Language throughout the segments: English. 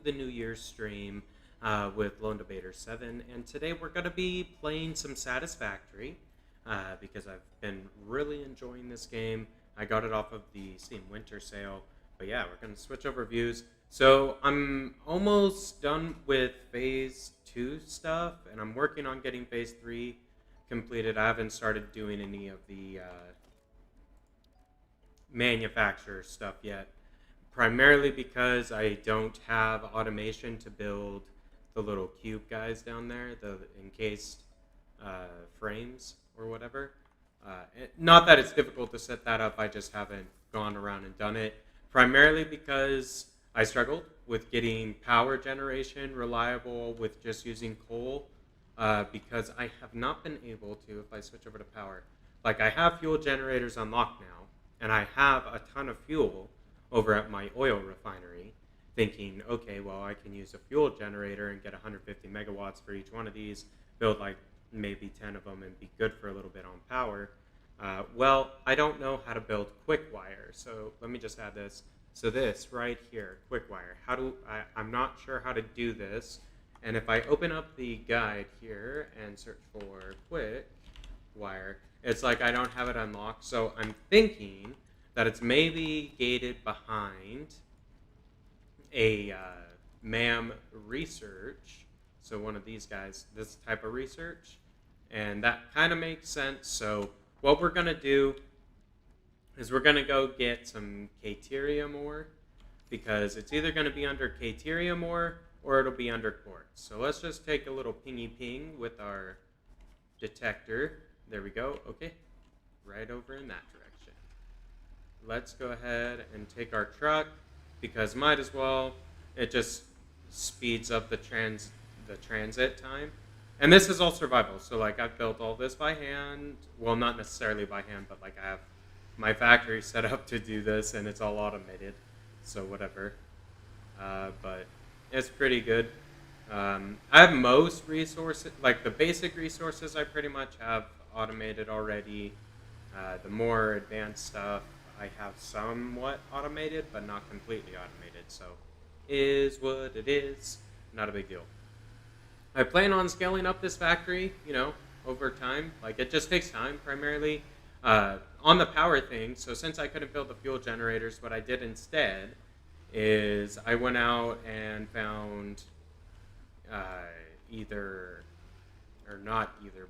the New Year's stream with Lone Debater 7, and today we're going to be playing some Satisfactory because I've been really enjoying this game. I got it off of the Steam Winter Sale, but yeah, we're going to switch over views. So I'm almost done with Phase 2 stuff, and I'm working on getting Phase 3 completed. I haven't started doing any of the manufacturer stuff yet, primarily because I don't have automation to build the little cube guys down there, the encased frames or whatever. Not that it's difficult to set that up, I just haven't gone around and done it, primarily because I struggled with getting power generation reliable with just using coal, because I have not been able to, if I switch over to power, like I have fuel generators unlocked now, and I have a ton of fuel over at my oil refinery, thinking, okay, well, I can use a fuel generator and get 150 megawatts for each one of these, build like maybe 10 of them and be good for a little bit on power. Well, I don't know how to build quick wire, so let me just add this. So this right here, quick wire, I'm not sure how to do this, and if I open up the guide here and search for quick wire, it's like I don't have it unlocked, so I'm thinking that it's maybe gated behind a MAM research, so one of these guys, this type of research, and that kind of makes sense. So what we're going to do is we're going to go get some Cateria ore, because it's either going to be under Cateria ore or it'll be under quartz. So let's just take a little pingy ping with our detector. There we go. Okay, right over in that direction. Let's go ahead and take our truck, because might as well. It just speeds up the transit time. And this is all survival. So like I've built all this by hand. Well, not necessarily by hand, but like I have my factory set up to do this, and it's all automated. So whatever. But it's pretty good. I have most resources, like the basic resources I pretty much have automated already. The more advanced stuff I have somewhat automated, but not completely automated, so is what it is. Not a big deal. I plan on scaling up this factory, over time. Like, it just takes time, primarily. On the power thing, so since I couldn't build the fuel generators, what I did instead is I went out and found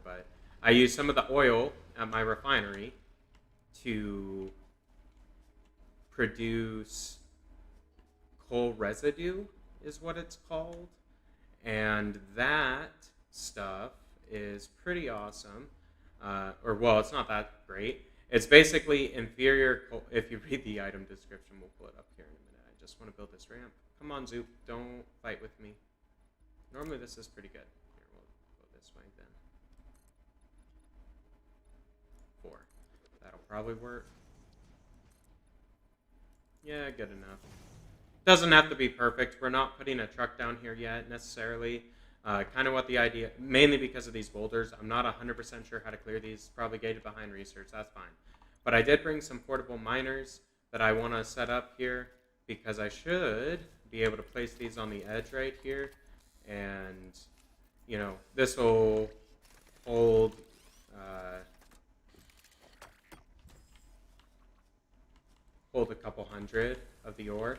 but I used some of the oil at my refinery to produce coal residue, is what it's called. And that stuff is pretty awesome. Well, it's not that great. It's basically inferior coal. If you read the item description, we'll pull it up here in a minute. I just want to build this ramp. Come on, Zoop. Don't fight with me. Normally this is pretty good. Here, we'll go this way then. 4. That'll probably work. Yeah, good enough. Doesn't have to be perfect. We're not putting a truck down here yet, necessarily. Kind of what the idea, mainly because of these boulders. I'm not 100% sure how to clear these. Probably gated behind research. That's fine. But I did bring some portable miners that I want to set up here, because I should be able to place these on the edge right here. And, this will hold a couple hundred of the ore.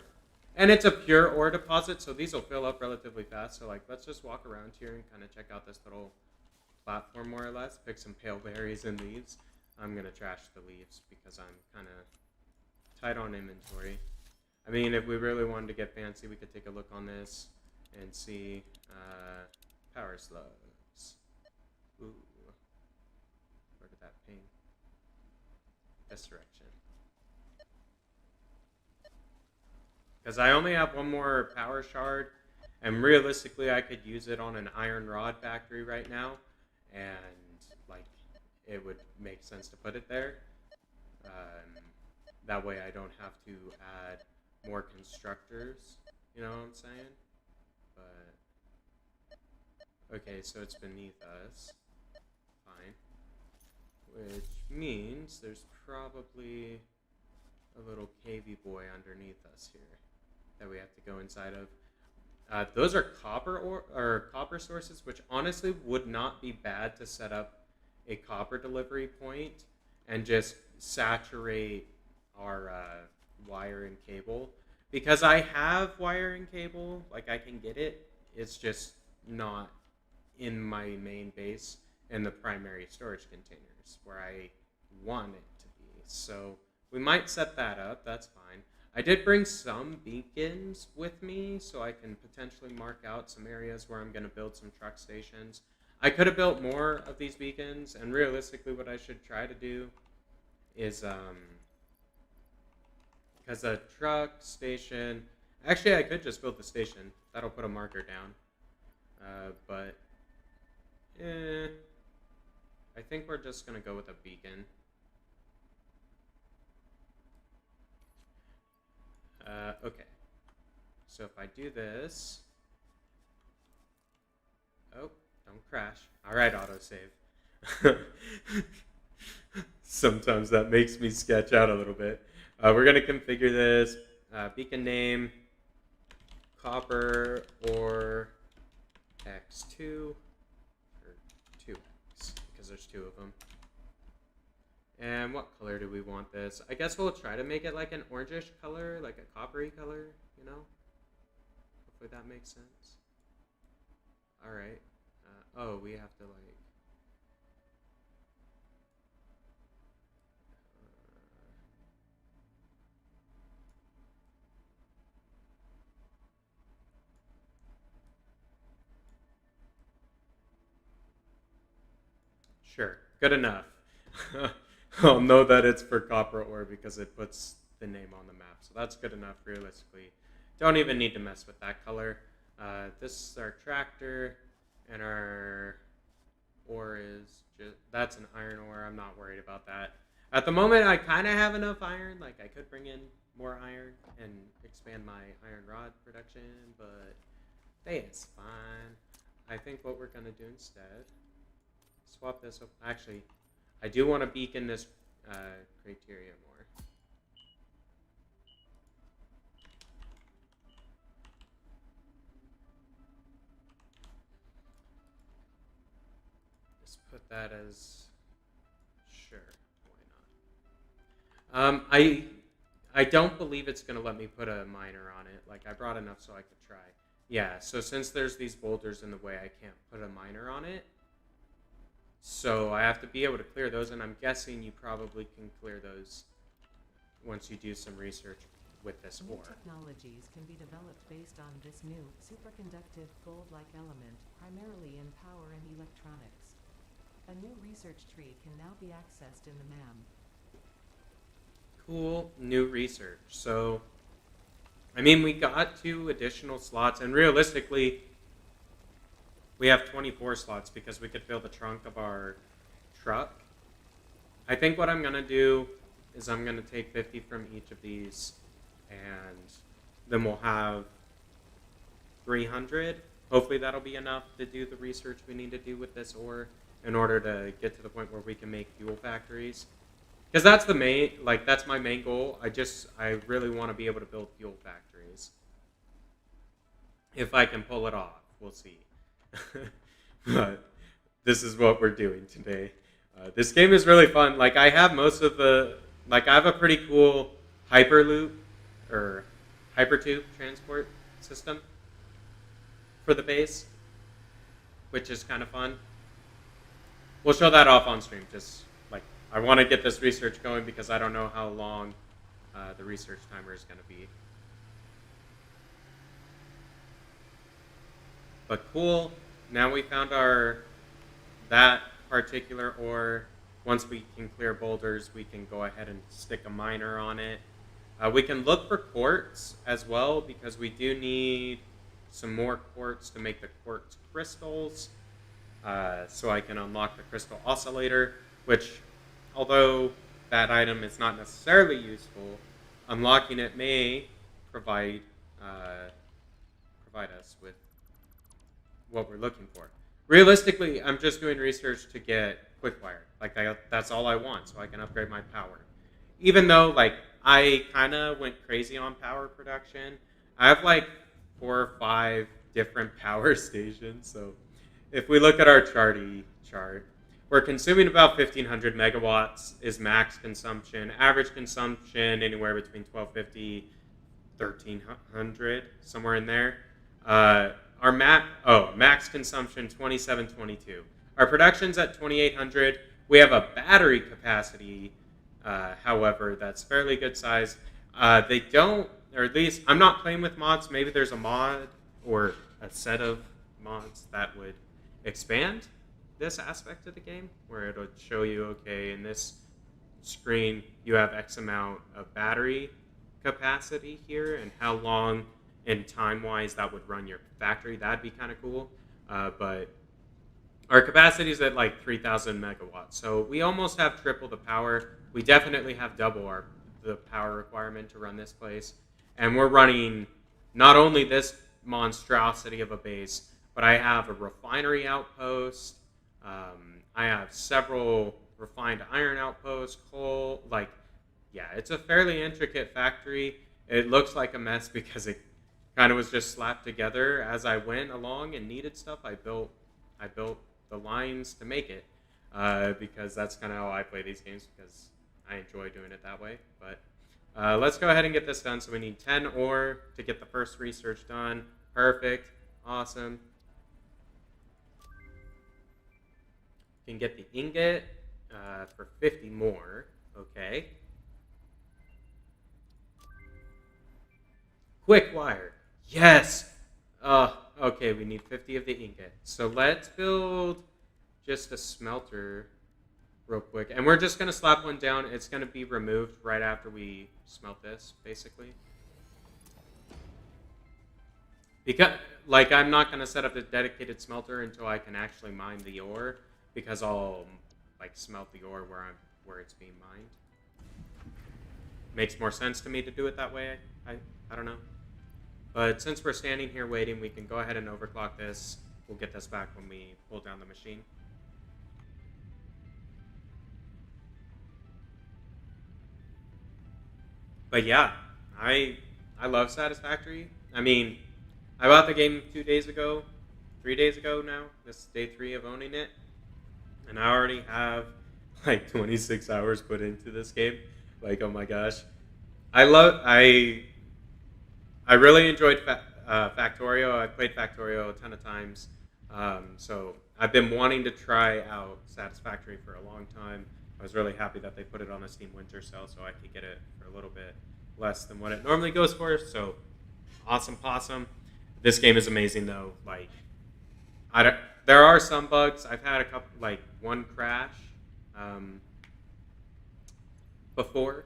And it's a pure ore deposit, so these will fill up relatively fast. So, let's just walk around here and kind of check out this little platform, more or less. Pick some pale berries and leaves. I'm going to trash the leaves because I'm kind of tight on inventory. I mean, if we really wanted to get fancy, we could take a look on this and see power slugs. Ooh. Where did that ping? This direction. Because I only have one more power shard, and realistically I could use it on an iron rod factory right now, and it would make sense to put it there. That way I don't have to add more constructors, you know what I'm saying? But okay, so it's beneath us. Fine. Which means there's probably a little cavey boy underneath us here that we have to go inside of. Those are copper sources, which honestly would not be bad to set up a copper delivery point and just saturate our wire and cable. Because I have wire and cable, like I can get it. It's just not in my main base in the primary storage containers where I want it to be. So we might set that up. That's fine. I did bring some beacons with me so I can potentially mark out some areas where I'm going to build some truck stations. I could have built more of these beacons, and realistically what I should try to do is, because a truck station, actually I could just build the station. That'll put a marker down. But I think we're just going to go with a beacon. Okay. So if I do this... Oh, don't crash. Alright, autosave. Sometimes that makes me sketch out a little bit. We're going to configure this. Beacon name, copper or X2, or 2X, because there's two of them. And what color do we want this? I guess we'll try to make it like an orangish color, like a coppery color, you know? Hopefully that makes sense. Alright. Oh, we have to like... Sure, good enough. I'll know that it's for copper ore because it puts the name on the map. So that's good enough, realistically. Don't even need to mess with that color. This is our tractor, and our ore is just... That's an iron ore. I'm not worried about that. At the moment, I kind of have enough iron. Like, I could bring in more iron and expand my iron rod production, but it's fine. I think what we're going to do instead... Swap this up. Actually, I do want to beacon this criteria more. Just put that as... Sure, why not? I don't believe it's going to let me put a miner on it. Like, I brought enough so I could try. Yeah, so since there's these boulders in the way, I can't put a miner on it. So I have to be able to clear those, and I'm guessing you probably can clear those once you do some research with this ore. New technologies can be developed based on this new superconductive gold-like element, primarily in power and electronics. A new research tree can now be accessed in the MAM. Cool, new research. So, I mean, we got 2 additional slots, and realistically, we have 24 slots because we could fill the trunk of our truck. I think what I'm going to do is I'm going to take 50 from each of these, and then we'll have 300. Hopefully that'll be enough to do the research we need to do with this ore in order to get to the point where we can make fuel factories. Because that's the main, like, that's my main goal. I really want to be able to build fuel factories. If I can pull it off, we'll see. But this is what we're doing today. This game is really fun. Like, I have most of the... Like, I have a pretty cool Hyperloop, or Hypertube transport system for the base, which is kind of fun. We'll show that off on stream. Just, like, I want to get this research going because I don't know how long the research timer is going to be. But cool, now we found that particular ore. Once we can clear boulders, we can go ahead and stick a miner on it. We can look for quartz as well because we do need some more quartz to make the quartz crystals. So I can unlock the crystal oscillator, which, although that item is not necessarily useful, unlocking it may provide us with what we're looking for. Realistically, I'm just doing research to get quick-wire. Like, that's all I want, so I can upgrade my power. Even though, like, I kind of went crazy on power production. I have, like, 4 or 5 different power stations. So if we look at our chart, we're consuming about 1,500 megawatts is max consumption. Average consumption anywhere between 1,250, 1,300, somewhere in there. Our max consumption 2722. Our production's at 2,800. We have a battery capacity, however, that's fairly good size. They don't, or at least I'm not playing with mods. Maybe there's a mod or a set of mods that would expand this aspect of the game, where it'll show you, okay, in this screen you have X amount of battery capacity here, and how long and time-wise that would run your factory. That'd be kind of cool. But our capacity is at like 3,000 megawatts, so we almost have triple the power. We definitely have double the power requirement to run this place, and we're running not only this monstrosity of a base, but I have a refinery outpost. I have several refined iron outposts, coal. Like, yeah, it's a fairly intricate factory. It looks like a mess because it kind of was just slapped together as I went along and needed stuff. I built the lines to make it because that's kind of how I play these games, because I enjoy doing it that way. But let's go ahead and get this done. So we need 10 ore to get the first research done. Perfect. Awesome. Can get the ingot for 50 more. Okay. Quick wire. Yes. Okay, we need 50 of the ingot. So let's build just a smelter real quick. And we're just going to slap one down. It's going to be removed right after we smelt this, basically. Because, like, I'm not going to set up a dedicated smelter until I can actually mine the ore, because I'll, like, smelt the ore where it's being mined. Makes more sense to me to do it that way. I don't know. But since we're standing here waiting, we can go ahead and overclock this. We'll get this back when we pull down the machine. But yeah, I love Satisfactory. I mean, I bought the game 3 days ago now. This is day 3 of owning it. And I already have like 26 hours put into this game. Like, oh my gosh. I really enjoyed Factorio. I played Factorio a ton of times. So I've been wanting to try out Satisfactory for a long time. I was really happy that they put it on a Steam Winter Sale so I could get it for a little bit less than what it normally goes for. So awesome possum. This game is amazing though. Like, there are some bugs. I've had a couple, like one crash before,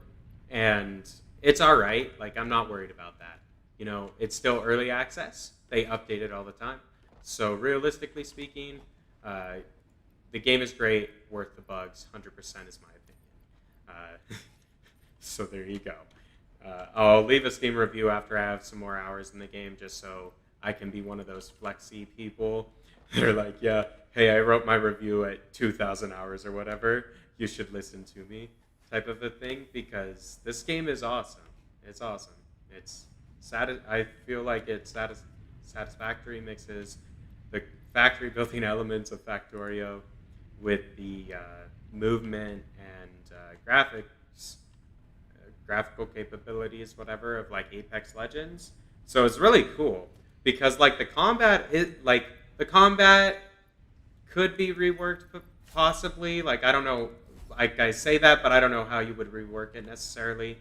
and it's all right. Like, I'm not worried about that. You know, it's still early access. They update it all the time. So realistically speaking, the game is great, worth the bugs, 100% is my opinion. So there you go. I'll leave a Steam review after I have some more hours in the game, just so I can be one of those flexy people. They're like, yeah, hey, I wrote my review at 2,000 hours or whatever. You should listen to me, type of a thing, because this game is awesome. It's awesome. I feel like it's Satisfactory mixes the factory building elements of Factorio with the movement and graphical capabilities, whatever, of like Apex Legends. So it's really cool because like the combat could be reworked possibly. Like, I don't know. Like, I say that, but I don't know how you would rework it necessarily.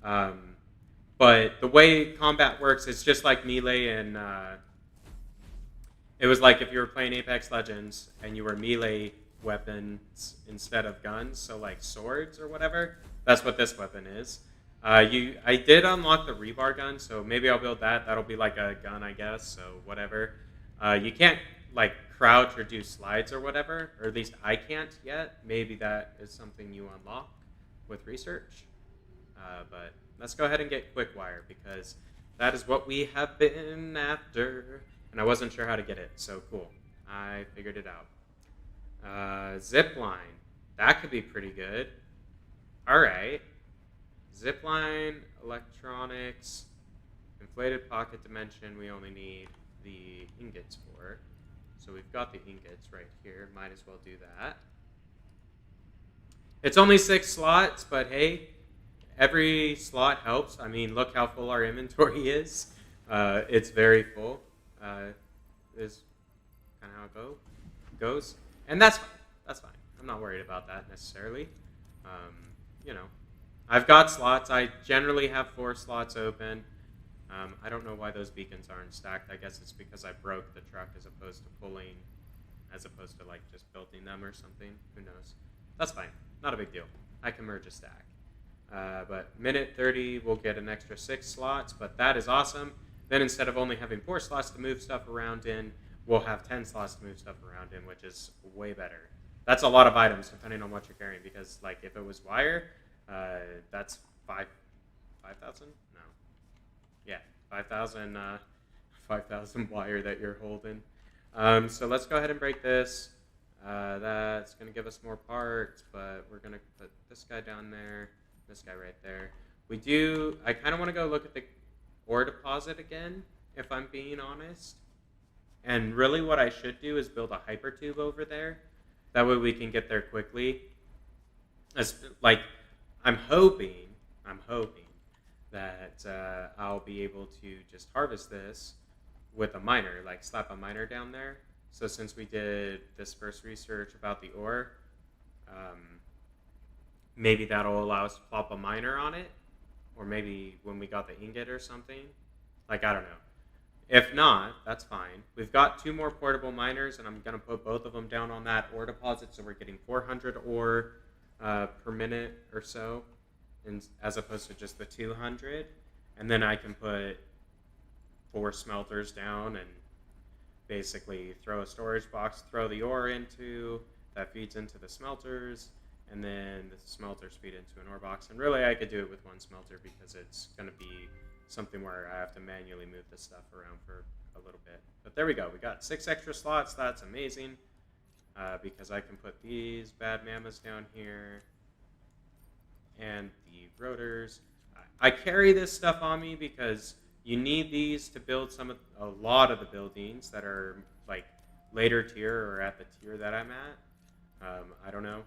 But the way combat works, it's just like Melee, and it was like if you were playing Apex Legends and you were melee weapons instead of guns, so like swords or whatever. That's what this weapon is. I did unlock the rebar gun, so maybe I'll build that. That'll be like a gun, I guess. So whatever. You can't like crouch or do slides or whatever, or at least I can't yet. Maybe that is something you unlock with research. But let's go ahead and get quick wire because that is what we have been after. And I wasn't sure how to get it, so cool. I figured it out. Zip line. That could be pretty good. All right. Zipline, electronics, inflated pocket dimension. We only need the ingots for. So we've got the ingots right here. Might as well do that. It's only 6 slots, but hey, every slot helps. I mean, look how full our inventory is. It's very full. Is kind of how it goes. And that's fine. That's fine. I'm not worried about that necessarily. Um, you know, I've got slots. I generally have 4 slots open. I don't know why those beacons aren't stacked. I guess it's because I broke the truck as opposed to like just building them or something. Who knows? That's fine. Not a big deal. I can merge a stack. But minute 30, we'll get an extra 6 slots, but that is awesome. Then instead of only having 4 slots to move stuff around in, we'll have 10 slots to move stuff around in, which is way better. That's a lot of items depending on what you're carrying, because like if it was wire, that's 5,000? No. Yeah, 5,000 5,000 wire that you're holding. So let's go ahead and break this. That's going to give us more parts, but we're going to put this guy down there, this guy right there. I kind of want to go look at the ore deposit again, if I'm being honest. And really what I should do is build a hypertube over there. That way we can get there quickly. I'm hoping that I'll be able to just harvest this with a miner, like slap a miner down there. So since we did this first research about the ore, maybe that'll allow us to plop a miner on it, or maybe when we got the ingot or something. Like, I don't know. If not, that's fine. We've got 2 more portable miners, and I'm going to put both of them down on that ore deposit, so we're getting 400 ore per minute or so, as opposed to just the 200. And then I can put 4 smelters down and basically throw a storage box, throw the ore into, that feeds into the smelters, and then the smelters feed into an ore box. And really, I could do it with 1 smelter because it's going to be something where I have to manually move this stuff around for a little bit. But there we go. We got 6 extra slots. That's amazing because I can put these bad mammoths down here and the rotors. I carry this stuff on me because you need these to build a lot of the buildings that are like later tier or at the tier that I'm at. I don't know.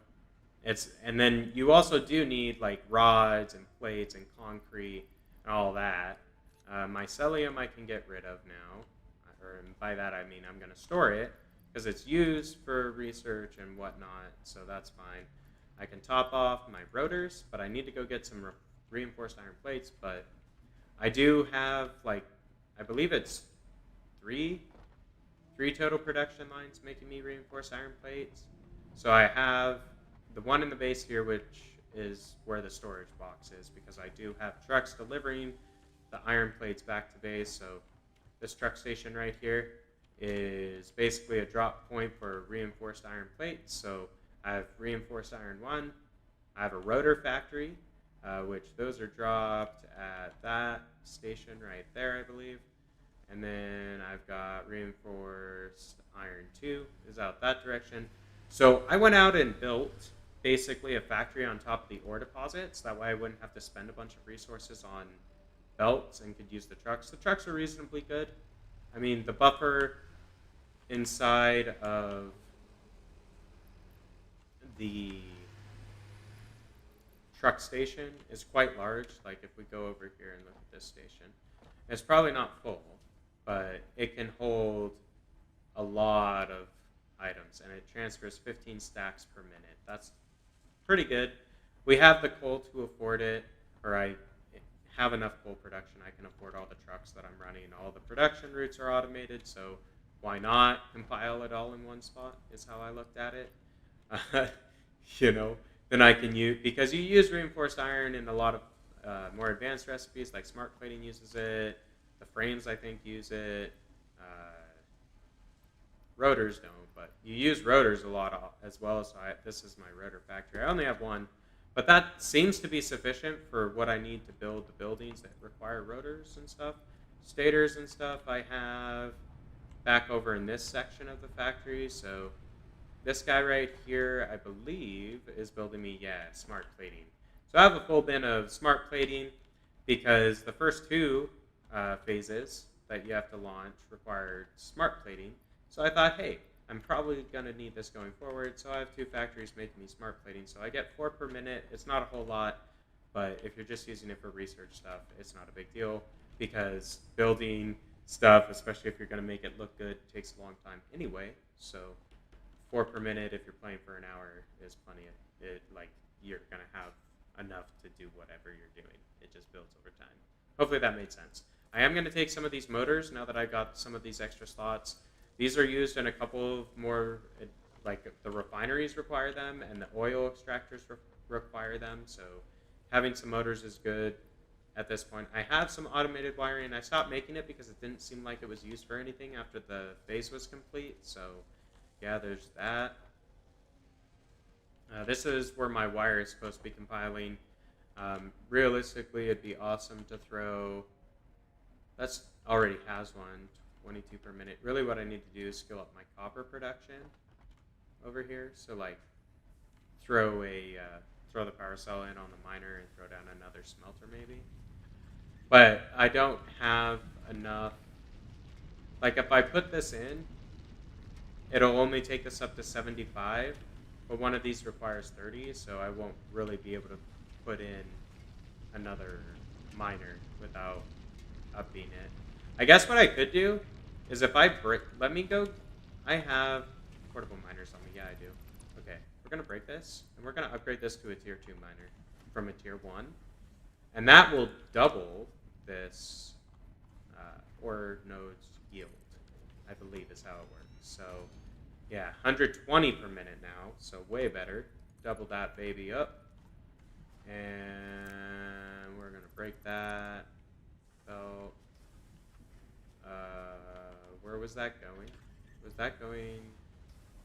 And then you also do need like rods and plates and concrete and all that. Mycelium I can get rid of now, and by that I mean I'm going to store it because it's used for research and whatnot, so that's fine. I can top off my rotors, but I need to go get some reinforced iron plates. But I do have I believe it's three total production lines making me reinforced iron plates. So I have the one in the base here, which is where the storage box is, because I do have trucks delivering the iron plates back to base. So this truck station right here is basically a drop point for reinforced iron plates. So I have reinforced iron 1. I have a rotor factory, which those are dropped at that station right there, I believe. And then I've got reinforced iron 2 is out that direction. So I went out and built basically a factory on top of the ore deposits. That way I wouldn't have to spend a bunch of resources on belts and could use the trucks. The trucks are reasonably good. I mean, the buffer inside of the truck station is quite large. Like if we go over here and look at this station, it's probably not full, but it can hold a lot of items, and it transfers 15 stacks per minute. That's pretty good. We have the coal to afford it, or I have enough coal production. I can afford all the trucks that I'm running. All the production routes are automated, so why not compile it all in one spot is how I looked at it. Then I can use, because you use reinforced iron in a lot of more advanced recipes, like smart plating uses it, the frames I think use it, rotors don't, but you use rotors a lot as well. So this is my rotor factory. I only have 1, but that seems to be sufficient for what I need to build the buildings that require rotors and stuff. Stators and stuff I have back over in this section of the factory. So this guy right here, I believe, is building me, smart plating. So I have a full bin of smart plating because the first 2 phases, that you have to launch required smart plating. So I thought, hey, I'm probably going to need this going forward. So I have 2 factories making me smart plating. So I get 4 per minute. It's not a whole lot, but if you're just using it for research stuff, it's not a big deal because building stuff, especially if you're going to make it look good, takes a long time anyway. So 4 per minute if you're playing for an hour is plenty of it. Like, you're going to have enough to do whatever you're doing. It just builds over time. Hopefully that made sense. I am going to take some of these motors now that I got some of these extra slots. These are used in a couple more, like the refineries require them and the oil extractors require them. So having some motors is good at this point. I have some automated wiring. I stopped making it because it didn't seem like it was used for anything after the phase was complete. So yeah, there's that. This is where my wire is supposed to be compiling. Realistically, it'd be awesome to throw... That's already has one, 22 per minute. Really what I need to do is scale up my copper production over here. So like throw the power cell in on the miner and throw down another smelter maybe. But I don't have enough... Like if I put this in, it'll only take us up to 75. But one of these requires 30, so I won't really be able to put in another miner without upping it. I guess what I could do is if I break... Let me go... I have portable miners on me. Yeah, I do. Okay, we're going to break this, and we're going to upgrade this to a tier 2 miner from a tier 1. And that will double this ore node's yield, I believe is how it works. So... yeah, 120 per minute now, so way better. Double that baby up. And we're going to break that. So, where was that going? Was that going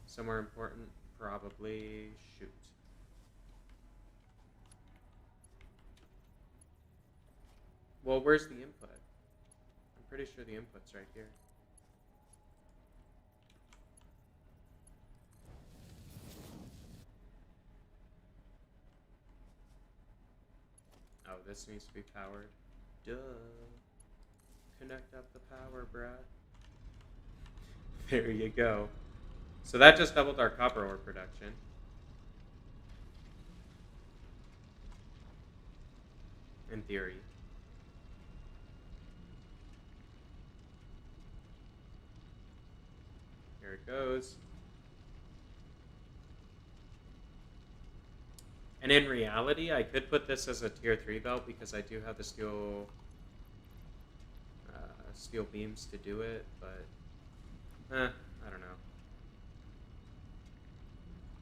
somewhere important? Probably. Shoot. Well, where's the input? I'm pretty sure the input's right here. Oh, this needs to be powered. Duh. Connect up the power, bruh. There you go. So that just doubled our copper ore production. In theory. Here it goes. And in reality, I could put this as a tier 3 belt because I do have the steel beams to do it, but I don't know.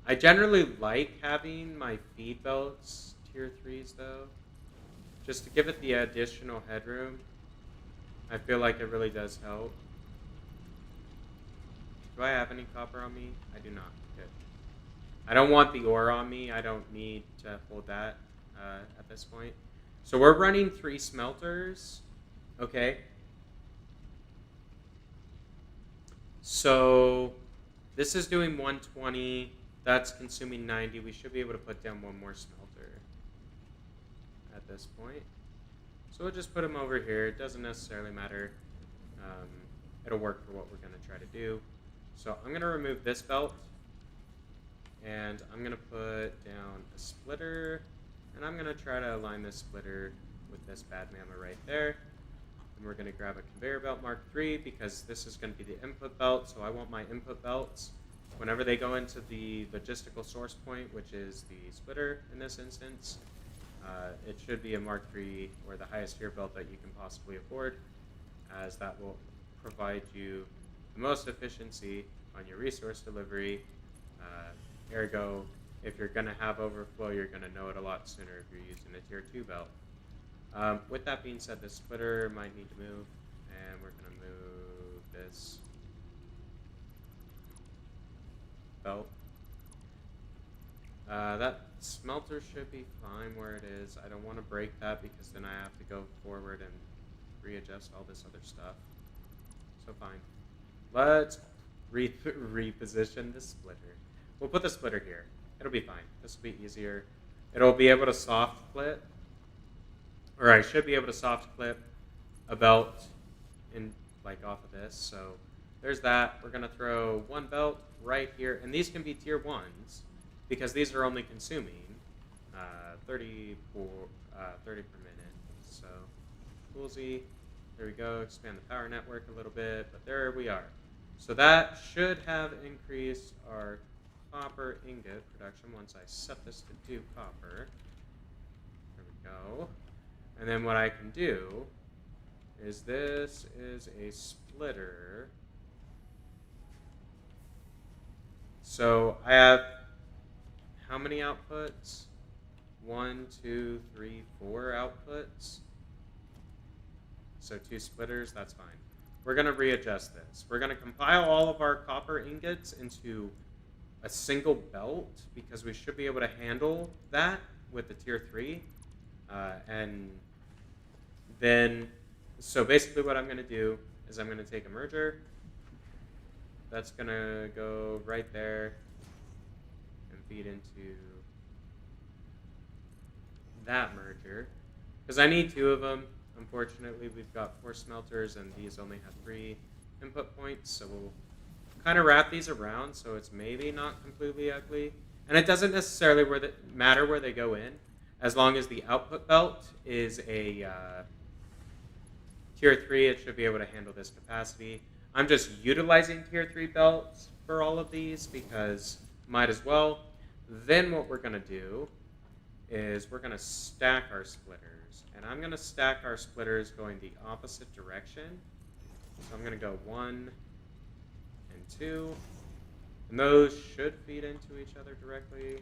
I generally like having my feed belts tier 3s though, just to give it the additional headroom. I feel like it really does help. Do I have any copper on me? I do not. Good. I don't want the ore on me. I don't need to hold that at this point. So we're running 3 smelters. Okay. So this is doing 120. That's consuming 90. We should be able to put down 1 more smelter at this point. So we'll just put them over here. It doesn't necessarily matter. It'll work for what we're going to try to do. So I'm going to remove this belt. And I'm going to put down a splitter. And I'm going to try to align this splitter with this bad mama right there. And we're going to grab a conveyor belt Mark III because this is going to be the input belt. So I want my input belts, whenever they go into the logistical source point, which is the splitter in this instance, it should be a Mark III or the highest tier belt that you can possibly afford, as that will provide you the most efficiency on your resource delivery. Ergo, if you're going to have overflow, you're going to know it a lot sooner if you're using a tier 2 belt. With that being said, the splitter might need to move, and we're going to move this belt. That smelter should be fine where it is. I don't want to break that because then I have to go forward and readjust all this other stuff. So fine. Let's reposition the splitter. We'll put the splitter here. It'll be fine. This will be easier. It'll be able to soft clip, or I should be able to soft clip a belt in like off of this. So there's that. We're gonna throw one belt right here, and these can be tier 1s because these are only consuming 30 per minute. So coolsy. There we go. Expand the power network a little bit, but there we are. So that should have increased our copper ingot production once I set this to do copper. There we go. And then what I can do is this is a splitter. So I have how many outputs? 1, 2, 3, 4 outputs. So 2 splitters, that's fine. We're going to readjust this. We're going to compile all of our copper ingots into a single belt because we should be able to handle that with the tier 3. And then, so basically what I'm going to do is I'm going to take a merger. That's going to go right there and feed into that merger. Because I need 2 of them. Unfortunately, we've got 4 smelters, and these only have 3 input points, so we'll kind of wrap these around so it's maybe not completely ugly. And it doesn't necessarily matter where they go in, as long as the output belt is a tier 3, it should be able to handle this capacity. I'm just utilizing tier 3 belts for all of these because might as well. Then what we're going to do is we're going to stack our splitters. And I'm going to stack our splitters going the opposite direction. So I'm going to go 1 and 2. And those should feed into each other directly.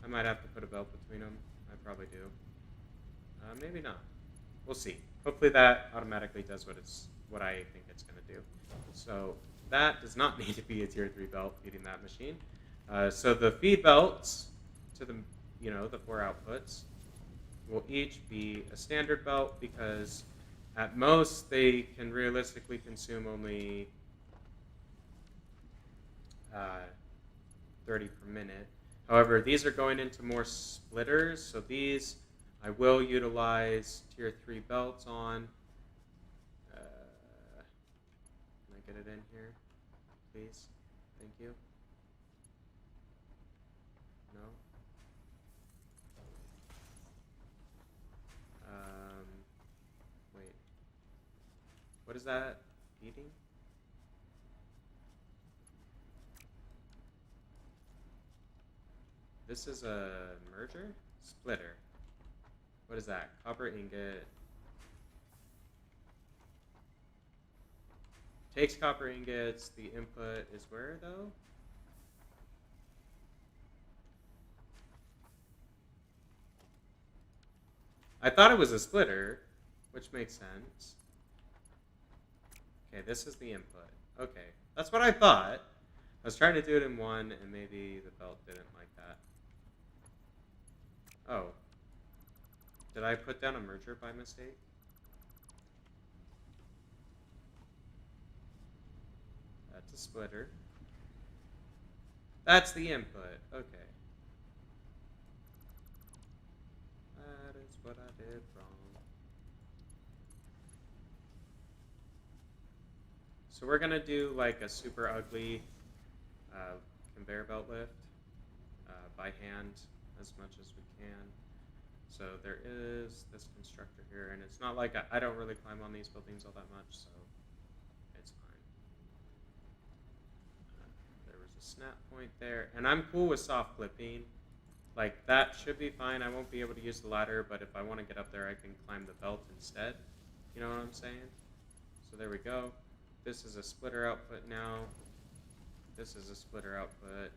I might have to put a belt between them. I probably do. Maybe not. We'll see. Hopefully that automatically does what I think it's going to do. So that does not need to be a tier 3 belt feeding that machine. So the feed belts to the 4 outputs will each be a standard belt because at most they can realistically consume only 30 per minute. However, these are going into more splitters, so these I will utilize tier 3 belts on. Can I get it in here, please? Thank you. No? Wait. What is that eating? This is a merger? Splitter. What is that? Copper ingot. Takes copper ingots. The input is where, though? I thought it was a splitter, which makes sense. Okay, this is the input. Okay, that's what I thought. I was trying to do it in one, and maybe the belt didn't like that. Oh. Did I put down a merger by mistake? That's a splitter. That's the input. Okay. That is what I did wrong. So we're going to do like a super ugly conveyor belt lift by hand as much as we can. So there is this constructor here, and it's not like I don't really climb on these buildings all that much, so it's fine. There was a snap point there, and I'm cool with soft clipping. Like, that should be fine. I won't be able to use the ladder, but if I want to get up there, I can climb the belt instead. You know what I'm saying? So there we go. This is a splitter output now. This is a splitter output.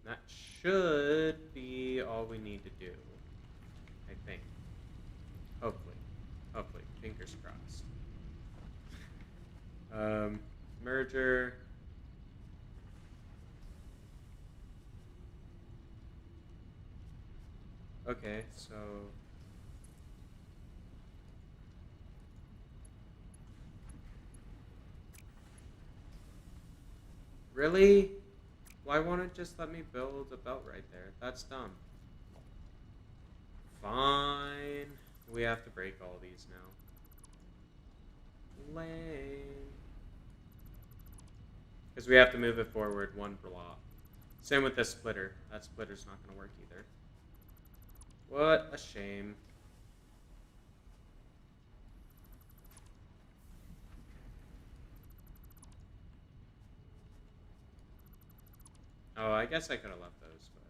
That should be all we need to do, I think. Hopefully. Hopefully. Fingers crossed. Merger. Okay, so... Really? Why won't it just let me build a belt right there? That's dumb. Fine. We have to break all these now. Lame. Because we have to move it forward one block. Same with this splitter. That splitter's not going to work either. What a shame. Oh, I guess I could have left those, but...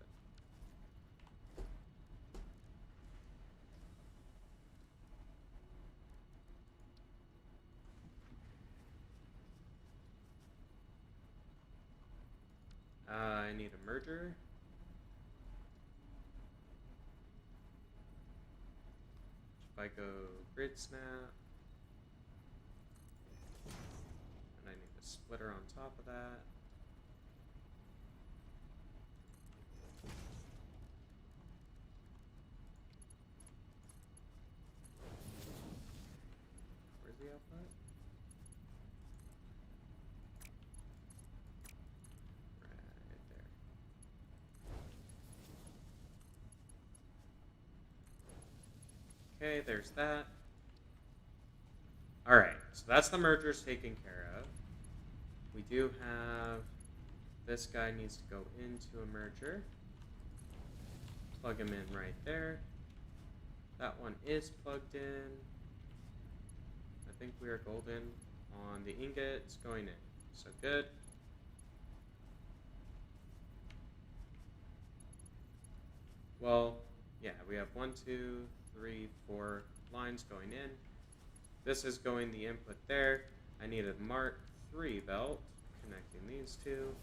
I need a merger. If I go grid snap. And I need a splitter on top of that. Where's the output? Right there. Okay, there's that. Alright, so that's the mergers taken care of. We do have... This guy needs to go into a merger. Plug him in right there. That one is plugged in. I think we are golden on the ingots going in. So good. Well, yeah, we have 1, 2, 3, 4 lines going in. This is going the input there. I need a Mark III belt connecting these two.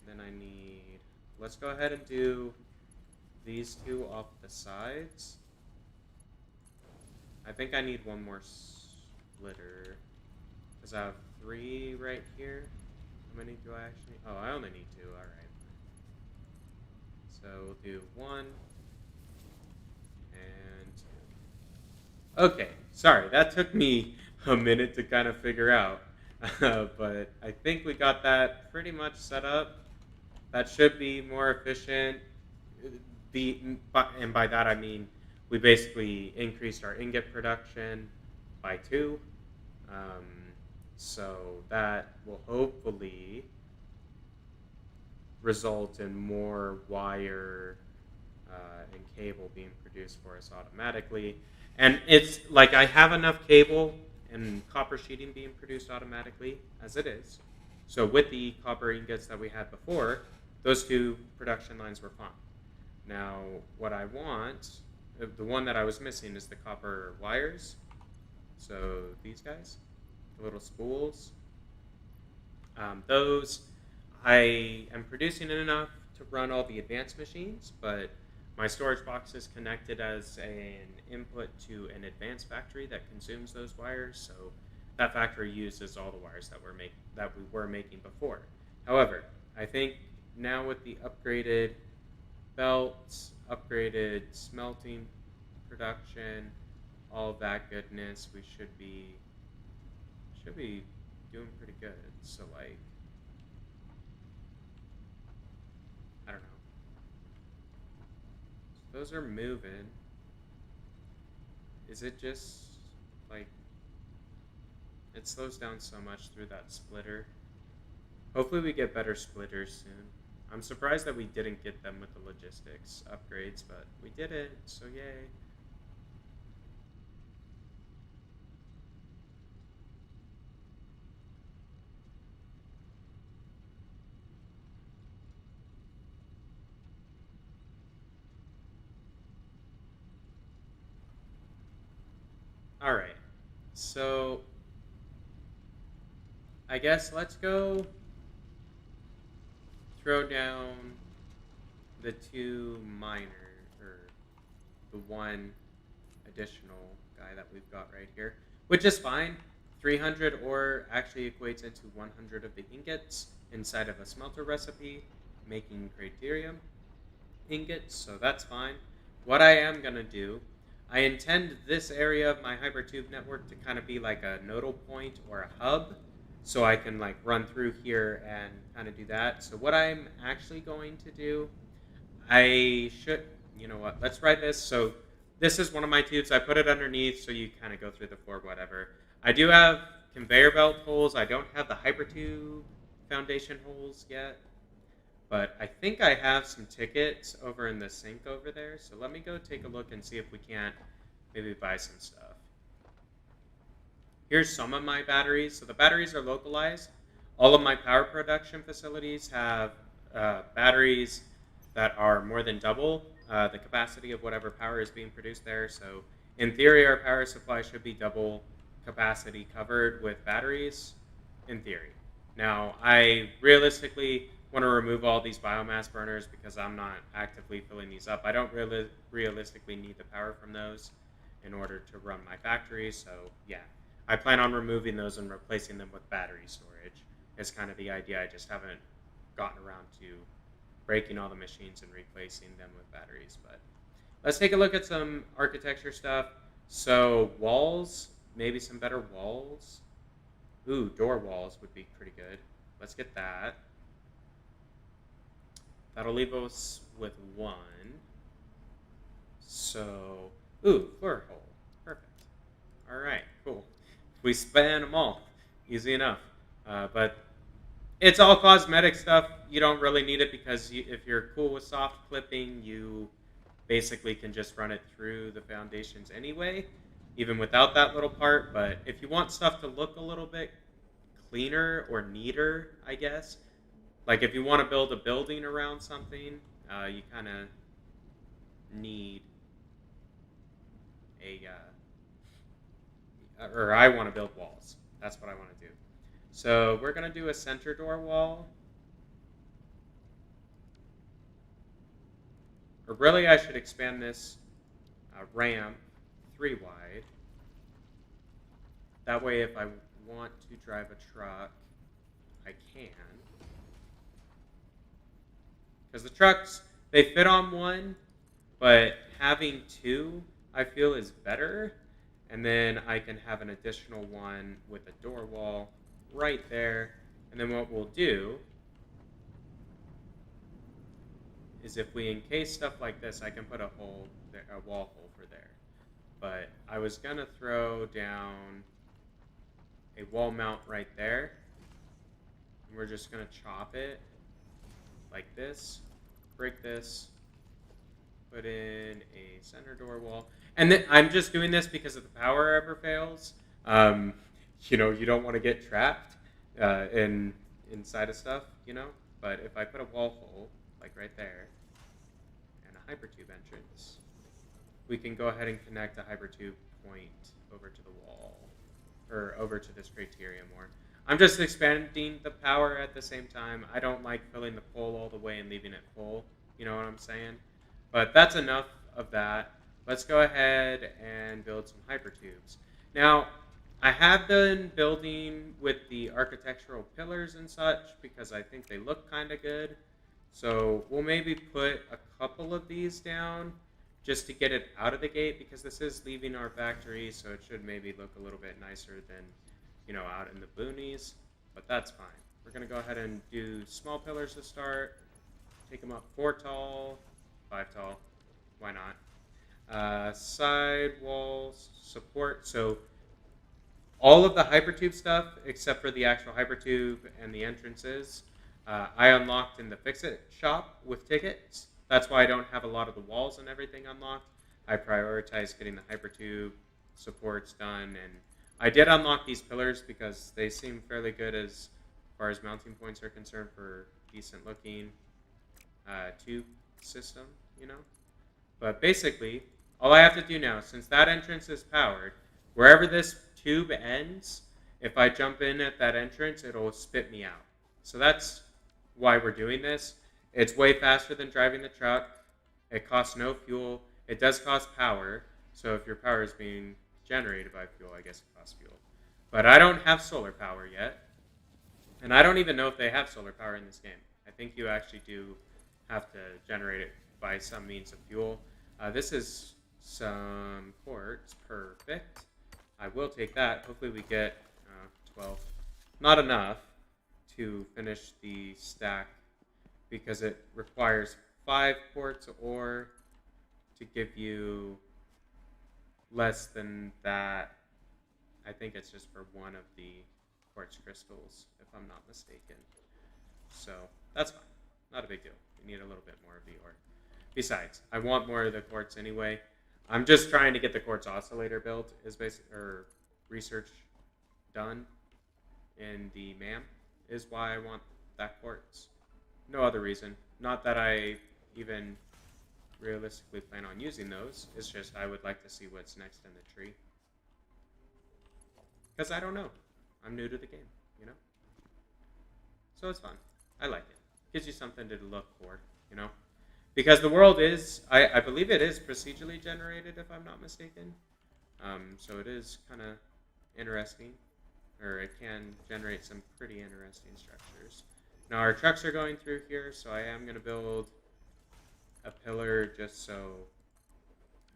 Then I need, let's go ahead and do these two off the sides. I think I need one more splitter because I have 3 right here. How many do I actually? Oh, I only need 2. All right. So we'll do 1 and 2. Okay, sorry, that took me a minute to kind of figure out, but I think we got that pretty much set up. That should be more efficient. And by that I mean we basically increased our ingot production by 2. So that will hopefully result in more wire and cable being produced for us automatically. And it's like I have enough cable and copper sheeting being produced automatically as it is. So with the copper ingots that we had before, those 2 production lines were fine. Now, what I want, the one that I was missing is the copper wires. So these guys, the little spools. Those, I am producing enough to run all the advanced machines, but my storage box is connected as an input to an advanced factory that consumes those wires. So that factory uses all the wires that we were making before. However, I think now with the upgraded belts, upgraded smelting production, all of that goodness, we should be doing pretty good. So like, I don't know. So those are moving. Is it just like it slows down so much through that splitter? Hopefully we get better splitters soon. I'm surprised that we didn't get them with the logistics upgrades, but we did it, so yay. All right, so I guess let's go throw down the 2 minor, or the 1 additional guy that we've got right here, which is fine. 300 ore actually equates into 100 of the ingots inside of a smelter recipe, making crayterium ingots, so that's fine. What I am going to do, I intend this area of my hypertube network to kind of be like a nodal point or a hub, so I can like run through here and kind of do that. So what I'm actually going to do, I should, you know what, let's write this. So this is one of my tubes. I put it underneath so you kind of go through the floor, whatever. I do have conveyor belt holes. I don't have the hypertube foundation holes yet. But I think I have some tickets over in the sink over there. So let me go take a look and see if we can't maybe buy some stuff. Here's some of my batteries. So the batteries are localized. All of my power production facilities have batteries that are more than double the capacity of whatever power is being produced there. So in theory, our power supply should be double capacity covered with batteries, in theory. Now, I realistically want to remove all these biomass burners because I'm not actively filling these up. I don't really realistically need the power from those in order to run my factory. So yeah, I plan on removing those and replacing them with battery storage. Is kind of the idea. I just haven't gotten around to breaking all the machines and replacing them with batteries. But let's take a look at some architecture stuff. So walls, maybe some better walls. Ooh, door walls would be pretty good. Let's get that. That'll leave us with one. So, ooh, floor hole. Perfect. All right, cool. We span them all. Easy enough. But it's all cosmetic stuff. You don't really need it because if you're cool with soft clipping, you basically can just run it through the foundations anyway, even without that little part. But if you want stuff to look a little bit cleaner or neater, I guess, like if you want to build a building around something, you kind of need or I want to build walls. That's what I want to do. So we're going to do a center door wall. Or really, I should expand this ramp 3 wide. That way, if I want to drive a truck, I can. Because the trucks, they fit on one, but having 2, I feel, is better. And then I can have an additional one with a door wall right there. And then what we'll do is if we encase stuff like this, I can put a hole there, a wall hole for there. But I was going to throw down a wall mount right there. And we're just going to chop it like this, break this, put in a center door wall. And then I'm just doing this because if the power ever fails, you don't want to get trapped inside of stuff, But if I put a wall hole, like right there, and a hypertube entrance, we can go ahead and connect a hypertube point over to the wall, or over to this criteria more. I'm just expanding the power at the same time. I don't like filling the pole all the way and leaving it full, you know what I'm saying? But that's enough of that. Let's go ahead and build some hypertubes. Now, I have been building with the architectural pillars and such because I think they look kind of good. So we'll maybe put a couple of these down just to get it out of the gate because this is leaving our factory, so it should maybe look a little bit nicer than, out in the boonies. But that's fine. We're going to go ahead and do small pillars to start. Take them up 4 tall, 5 tall. Why not? Side walls, support. So all of the hypertube stuff, except for the actual hypertube and the entrances, I unlocked in the Fix-It shop with tickets. That's why I don't have a lot of the walls and everything unlocked. I prioritize getting the hypertube supports done. And I did unlock these pillars because they seem fairly good as far as mounting points are concerned for decent looking tube system, But basically, all I have to do now, since that entrance is powered, wherever this tube ends, if I jump in at that entrance, it'll spit me out. So that's why we're doing this. It's way faster than driving the truck. It costs no fuel. It does cost power. So if your power is being generated by fuel, I guess it costs fuel. But I don't have solar power yet. And I don't even know if they have solar power in this game. I think you actually do have to generate it by some means of fuel. This is some quartz. Perfect. I will take that. Hopefully we get 12. Not enough to finish the stack because it requires 5 quartz ore to give you less than that. I think it's just for one of the quartz crystals, if I'm not mistaken. So that's fine. Not a big deal. We need a little bit more of the ore. Besides, I want more of the quartz anyway. I'm just trying to get the quartz oscillator built, or research done in the MAM, is why I want that quartz. No other reason. Not that I even realistically plan on using those. It's just I would like to see what's next in the tree. Because I don't know. I'm new to the game, you know? So it's fun. I like it. Gives you something to look for, you know? Because the world is, I believe it is procedurally generated, if I'm not mistaken. So it is kind of interesting. Or it can generate some pretty interesting structures. Now our trucks are going through here, so I am going to build a pillar just so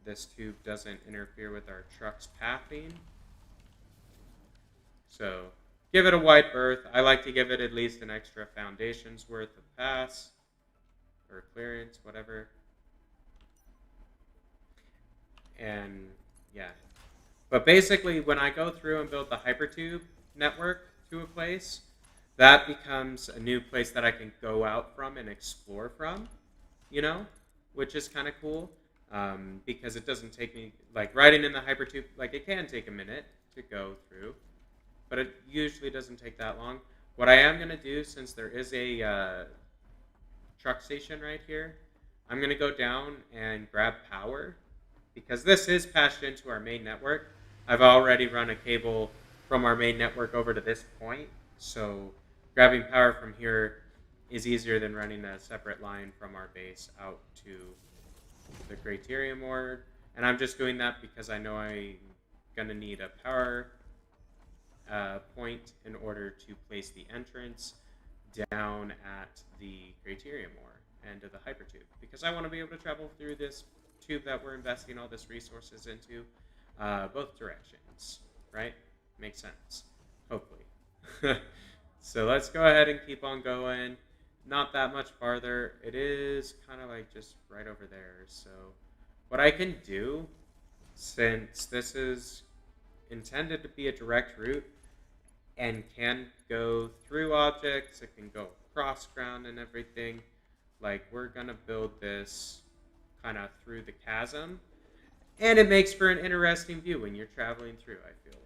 this tube doesn't interfere with our truck's pathing. So give it a wide berth. I like to give it at least an extra foundation's worth of pass or clearance, whatever. And yeah. But basically, when I go through and build the hypertube network to a place, that becomes a new place that I can go out from and explore from, you know, which is kind of cool. Because it doesn't take me, like riding in the hypertube, like it can take a minute to go through, but it usually doesn't take that long. What I am going to do, since there is a truck station right here, I'm going to go down and grab power, because this is patched into our main network. I've already run a cable from our main network over to this point, so grabbing power from here is easier than running a separate line from our base out to the Criterium ore. And I'm just doing that because I know I'm going to need a power point in order to place the entrance down at the Criterium ore and to the hypertube, because I want to be able to travel through this tube that we're investing all this resources into both directions, right? Makes sense, hopefully. So let's go ahead and keep on going. Not that much farther. It is kind of like just right over there. So what I can do, since this is intended to be a direct route and can go through objects, it can go across ground and everything, like we're going to build this kind of through the chasm. And it makes for an interesting view when you're traveling through, I feel like.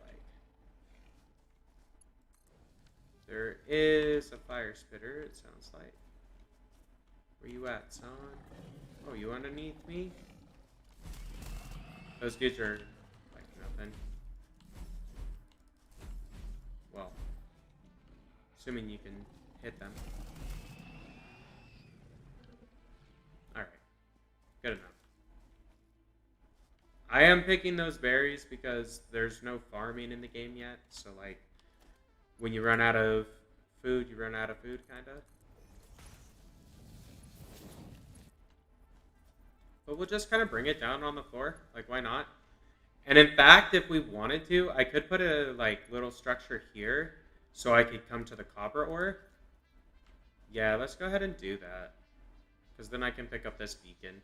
There is a fire spitter, it sounds like. Where you at, son? Oh, you underneath me? Those dudes are like nothing. Well, assuming you can hit them. Alright. Good enough. I am picking those berries because there's no farming in the game yet. So, like, when you run out of food, you run out of food, kind of. But we'll just kind of bring it down on the floor. Like, why not? And in fact, if we wanted to, I could put a, like, little structure here so I could come to the copper ore. Yeah, let's go ahead and do that. Because then I can pick up this beacon.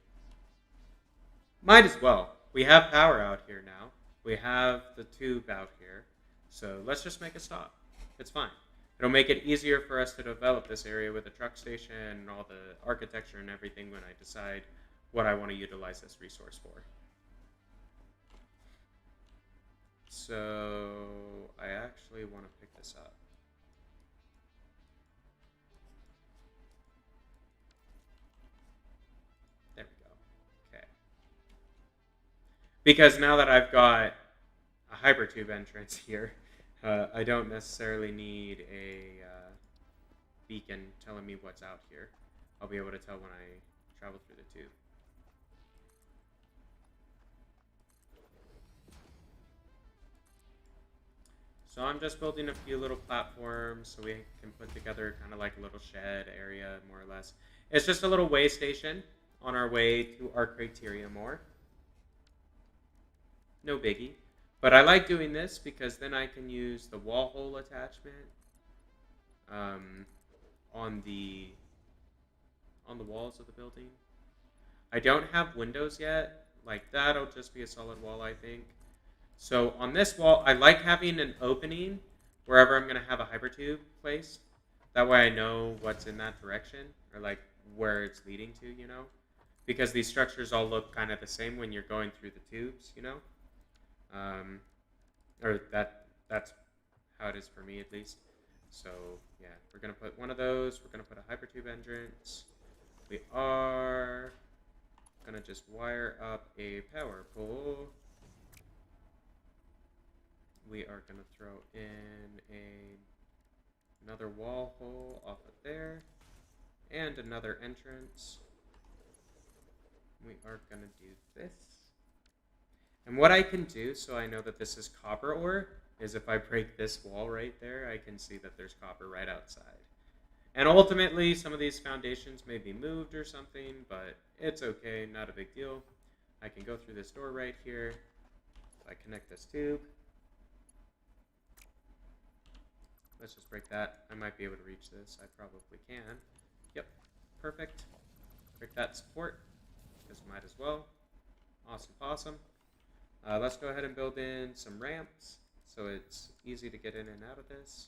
Might as well. We have power out here now. We have the tube out here. So let's just make a stop. It's fine. It'll make it easier for us to develop this area with the truck station and all the architecture and everything when I decide what I want to utilize this resource for. So I actually want to pick this up. There we go. Okay. Because now that I've got a hypertube entrance here, I don't necessarily need a beacon telling me what's out here. I'll be able to tell when I travel through the tube. So I'm just building a few little platforms so we can put together kind of like a little shed area, more or less. It's just a little way station on our way to our Criterium ore. No biggie. But I like doing this because then I can use the wall hole attachment on the walls of the building. I don't have windows yet. Like, that'll just be a solid wall, I think. So on this wall, I like having an opening wherever I'm going to have a hypertube placed. That way I know what's in that direction, or like where it's leading to, you know? Because these structures all look kind of the same when you're going through the tubes, you know? Or that's how it is for me at least. So yeah, we're going to put one of those. We're going to put a hypertube entrance. We are going to just wire up a power pole. We are going to throw in another wall hole off of there. And another entrance. We are going to do this. And what I can do, so I know that this is copper ore, is if I break this wall right there, I can see that there's copper right outside. And ultimately, some of these foundations may be moved or something, but it's okay, not a big deal. I can go through this door right here. If I connect this tube. Let's just break that. I might be able to reach this. I probably can. Yep, perfect. Break that support, because might as well. Awesome possum. Let's go ahead and build in some ramps, so it's easy to get in and out of this.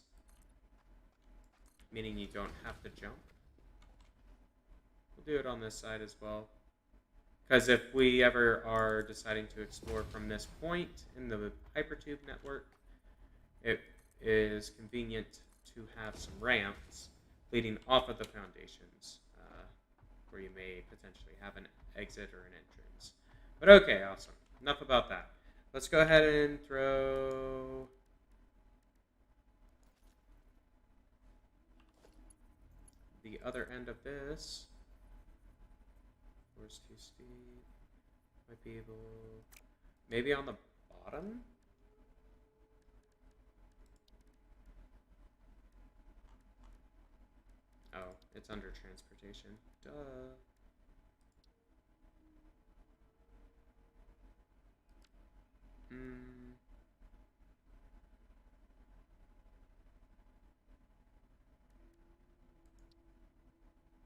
Meaning you don't have to jump. We'll do it on this side as well. Because if we ever are deciding to explore from this point in the hypertube network, it is convenient to have some ramps leading off of the foundations, where you may potentially have an exit or an entrance. But okay, awesome. Enough about that. Let's go ahead and throw the other end of this. Floor's too steep. Might be able, maybe on the bottom? Oh, it's under transportation. Duh.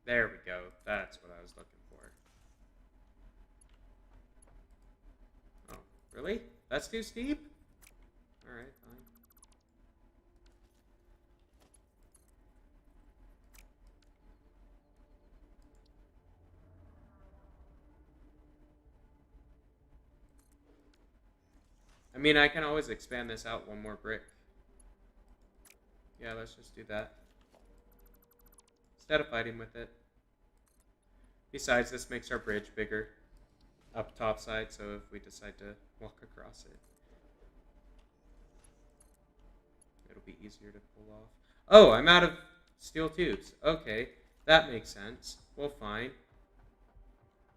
There we go. That's what I was looking for. Oh, really? That's too steep? Alright, fine. I mean, I can always expand this out one more brick. Yeah, let's just do that. Instead of fighting with it. Besides, this makes our bridge bigger up top side, so if we decide to walk across it, it'll be easier to pull off. Oh, I'm out of steel tubes. Okay, that makes sense. Well, fine.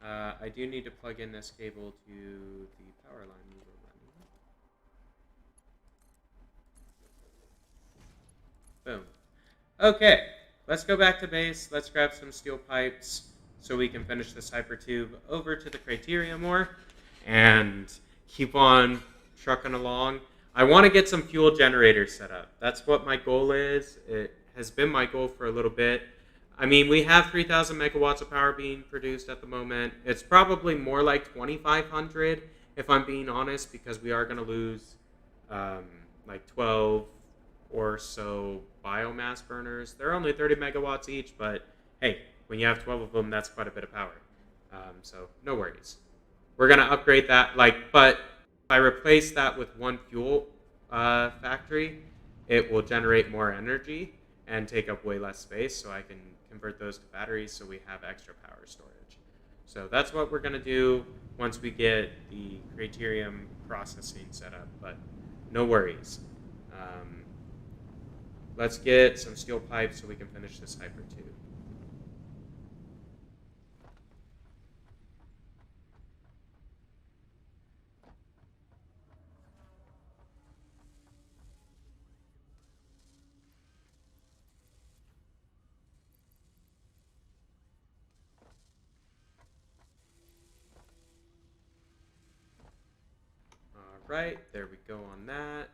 I do need to plug in this cable to the power line we were running. Boom. Okay, let's go back to base. Let's grab some steel pipes so we can finish this hypertube over to the criteria more and keep on trucking along. I want to get some fuel generators set up. That's what my goal is. It has been my goal for a little bit. I mean, we have 3,000 megawatts of power being produced at the moment. It's probably more like 2,500 if I'm being honest, because we are going to lose like 12 or so biomass burners. They're only 30 megawatts each, but hey, when you have 12 of them, that's quite a bit of power. So no worries. We're going to upgrade that. But if I replace that with one fuel factory, it will generate more energy and take up way less space, so I can convert those to batteries so we have extra power storage. So that's what we're going to do once we get the Criterium processing set up, but no worries. Let's get some steel pipes so we can finish this hypertube. Right, there we go on that.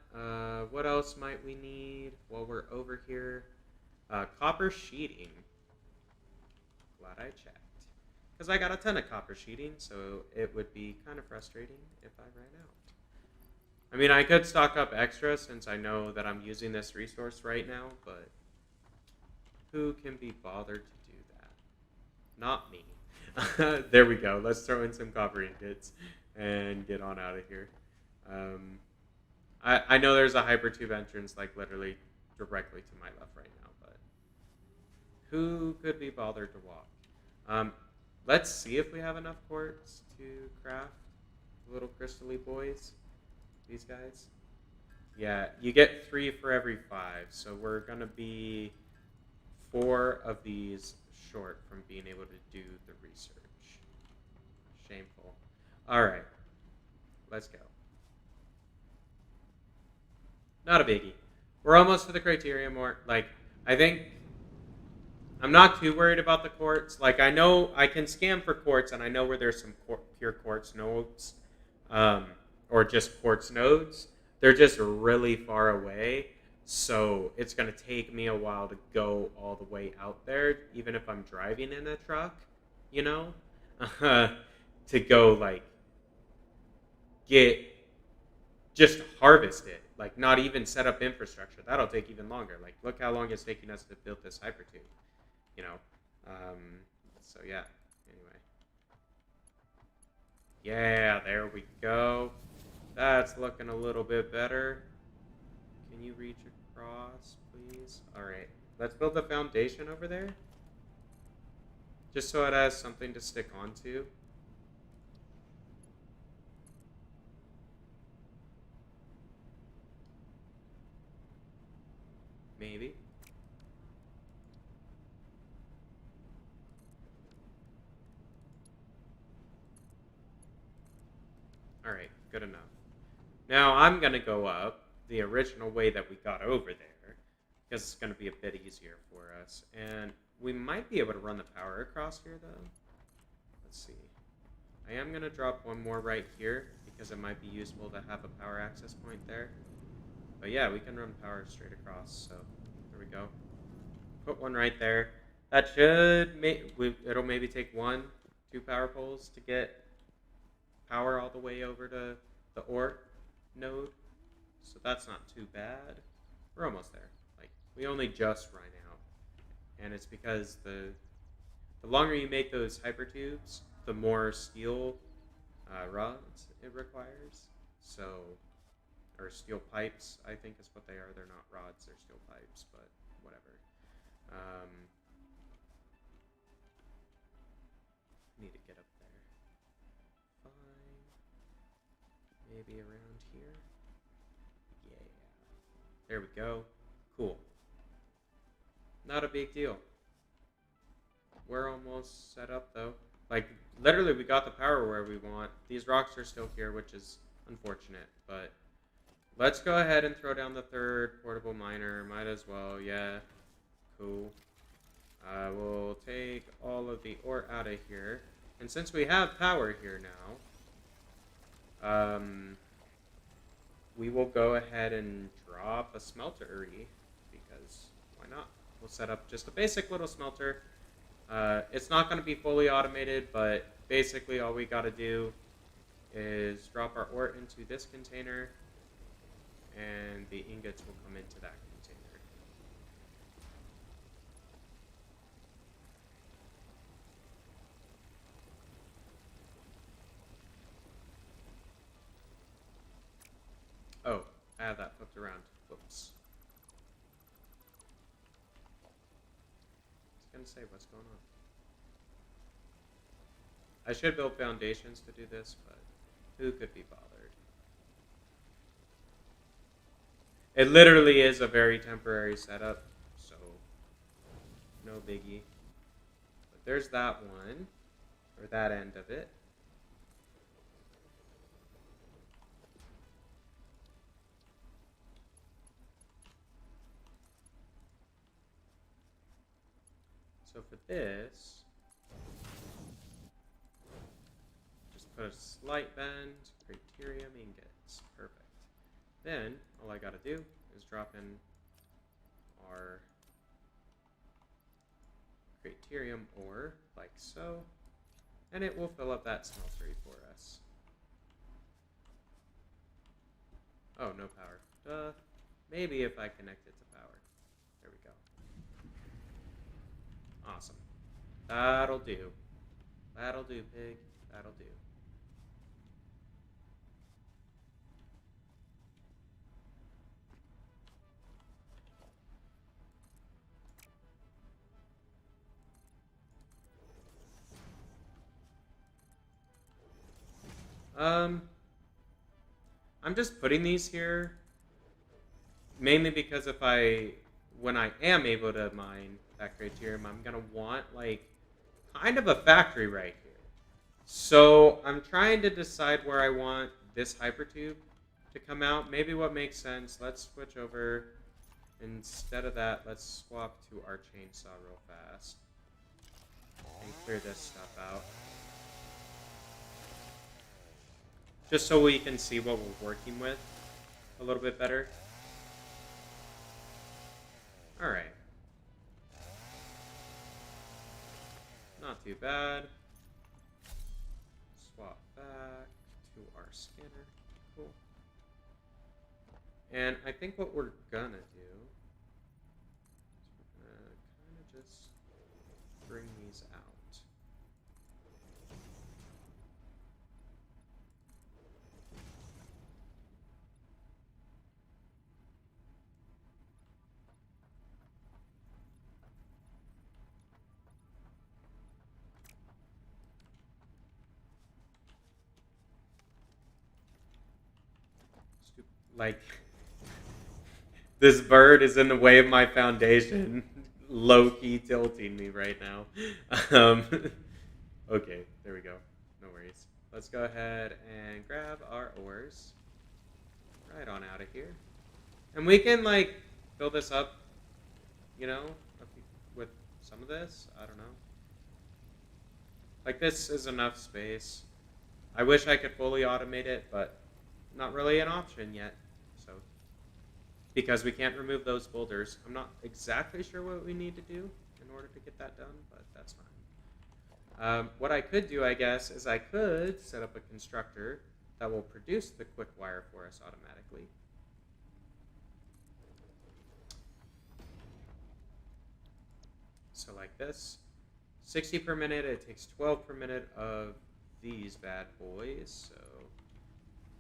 What else might we need while we're over here? Copper sheeting. Glad I checked. Because I got a ton of copper sheeting, so it would be kind of frustrating if I ran out. I mean, I could stock up extra since I know that I'm using this resource right now, but who can be bothered to do that? Not me. There we go. Let's throw in some copper ingots and get on out of here. Um, I know there's a hypertube entrance like literally directly to my left right now, but who could be bothered to walk? Um, let's see if we have enough quartz to craft little crystally boys. These guys. Yeah, you get 3 for every 5, so we're gonna be 4 of these short from being able to do the research. Shameful. All right, let's go. Not a biggie. We're almost to the criteria more. Like, I think I'm not too worried about the quartz. Like, I know I can scan for quartz, and I know where there's some pure quartz nodes, or just quartz nodes. They're just really far away, so it's going to take me a while to go all the way out there, even if I'm driving in a truck, you know, to go, like, get, just harvest it. Like, not even set up infrastructure. That'll take even longer. Like, look how long it's taking us to build this hypertube. You know, so yeah, anyway. Yeah, there we go. That's looking a little bit better. Can you reach across, please? All right, let's build the foundation over there. Just so it has something to stick onto. Maybe. All right, good enough. Now I'm going to go up the original way that we got over there, because it's going to be a bit easier for us. And we might be able to run the power across here, though. Let's see. I am going to drop one more right here, because it might be useful to have a power access point there. But yeah, we can run power straight across, so there we go. Put one right there. That should it'll maybe take 1, 2 power poles to get power all the way over to the ore node, so that's not too bad. We're almost there. Like, we only just ran out, and it's because the longer you make those hypertubes, the more steel rods it requires. So, or steel pipes, I think is what they are. They're not rods, they're steel pipes, but whatever. Need to get up there. Fine. Maybe around here. Yeah. There we go. Cool. Not a big deal. We're almost set up, though. Like, literally, we got the power where we want. These rocks are still here, which is unfortunate, but let's go ahead and throw down the 3rd portable miner. Might as well, yeah. Cool. We'll take all of the ore out of here. And since we have power here now, we will go ahead and drop a smeltery, because why not? We'll set up just a basic little smelter. It's not going to be fully automated, but basically all we got to do is drop our ore into this container, and the ingots will come into that container. Oh, I have that flipped around. Whoops. I was going to say, what's going on? I should build foundations to do this, but who could be bothered? It literally is a very temporary setup, so no biggie. But there's that one, or that end of it. So for this, just put a slight bend, Criterium ingots. Perfect. Then, all I gotta do is drop in our Criterium ore, like so, and it will fill up that smeltery for us. Oh, no power. Maybe if I connect it to power. There we go. Awesome. That'll do. That'll do, pig. That'll do. I'm just putting these here mainly because when I am able to mine Bacterium, I'm gonna want like kind of a factory right here. So I'm trying to decide where I want this hypertube to come out. Maybe what makes sense. Let's switch over. Instead of that, let's swap to our chainsaw real fast and clear this stuff out. Just so we can see what we're working with a little bit better. Alright. Not too bad. Swap back to our scanner. Cool. And I think what we're gonna do is we're gonna kind of just bring these out. Like, this bird is in the way of my foundation, low-key tilting me right now. Okay, there we go. No worries. Let's go ahead and grab our ores right on out of here. And we can, like, fill this up, you know, with some of this. I don't know. Like, this is enough space. I wish I could fully automate it, but not really an option yet. So, because we can't remove those boulders. I'm not exactly sure what we need to do in order to get that done, but that's fine. What I could do, I guess, is I could set up a constructor that will produce the quick wire for us automatically. So like this, 60 per minute, it takes 12 per minute of these bad boys. So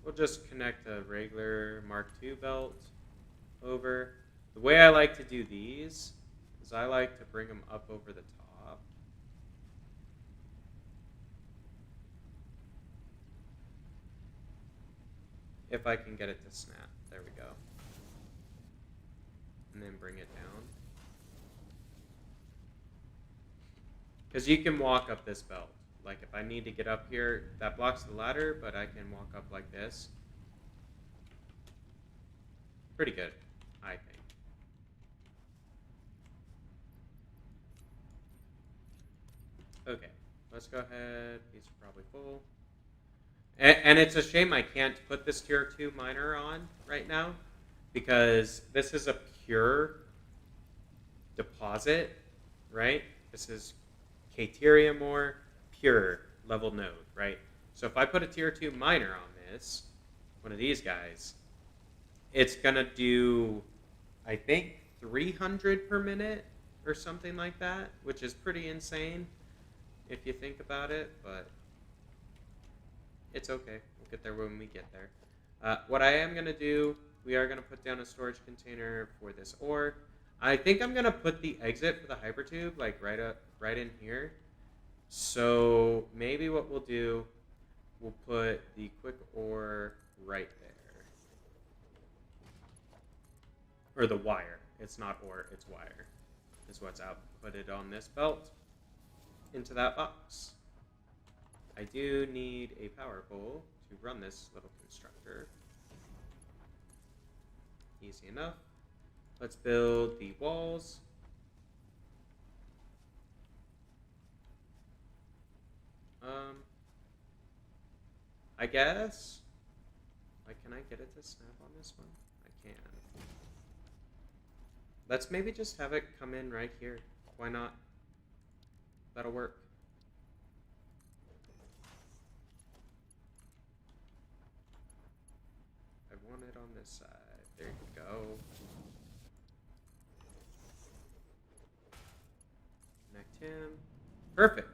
we'll just connect a regular Mark II belt over. The way I like to do these is I like to bring them up over the top. If I can get it to snap. There we go. And then bring it down. Because you can walk up this belt. Like if I need to get up here, that blocks the ladder, but I can walk up like this. Pretty good, I think. Okay, let's go ahead. These are probably full. And it's a shame I can't put this tier 2 miner on right now because this is a pure deposit, right? This is Cateria more pure level node, right? So if I put a tier 2 miner on this, one of these guys, it's going to do, I think, 300 per minute or something like that, which is pretty insane if you think about it, but it's okay. We'll get there when we get there. What I am going to do, we are going to put down a storage container for this ore. I think I'm going to put the exit for the hypertube like right in here. So maybe what we'll do, we'll put the quick ore right there. Or the wire. It's not ore, it's wire. Is what's outputted on this belt into that box. I do need a power pole to run this little constructor. Easy enough. Let's build the walls. I guess. Like, can I get it to snap on this one? I can. Let's maybe just have it come in right here. Why not? That'll work. I want it on this side. There you go. Connect him. Perfect.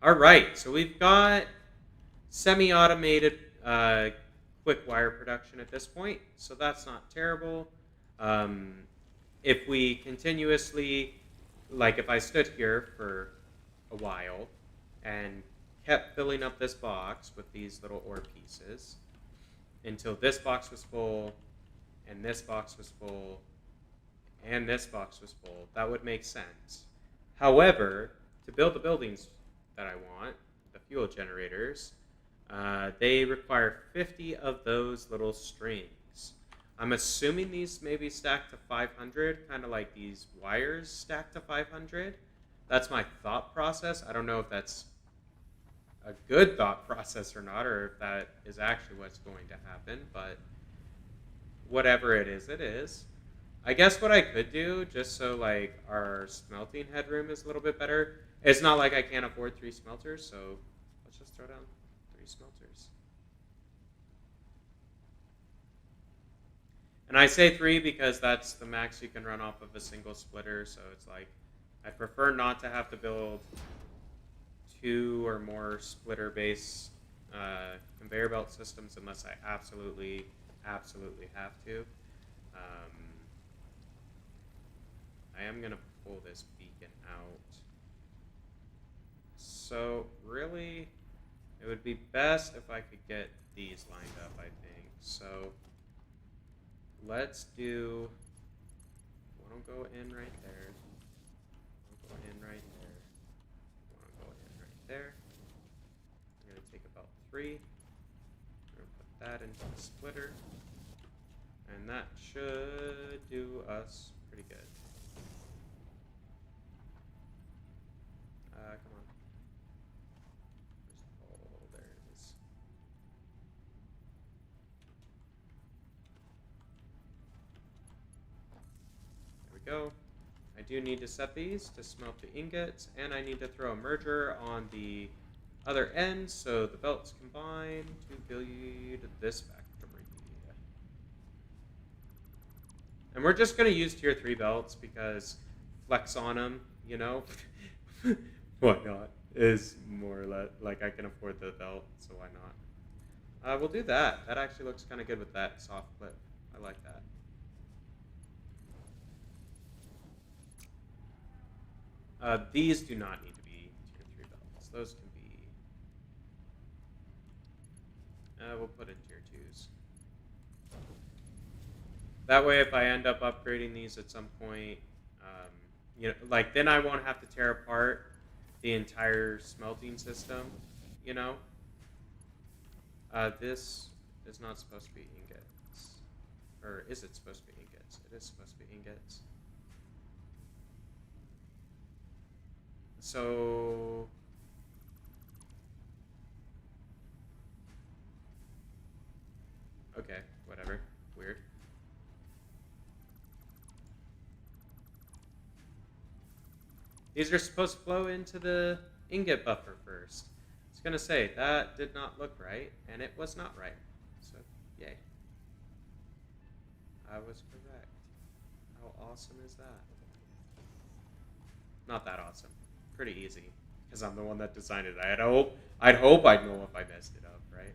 All right, so we've got semi-automated quick wire production at this point, so that's not terrible. If we continuously, like if I stood here for a while and kept filling up this box with these little ore pieces until this box was full and this box was full and this box was full, that would make sense. However, to build the buildings that I want, the fuel generators, they require 50 of those little strings. I'm assuming these may be stacked to 500, kind of like these wires stacked to 500. That's my thought process. I don't know if that's a good thought process or not, or if that is actually what's going to happen, but whatever it is, it is. I guess what I could do, just so like our smelting headroom is a little bit better, it's not like I can't afford 3 smelters, so let's just throw down 3 smelters. And I say 3 because that's the max you can run off of a single splitter, so it's like, I prefer not to have to build 2 or more splitter-based conveyor belt systems unless I absolutely have to. I am going to pull this beacon out. So really, it would be best if I could get these lined up, I think. So let's do, one will go in right there. One will go in right there. One will go in right there. I'm going to take about 3. I'm going to put that into the splitter. And that should do us pretty good. Come on. Oh, there it is. There we go. I do need to set these to smelt the ingots, and I need to throw a merger on the other end so the belts combine to build this factory. And we're just going to use tier 3 belts because flex on them, you know? Why not? Is more or less, like I can afford the belt, so why not? We'll do that. That actually looks kind of good with that soft clip. I like that. These do not need to be tier 3 belts. Those can be... we'll put in tier 2s. That way, if I end up upgrading these at some point, you know, like then I won't have to tear apart the entire smelting system, you know. This is not supposed to be ingots, or is it supposed to be ingots? It is supposed to be ingots. So okay, whatever. Weird. These are supposed to flow into the ingot buffer first. I was going to say, that did not look right, and it was not right. So, yay. I was correct. How awesome is that? Not that awesome. Pretty easy, because I'm the one that designed it. I'd hope I'd know if I messed it up, right?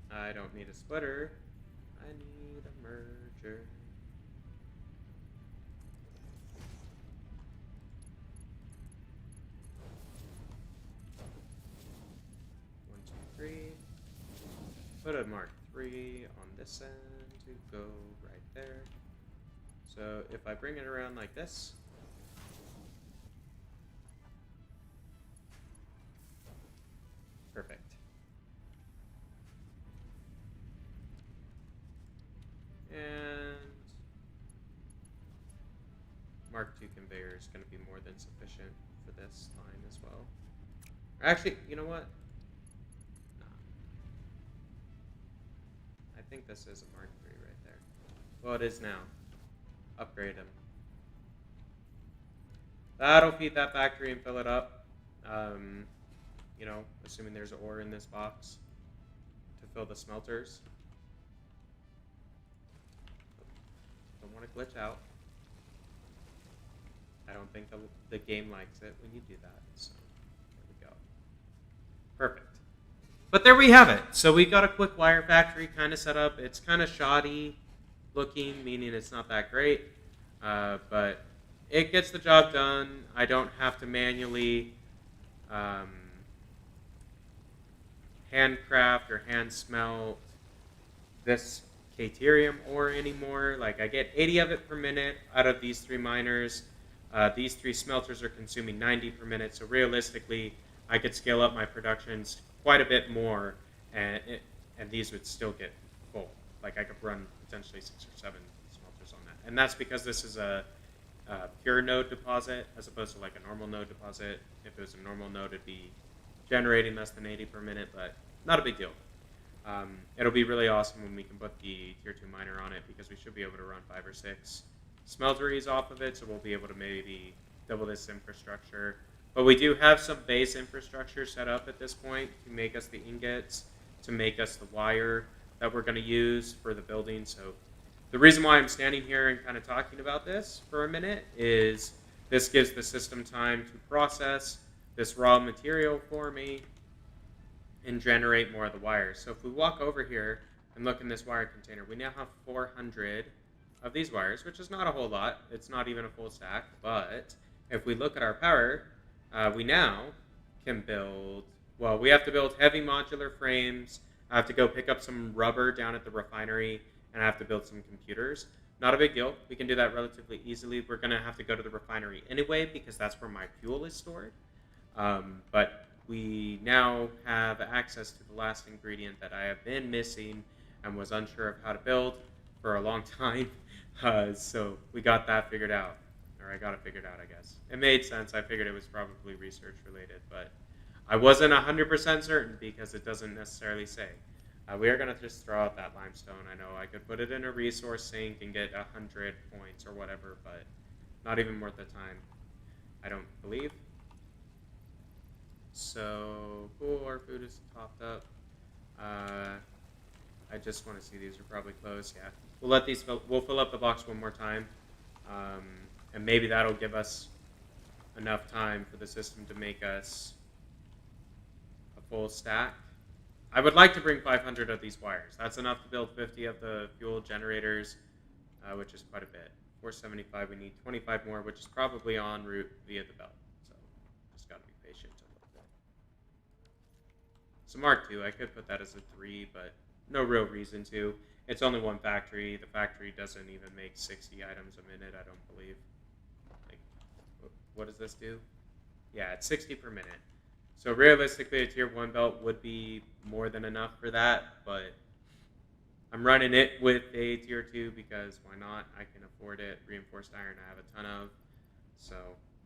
I don't need a splitter. I need a merger. One, two, three. Put a Mark 3 on this end to go right there. So if I bring it around like this, perfect. And Mark II conveyor is going to be more than sufficient for this line as well. Or actually, you know what? Nah. I think this is a Mark III right there. Well, it is now. Upgrade him. That'll feed that factory and fill it up. You know, assuming there's ore in this box to fill the smelters. Don't want to glitch out. I don't think the game likes it when you do that. So there we go. Perfect. But there we have it. So we got a quick wire factory kind of set up. It's kind of shoddy looking, meaning it's not that great. But it gets the job done. I don't have to manually handcraft or hand smelt this Caterium ore anymore. Like, I get 80 of it per minute out of these 3 miners. These 3 smelters are consuming 90 per minute, so realistically, I could scale up my productions quite a bit more, and these would still get full. Like, I could run potentially 6 or 7 smelters on that. And that's because this is a pure node deposit as opposed to like a normal node deposit. If it was a normal node, it'd be generating less than 80 per minute, but not a big deal. It'll be really awesome when we can put the tier 2 miner on it, because we should be able to run 5 or 6 smelteries off of it, so we'll be able to maybe double this infrastructure. But we do have some base infrastructure set up at this point to make us the ingots, to make us the wire that we're going to use for the building. So the reason why I'm standing here and kind of talking about this for a minute is this gives the system time to process this raw material for me and generate more of the wires. So if we walk over here and look in this wire container, we now have 400 of these wires, which is not a whole lot. It's not even a full stack. But if we look at our power, we now can build, well, we have to build heavy modular frames. I have to go pick up some rubber down at the refinery, and I have to build some computers. Not a big deal. We can do that relatively easily. We're going to have to go to the refinery anyway, because that's where my fuel is stored. But we now have access to the last ingredient that I have been missing and was unsure of how to build for a long time. So we got that figured out. Or I got it figured out, I guess. It made sense. I figured it was probably research related, but I wasn't 100% certain because it doesn't necessarily say. We are going to just throw out that limestone. I know I could put it in a resource sink and get 100 points or whatever, but not even worth the time, I don't believe. So, cool, our food is topped up. I just want to see these are probably closed. Yeah, we'll let these we'll fill up the box one more time, and maybe that'll give us enough time for the system to make us a full stack. I would like to bring 500 of these wires. That's enough to build 50 of the fuel generators, which is quite a bit. 475, we need 25 more, which is probably en route via the belt. So just got to be patient a little bit. So Mark II, I could put that as a 3, but no real reason to. It's only one factory. The factory doesn't even make 60 items a minute, I don't believe. Like, what does this do? Yeah, it's 60 per minute. So realistically, a tier 1 belt would be more than enough for that, but I'm running it with a tier 2 because why not? I can afford it. Reinforced iron I have a ton of. So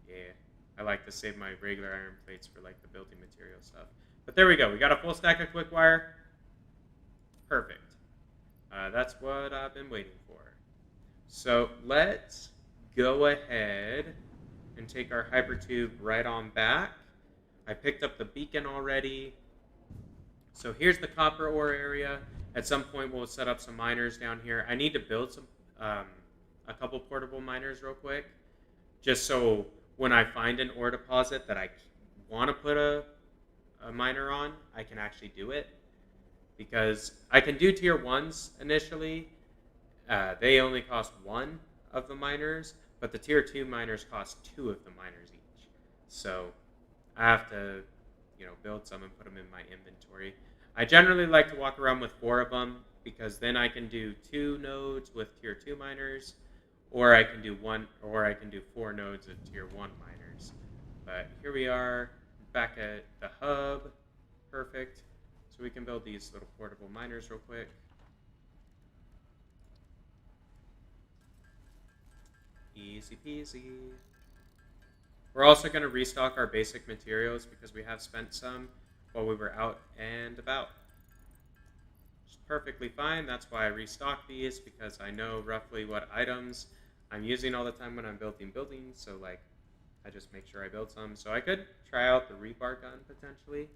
yeah, I like to save my regular iron plates for like the building material stuff. But there we go. We got a full stack of quick wire. Perfect. That's what I've been waiting for. So let's go ahead and take our hypertube right on back. I picked up the beacon already. So here's the copper ore area. At some point, we'll set up some miners down here. I need to build some a couple portable miners real quick, just so when I find an ore deposit that I want to put a miner on, I can actually do it. Because I can do tier 1s initially. They only cost 1 of the miners, but the tier 2 miners cost 2 of the miners each. So I have to, build some and put them in my inventory. I generally like to walk around with 4 of them, because then I can do 2 nodes with tier 2 miners, or I can do 4 nodes of tier 1 miners. But here we are, back at the hub. Perfect. So we can build these little portable miners real quick. Easy peasy. We're also going to restock our basic materials because we have spent some while we were out and about. Which is perfectly fine. That's why I restock these, because I know roughly what items I'm using all the time when I'm building buildings. So like I just make sure I build some. So I could try out the rebar gun potentially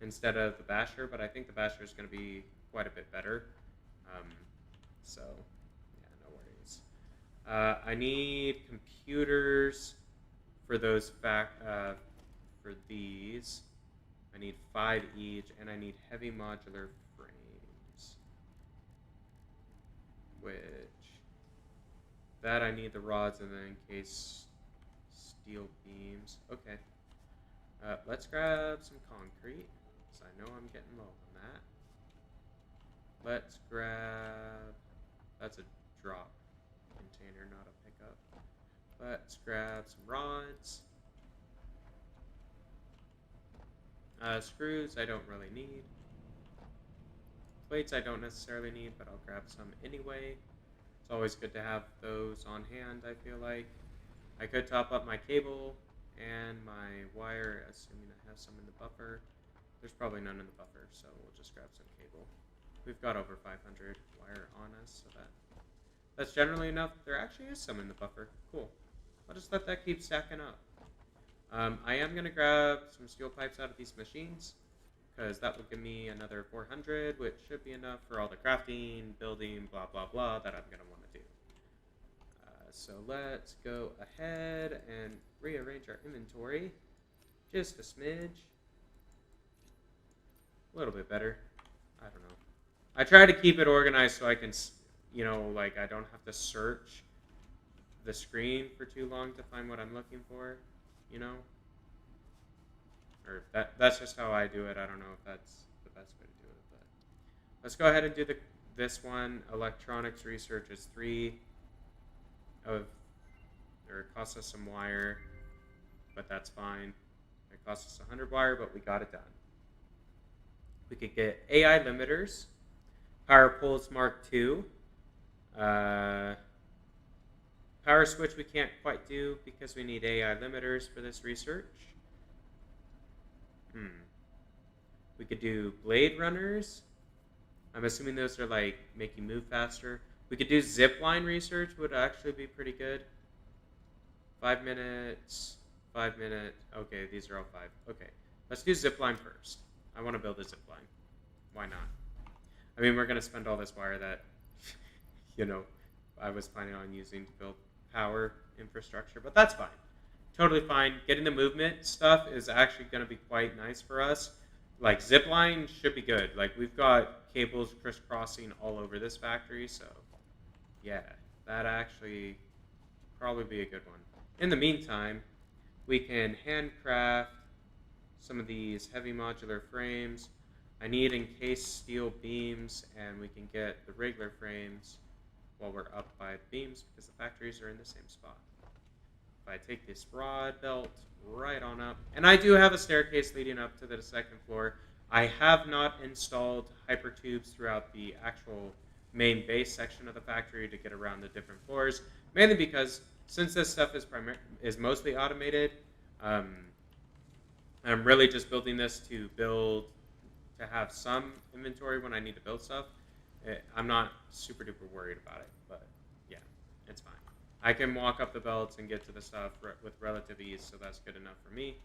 instead of the basher, but I think the basher is going to be quite a bit better. Um, so yeah, no worries. I need computers for those for these. I need 5 each, and I need heavy modular frames. Which that I need the rods, and then in case steel beams. Okay. Let's grab some concrete, because I know I'm getting low on that. Let's grab... That's a drop container, not a pickup. Let's grab some rods. Screws I don't really need. Plates I don't necessarily need, but I'll grab some anyway. It's always good to have those on hand, I feel like. I could top up my cable and my wire, assuming I have some in the buffer. There's probably none in the buffer, so we'll just grab some cable. We've got over 500 wire on us, so that's generally enough. There actually is some in the buffer. Cool. I'll just let that keep stacking up. I am going to grab some steel pipes out of these machines, because that will give me another 400, which should be enough for all the crafting, building, blah, blah, blah, that I'm going to want to do. So let's go ahead and rearrange our inventory just a smidge. A little bit better. I don't know. I try to keep it organized so I can, like I don't have to search the screen for too long to find what I'm looking for, Or that's just how I do it. I don't know if that's the best way to do it, but let's go ahead and do this one. Electronics research is 3 of, or it costs us some wire, but that's fine. It costs us 100 wire, but we got it done. We could get AI limiters, power poles Mark II, power switch we can't quite do because we need AI limiters for this research. We could do blade runners. I'm assuming those are like make you move faster. We could do zipline research, would actually be pretty good. 5 minutes, 5 minutes. Okay, these are all 5. Okay, let's do zipline first. I want to build a zipline. Why not? I mean, we're going to spend all this wire that, I was planning on using to build power infrastructure, but that's fine. Totally fine. Getting the movement stuff is actually going to be quite nice for us. Like, zipline should be good. Like, we've got cables crisscrossing all over this factory, so yeah, that actually probably be a good one. In the meantime, we can handcraft some of these heavy modular frames. I need encased steel beams, and we can get the regular frames while we're up by the beams because the factories are in the same spot. If I take this rod belt right on up, and I do have a staircase leading up to the 2nd floor. I have not installed hypertubes throughout the actual main base section of the factory to get around the different floors, mainly because since this stuff is mostly automated, I'm really just building this to have some inventory when I need to build stuff. I'm not super duper worried about it, but yeah, it's fine. I can walk up the belts and get to the stuff with relative ease, so that's good enough for me.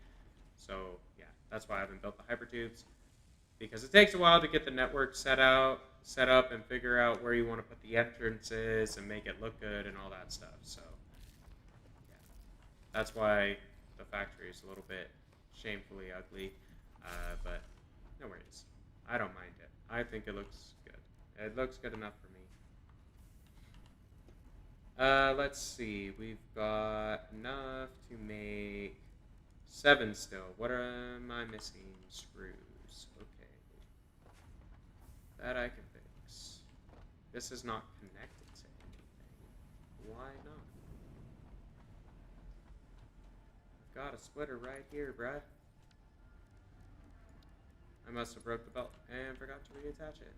So yeah, that's why I haven't built the hypertubes, because it takes a while to get the network set up and figure out where you want to put the entrances and make it look good and all that stuff. So yeah, that's why the factory is a little bit shamefully ugly, but no worries. I don't mind it. I think it looks good. It looks good enough for me. Let's see. We've got enough to make 7 still. What am I missing? Screws. Okay. That I can fix. This is not connected to anything. Why not? I've got a splitter right here, bruh. I must have broke the belt and forgot to reattach it.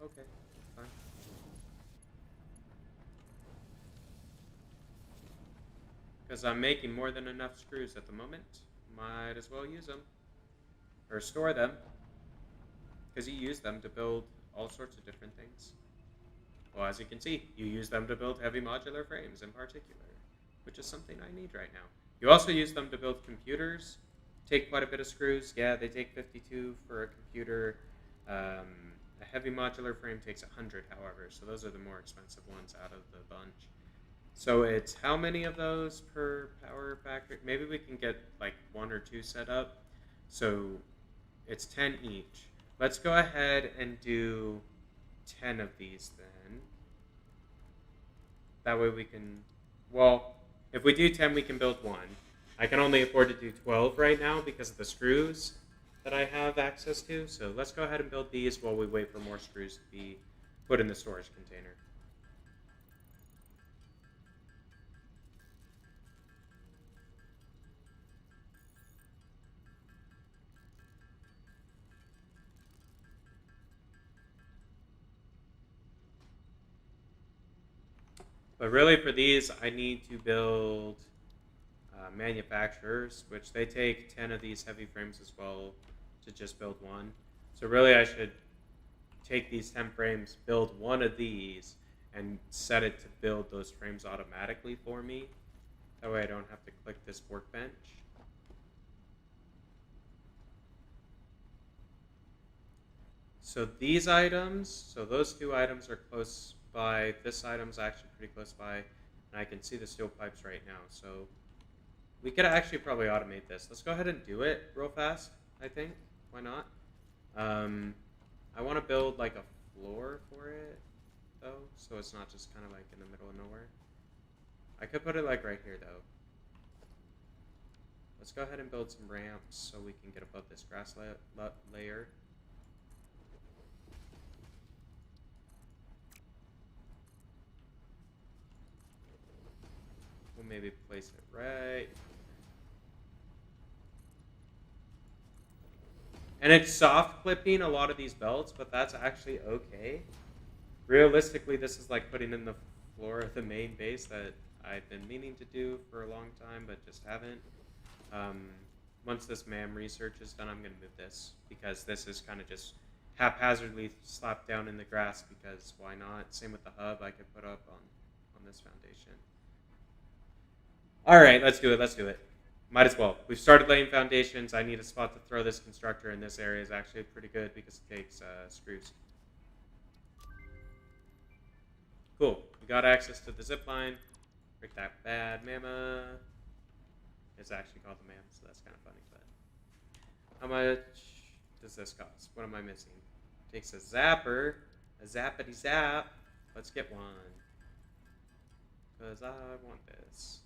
Okay, fine. Because I'm making more than enough screws at the moment. Might as well use them. Or store them. Because you use them to build all sorts of different things. Well, as you can see, you use them to build heavy modular frames in particular. Which is something I need right now. You also use them to build computers. Take quite a bit of screws. Yeah, they take 52 for a computer. A heavy modular frame takes 100, however, so those are the more expensive ones out of the bunch. So it's how many of those per power factor? Maybe we can get like 1 or 2 set up. So it's 10 each. Let's go ahead and do 10 of these then. That way we can, well, if we do 10, we can build one. I can only afford to do 12 right now because of the screws that I have access to. So let's go ahead and build these while we wait for more screws to be put in the storage container. But really for these, I need to build manufacturers, which they take 10 of these heavy frames as well to just build one. So really I should take these 10 frames, build one of these, and set it to build those frames automatically for me. That way I don't have to click this workbench. So these items, so those 2 items are close by. This item's actually pretty close by, and I can see the steel pipes right now. So we could actually probably automate this. Let's go ahead and do it real fast, I think. Why not? I want to build like a floor for it, though, so it's not just kind of like in the middle of nowhere. I could put it like right here, though. Let's go ahead and build some ramps so we can get above this grass layer. We'll maybe place it right. And it's soft clipping a lot of these belts, but that's actually okay. Realistically, this is like putting in the floor of the main base that I've been meaning to do for a long time, but just haven't. Once this MAM research is done, I'm going to move this, because this is kind of just haphazardly slapped down in the grass, because why not? Same with the hub I could put up on this foundation. All right, let's do it. Let's do it. Might as well. We've started laying foundations. I need a spot to throw this constructor, and this area is actually pretty good because it takes screws. Cool. We got access to the zip line. Break that bad mama. It's actually called the mam, so that's kind of funny. But how much does this cost? What am I missing? Takes a zapper, a zappity zap. Let's get one, because I want this.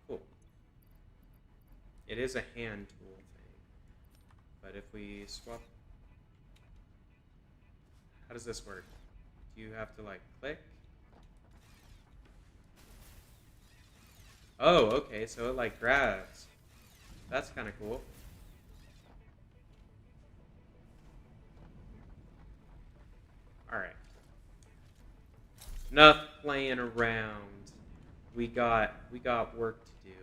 Cool. It is a hand tool thing, but if we swap, how does this work? Do you have to like click? Oh, okay, so it like grabs. That's kind of cool. Alright. Enough playing around. We got work to do,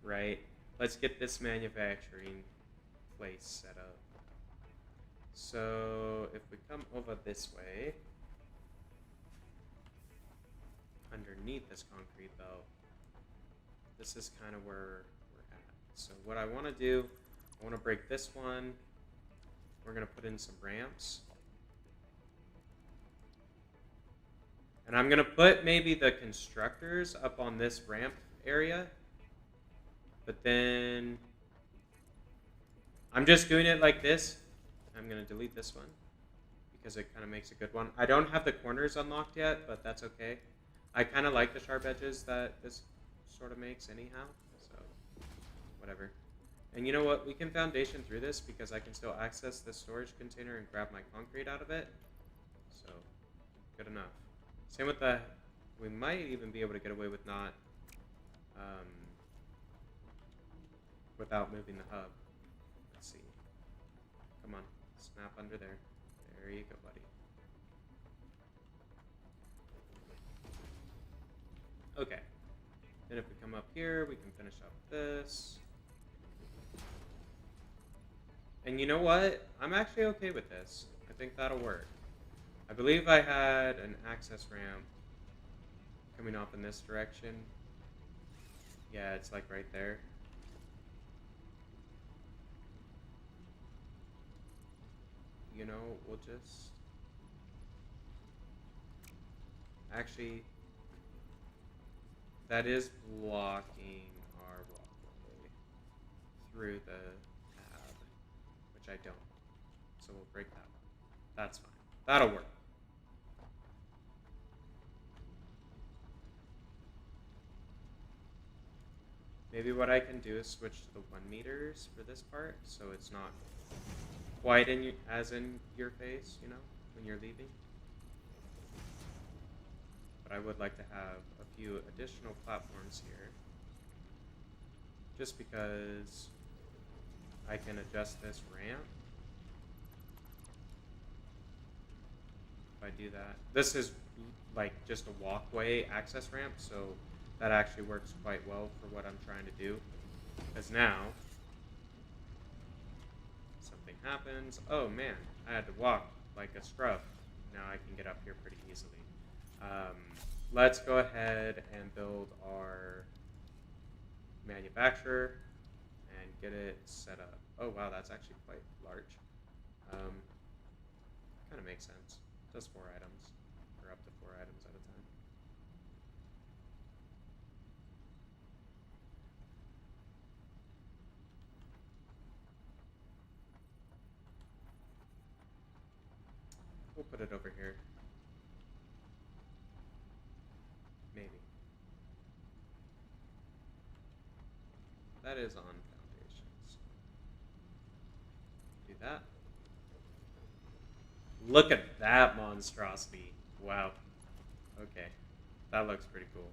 right? Let's get this manufacturing place set up. So if we come over this way, underneath this concrete belt, this is kind of where we're at. So what I want to do, I want to break this one. We're going to put in some ramps. And I'm going to put maybe the constructors up on this ramp area. But then I'm just doing it like this. I'm going to delete this one because it kind of makes a good one. I don't have the corners unlocked yet, but that's okay. I kind of like the sharp edges that this sort of makes anyhow, so whatever. And you know what? We can foundation through this because I can still access the storage container and grab my concrete out of it. So, good enough. Same with the, we might even be able to get away with not, without moving the hub. Let's see. Come on, snap under there. There you go, buddy. Okay. Then if we come up here, we can finish up this. And you know what? I'm actually okay with this. I think that'll work. I believe I had an access ramp coming off in this direction. Yeah, it's like right there. You know, we'll just... Actually, that is blocking our walkway through the tab, which I don't. So we'll break that one. That's fine. That'll work. Maybe what I can do is switch to the 1 meters for this part, so it's not quite as in your face, you know, when you're leaving. But I would like to have a few additional platforms here, just because I can adjust this ramp. If I do that, this is like just a walkway access ramp, so that actually works quite well for what I'm trying to do. Because now, something happens. Oh man, I had to walk like a scrub. Now I can get up here pretty easily. Let's go ahead and build our manufacturer and get it set up. Oh wow, that's actually quite large. Kind of makes sense. Does 4 items, or up to 4 items at a time. We'll put it over here. Maybe. That is on foundations. Do that. Look at that monstrosity. Wow. Okay. That looks pretty cool.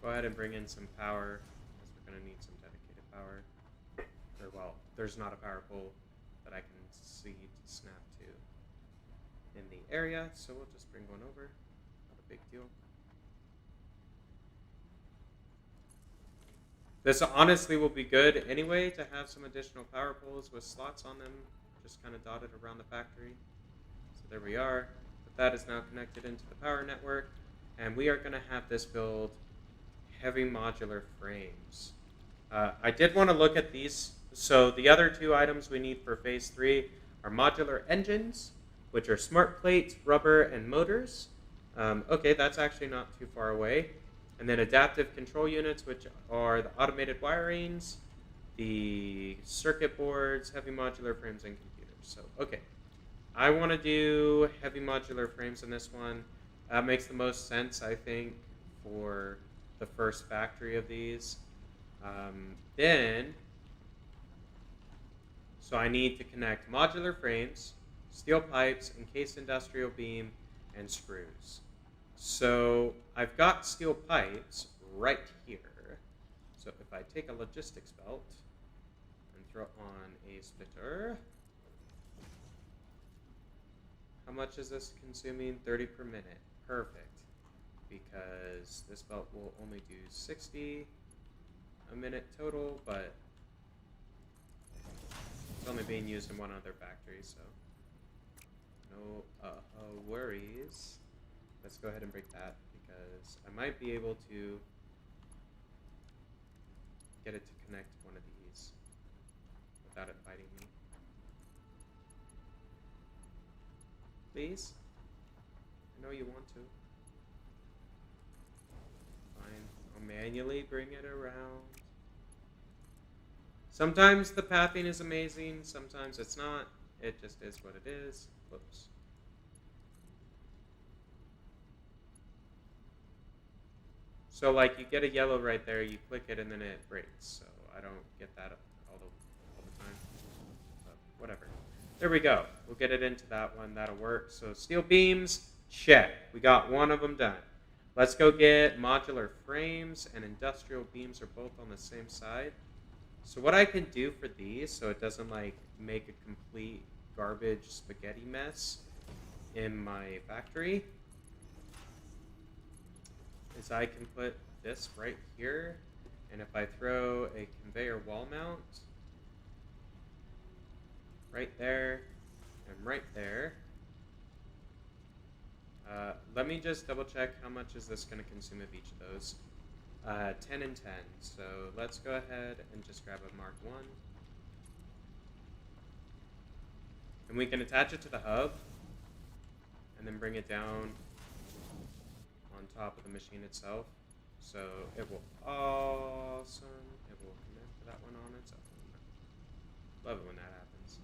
Go ahead and bring in some power, because we're going to need some dedicated power. Or, well, there's not a power pole that I can see to snap to in the area, so we'll just bring one over. Not a big deal. This honestly will be good anyway to have some additional power poles with slots on them, just kind of dotted around the factory. So there we are. But that is now connected into the power network, and we are going to have this build heavy modular frames. I did want to look at these. So the other 2 items we need for phase 3 are modular engines, which are smart plates, rubber, and motors. Okay, that's actually not too far away. And then adaptive control units, which are the automated wirings, the circuit boards, heavy modular frames, and computers. So, okay. I want to do heavy modular frames in this one. That makes the most sense, I think, for the first factory of these. So I need to connect modular frames, steel pipes, encased industrial beam, and screws. So I've got steel pipes right here. So if I take a logistics belt and throw on a splitter, how much is this consuming? 30 per minute. Perfect. Because this belt will only do 60 a minute total, but it's only being used in one other factory, so no worries. Let's go ahead and break that, because I might be able to get it to connect one of these without it fighting me. Please? I know you want to. Fine. I'll manually bring it around. Sometimes the pathing is amazing, sometimes it's not. It just is what it is. Whoops. So, like, you get a yellow right there, you click it, and then it breaks. So, I don't get that all the time. But whatever. There we go. We'll get it into that one. That'll work. So, steel beams, check. We got one of them done. Let's go get modular frames and industrial beams are both on the same side. So, what I can do for these, so it doesn't, like, make a complete garbage spaghetti mess in my factory, is I can put this right here, and if I throw a conveyor wall mount right there and right there, Let me just double check how much is this going to consume of each of those. 10 and 10. So let's go ahead and just grab a Mark 1. And we can attach it to the hub and then bring it down on top of the machine itself. So it will It will connect to that one on its own. Love it when that happens.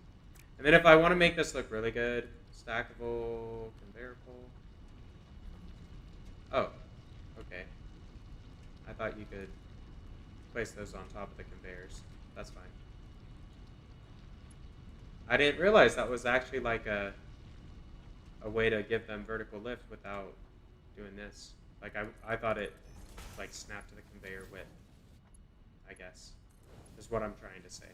And then if I want to make this look really good, stackable, conveyor pull. Oh, okay. I thought you could place those on top of the conveyors. That's fine. I didn't realize that was actually like a way to give them vertical lift without doing this. Like I thought it like snapped to the conveyor width, I guess, is what I'm trying to say.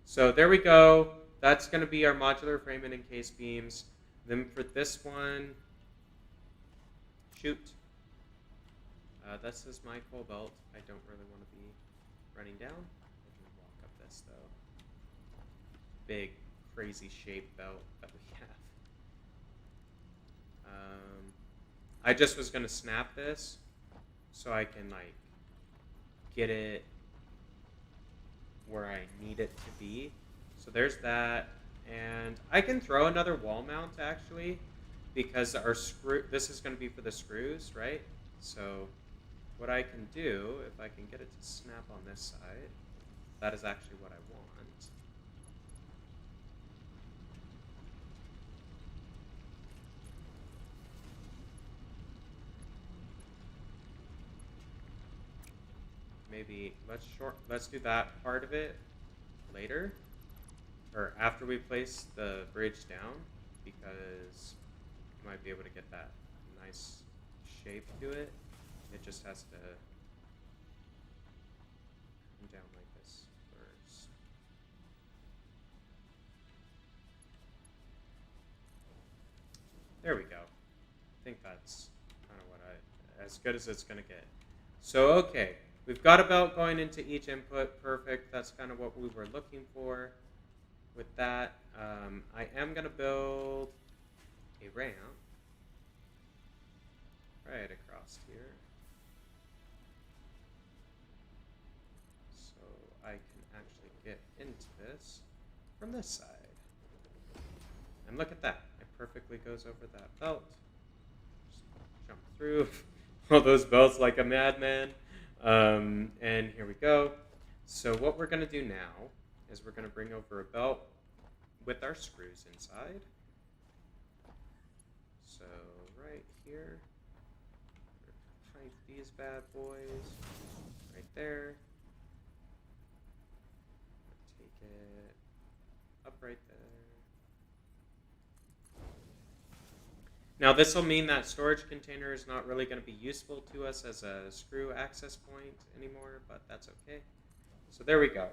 So there we go. That's going to be our modular frame and encased beams. Then for this one, shoot. This is my coal belt. I don't really want to be running down. I can walk up this though. Big, crazy shaped belt that we have. I just was going to snap this so I can like get it where I need it to be. So there's that. And I can throw another wall mount actually because our screw, this is going to be for the screws, right? So what I can do, if I can get it to snap on this side, that is actually what I want. Maybe let's do that part of it later, or after we place the bridge down, because we might be able to get that nice shape to it. It just has to come down like this first. There we go. I think that's kind of what as good as it's going to get. So, okay. We've got a belt going into each input. Perfect. That's kind of what we were looking for with that. I am going to build a ramp right across here. So I can actually get into this from this side. And look at that. It perfectly goes over that belt. Just jump through all those belts like a madman. And here we go. So what we're going to do now is we're going to bring over a belt with our screws inside. So right here, pipe these bad boys right there. Take it up right there. Now this will mean that storage container is not really going to be useful to us as a screw access point anymore, but that's okay. So there we go.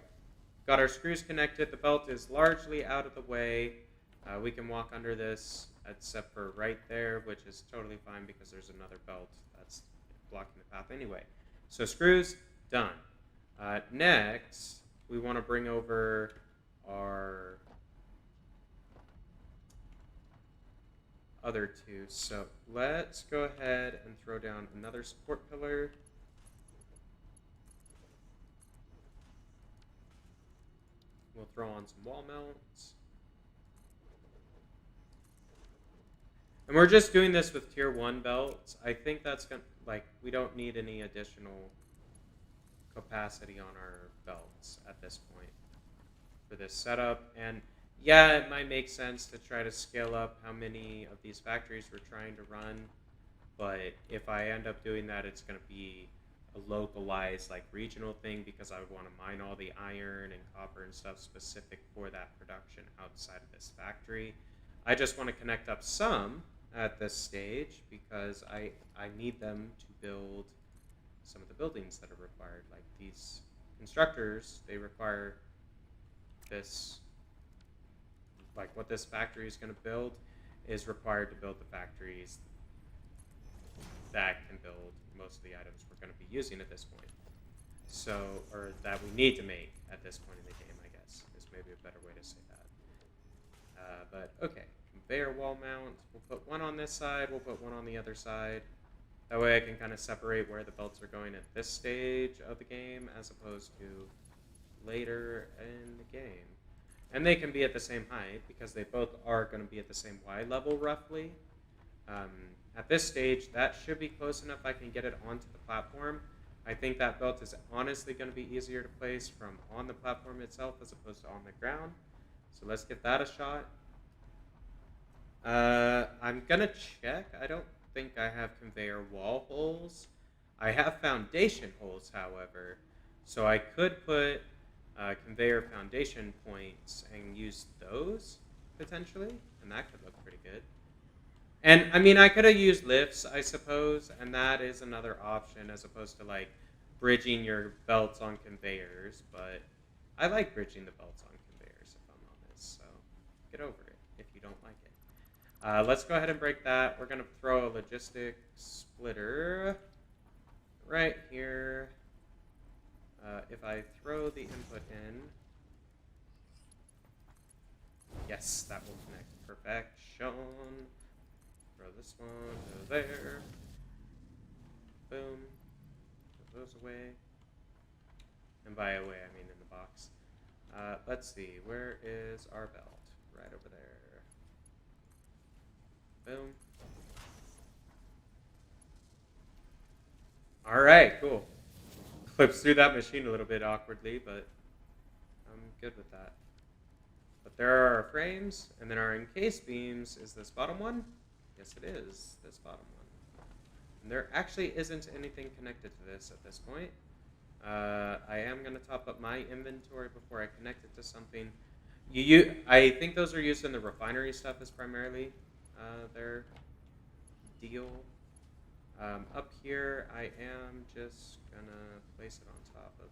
Got our screws connected. The belt is largely out of the way. We can walk under this except for right there, which is totally fine because there's another belt that's blocking the path anyway. So screws, done. Next, we want to bring over our other two. So let's go ahead and throw down another support pillar. We'll throw on some wall mounts. And we're just doing this with tier 1 belts. I think that's going to, like, we don't need any additional capacity on our belts at this point for this setup. And yeah, it might make sense to try to scale up how many of these factories we're trying to run. But if I end up doing that, it's going to be a localized, like, regional thing because I want to mine all the iron and copper and stuff specific for that production outside of this factory. I just want to connect up some at this stage because I need them to build some of the buildings that are required. Like these constructors, they require this, like what this factory is going to build is required to build the factories that can build most of the items we're going to be using at this point. So, or that we need to make at this point in the game, I guess, is maybe a better way to say that. But okay, conveyor wall mount. We'll put one on this side, we'll put one on the other side. That way I can kind of separate where the belts are going at this stage of the game as opposed to later in the game. And they can be at the same height because they both are going to be at the same Y level roughly. At this stage, that should be close enough I can get it onto the platform. I think that belt is honestly going to be easier to place from on the platform itself as opposed to on the ground. So let's give that a shot. I'm going to check. I don't think I have conveyor wall holes. I have foundation holes, however. So I could put conveyor foundation points and use those potentially, and that could look pretty good. And I mean, I could have used lifts, I suppose, and that is another option as opposed to like bridging your belts on conveyors. But I like bridging the belts on conveyors, if I'm honest. So get over it if you don't like it. Let's go ahead and break that. We're going to throw a logistic splitter right here. If I throw the input in, yes, that will connect perfection. Throw this one to there. Boom. Put those away. And by away, I mean in the box. Let's see. Where is our belt? Right over there. Boom. All right, cool. Clips through that machine a little bit awkwardly, but I'm good with that. But there are our frames, and then our encased beams. Is this bottom one? Yes, it is. This bottom one. And there actually isn't anything connected to this at this point. I am going to top up my inventory before I connect it to something. I think those are used in the refinery stuff is primarily their deal. Up here, I am just going to place it on top of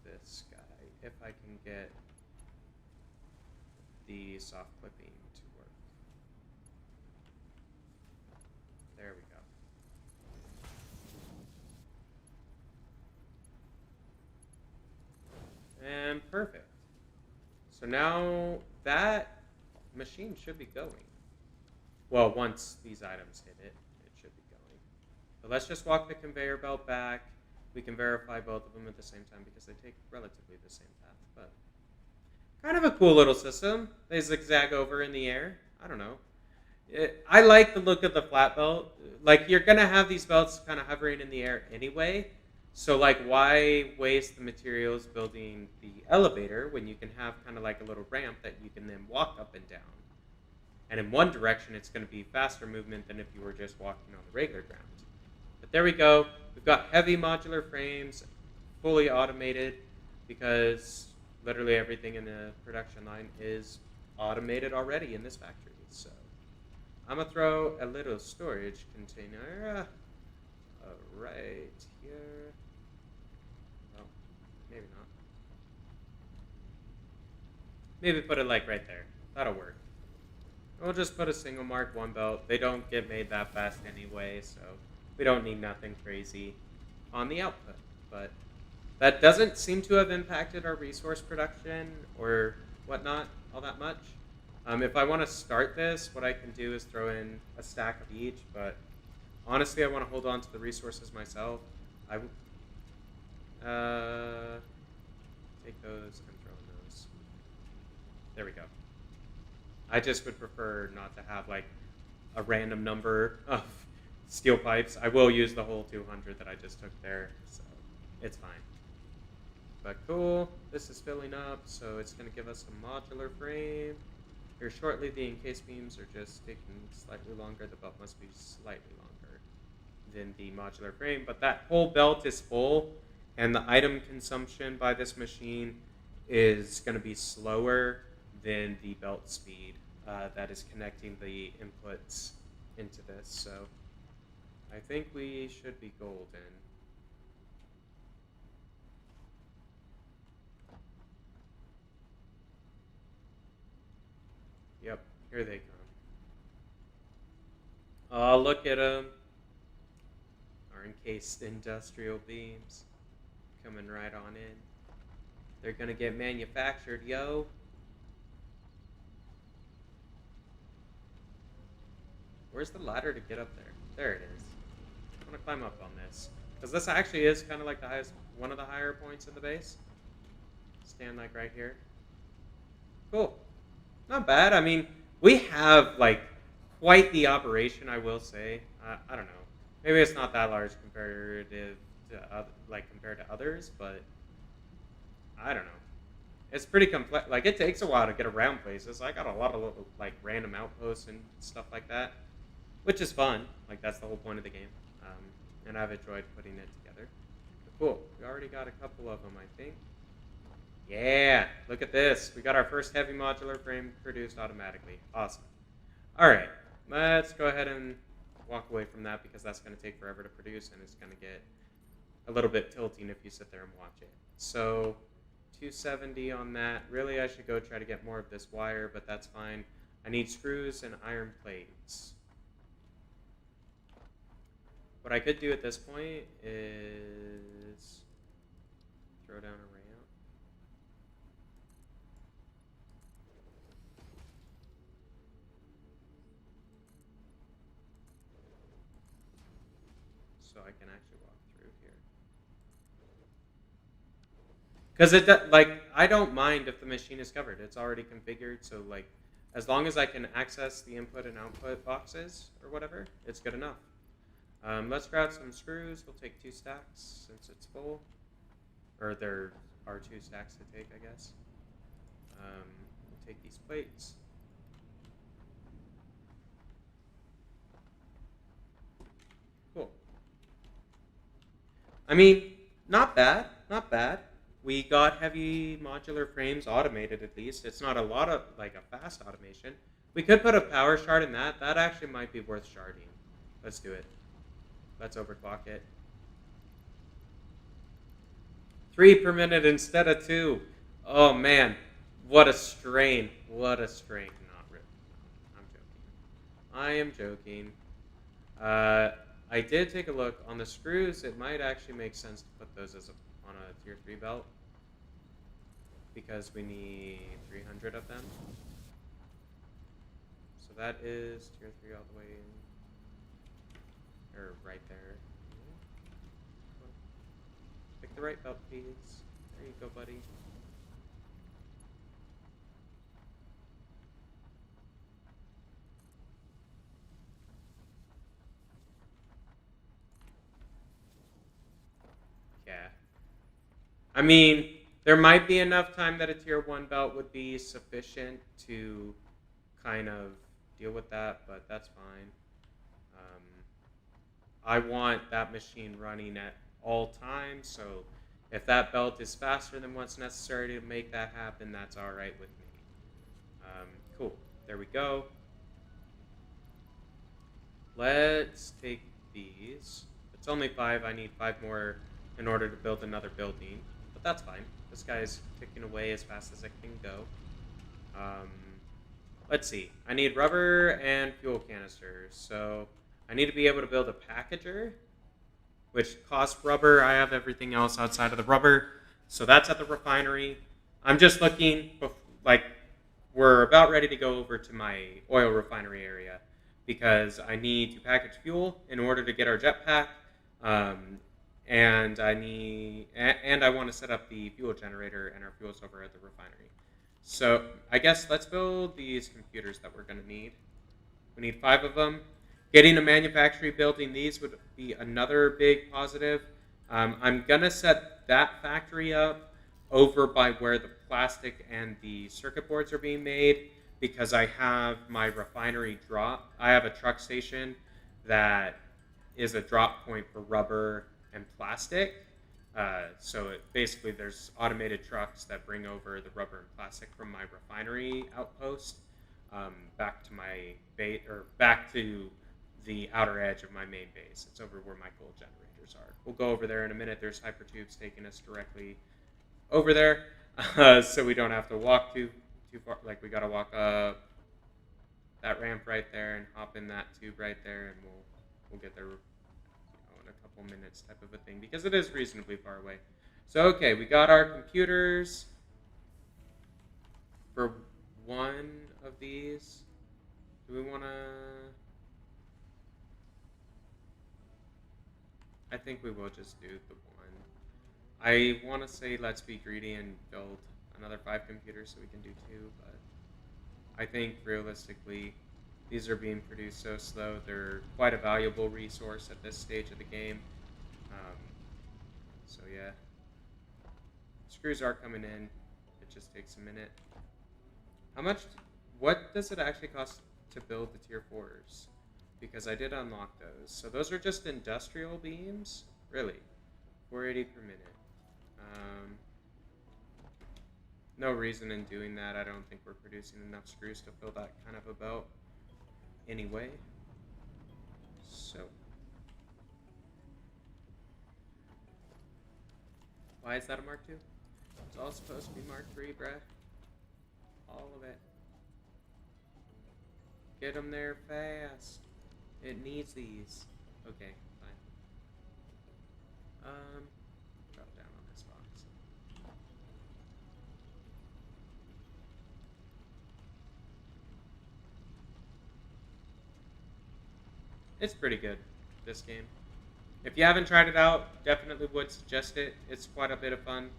this guy if I can get the soft clipping to work. There we go. And perfect. So now that machine should be going. Well, once these items hit it, it should be going. But let's just walk the conveyor belt back. We can verify both of them at the same time because they take relatively the same path. But kind of a cool little system. They zigzag over in the air. I don't know. I like the look of the flat belt. Like, you're going to have these belts kind of hovering in the air anyway. So, like, why waste the materials building the elevator when you can have kind of like a little ramp that you can then walk up and down? And in one direction, it's going to be faster movement than if you were just walking on the regular ground. But there we go. We've got heavy modular frames, fully automated, because literally everything in the production line is automated already in this factory. So I'm going to throw a little storage container right here. Well, maybe not. Maybe put it like right there. That'll work. We'll just put a single Mark 1 belt. They don't get made that fast anyway, so we don't need nothing crazy on the output. But that doesn't seem to have impacted our resource production or whatnot all that much. If I want to start this, what I can do is throw in a stack of each, but honestly, I want to hold on to the resources myself. I take those and throw in those. There we go. I just would prefer not to have like a random number of steel pipes. I will use the whole 200 that I just took there, so it's fine. But cool, this is filling up, so it's going to give us a modular frame. Here shortly, the encased beams are just taking slightly longer. The belt must be slightly longer than the modular frame, but that whole belt is full, and the item consumption by this machine is going to be slower than the belt speed that is connecting the inputs into this. So I think we should be golden. Yep, here they come. Oh, look at them. Our encased industrial beams coming right on in. They're going to get manufactured, yo. Where's the ladder to get up there? There it is. I want to climb up on this. Because this actually is kind of like the highest, one of the higher points in the base. Stand like right here. Cool. Not bad. I mean, we have like quite the operation, I will say. I don't know. Maybe it's not that large compared to compared to others, but I don't know. It's pretty complex. Like it takes a while to get around places. I got a lot of little like random outposts and stuff like that, which is fun. Like that's the whole point of the game, and I've enjoyed putting it together. Cool. We already got a couple of them, I think. Yeah, look at this. We got our first heavy modular frame produced automatically. Awesome. All right, let's go ahead and walk away from that because that's going to take forever to produce and it's going to get a little bit tilting if you sit there and watch it. So 270 on that. Really, I should go try to get more of this wire, but that's fine. I need screws and iron plates. What I could do at this point is throw down a ramp. So I can actually walk through here. Because I don't mind if the machine is covered. It's already configured, so like, as long as I can access the input and output boxes or whatever, it's good enough. Let's grab some screws. We'll take 2 stacks since it's full. Or there are 2 stacks to take, I guess. We'll take these plates. Cool. I mean, not bad, not bad. We got heavy modular frames automated at least. It's not a lot of, like a fast automation. We could put a power shard in that. That actually might be worth sharding. Let's do it. Let's overclock it. 3 per minute instead of 2. Oh man, what a strain. What a strain. Not really. No, I'm joking. I am joking. I did take a look on the screws. It might actually make sense to put those as on a tier 3 belt because we need 300 of them. So that is tier 3 all the way in, or right there. Pick the right belt, please. There you go, buddy. Yeah. I mean, there might be enough time that a tier 1 belt would be sufficient to kind of deal with that, but that's fine. I want that machine running at all times, so if that belt is faster than what's necessary to make that happen, that's all right with me. Cool. There we go. Let's take these. It's only 5. I need 5 more in order to build another building, but that's fine. This guy's ticking away as fast as it can go. Let's see. I need rubber and fuel canisters, so I need to be able to build a packager, which costs rubber. I have everything else outside of the rubber, so that's at the refinery. I'm just looking, like, we're about ready to go over to my oil refinery area because I need to package fuel in order to get our jetpack, and I want to set up the fuel generator and our fuel over at the refinery. So I guess let's build these computers that we're going to need. We need 5 of them. Getting a manufacturing building these would be another big positive. I'm going to set that factory up over by where the plastic and the circuit boards are being made because I have my refinery drop. I have a truck station that is a drop point for rubber and plastic. So basically there's automated trucks that bring over the rubber and plastic from my refinery outpost back to my base, or back to the outer edge of my main base. It's over where my coal generators are. We'll go over there in a minute. There's hypertubes taking us directly over there, so we don't have to walk too far. Like we got to walk up that ramp right there and hop in that tube right there, and we'll get there in a couple minutes type of a thing because it is reasonably far away. So okay, we got our computers for one of these. Do we want to? I think we will just do the one. I want to say let's be greedy and build another 5 computers so we can do 2, but I think realistically these are being produced so slow. They're quite a valuable resource at this stage of the game. Um, so yeah, screws are coming in. It just takes a minute. How much? What does it actually cost to build the tier 4s? Because I did unlock those. So those are just industrial beams? Really? 480 per minute. No reason in doing that. I don't think we're producing enough screws to fill that kind of a belt anyway. So, why is that a Mark II? It's all supposed to be Mark III, bruh. All of it. Get them there fast. It needs these. Okay, fine. Drop down on this box. It's pretty good, this game. If you haven't tried it out, definitely would suggest it. It's quite a bit of fun.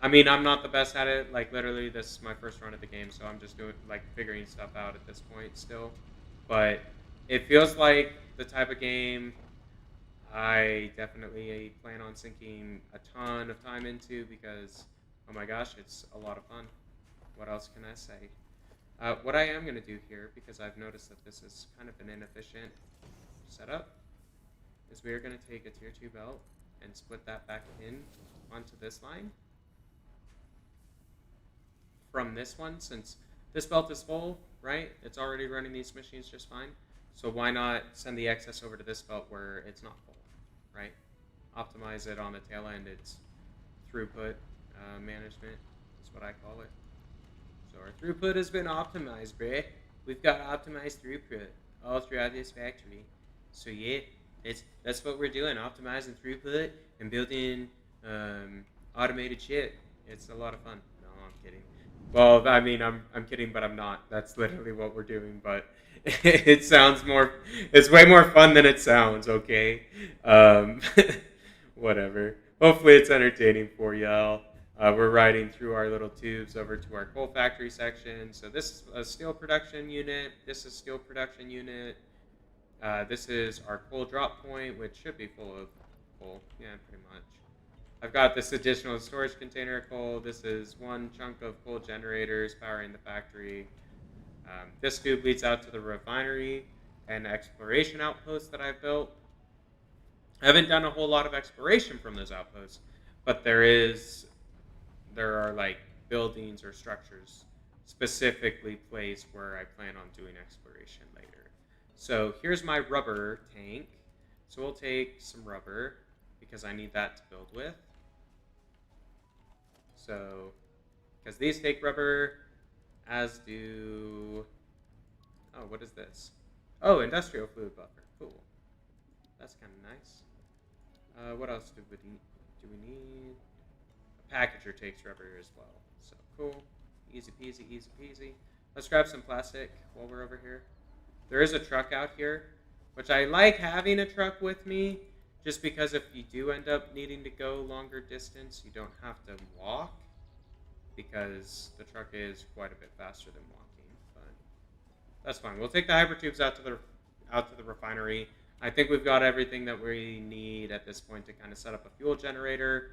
I mean, I'm not the best at it. Like, literally, this is my first run of the game, so I'm just doing, like, figuring stuff out at this point still. But it feels like the type of game I definitely plan on sinking a ton of time into because, oh my gosh, it's a lot of fun. What else can I say? What I am going to do here, because I've noticed that this is kind of an inefficient setup, is we are going to take a tier 2 belt and split that back in onto this line. From this one, since this belt is full, right? It's already running these machines just fine. So why not send the excess over to this belt where it's not full, right? Optimize it on the tail end. It's throughput management is what I call it. So our throughput has been optimized, bruh. We've got optimized throughput all throughout this factory. So yeah, that's what we're doing, optimizing throughput and building automated shit. It's a lot of fun. No, I'm kidding. Well, I mean, I'm kidding, but I'm not. That's literally what we're doing, but it sounds more, it's way more fun than it sounds, okay? Whatever. Hopefully it's entertaining for y'all. We're riding through our little tubes over to our coal factory section. So this is a steel production unit. This is steel production unit. This is our coal drop point, which should be full of coal. Yeah, pretty much. I've got this additional storage container of coal. This is one chunk of coal generators powering the factory. This tube leads out to the refinery and exploration outpost that I've built. I haven't done a whole lot of exploration from those outposts, but there are like buildings or structures specifically placed where I plan on doing exploration later. So here's my rubber tank. So we'll take some rubber because I need that to build with. So, because these take rubber, as do, oh, what is this? Oh, industrial fluid buffer. Cool. That's kind of nice. What else do we need? A packager takes rubber as well. So, cool. Easy peasy, easy peasy. Let's grab some plastic while we're over here. There is a truck out here, which I like having a truck with me, just because if you do end up needing to go longer distance, you don't have to walk, because the truck is quite a bit faster than walking. But that's fine. We'll take the hypertubes out to the refinery. I think we've got everything that we need at this point to kind of set up a fuel generator.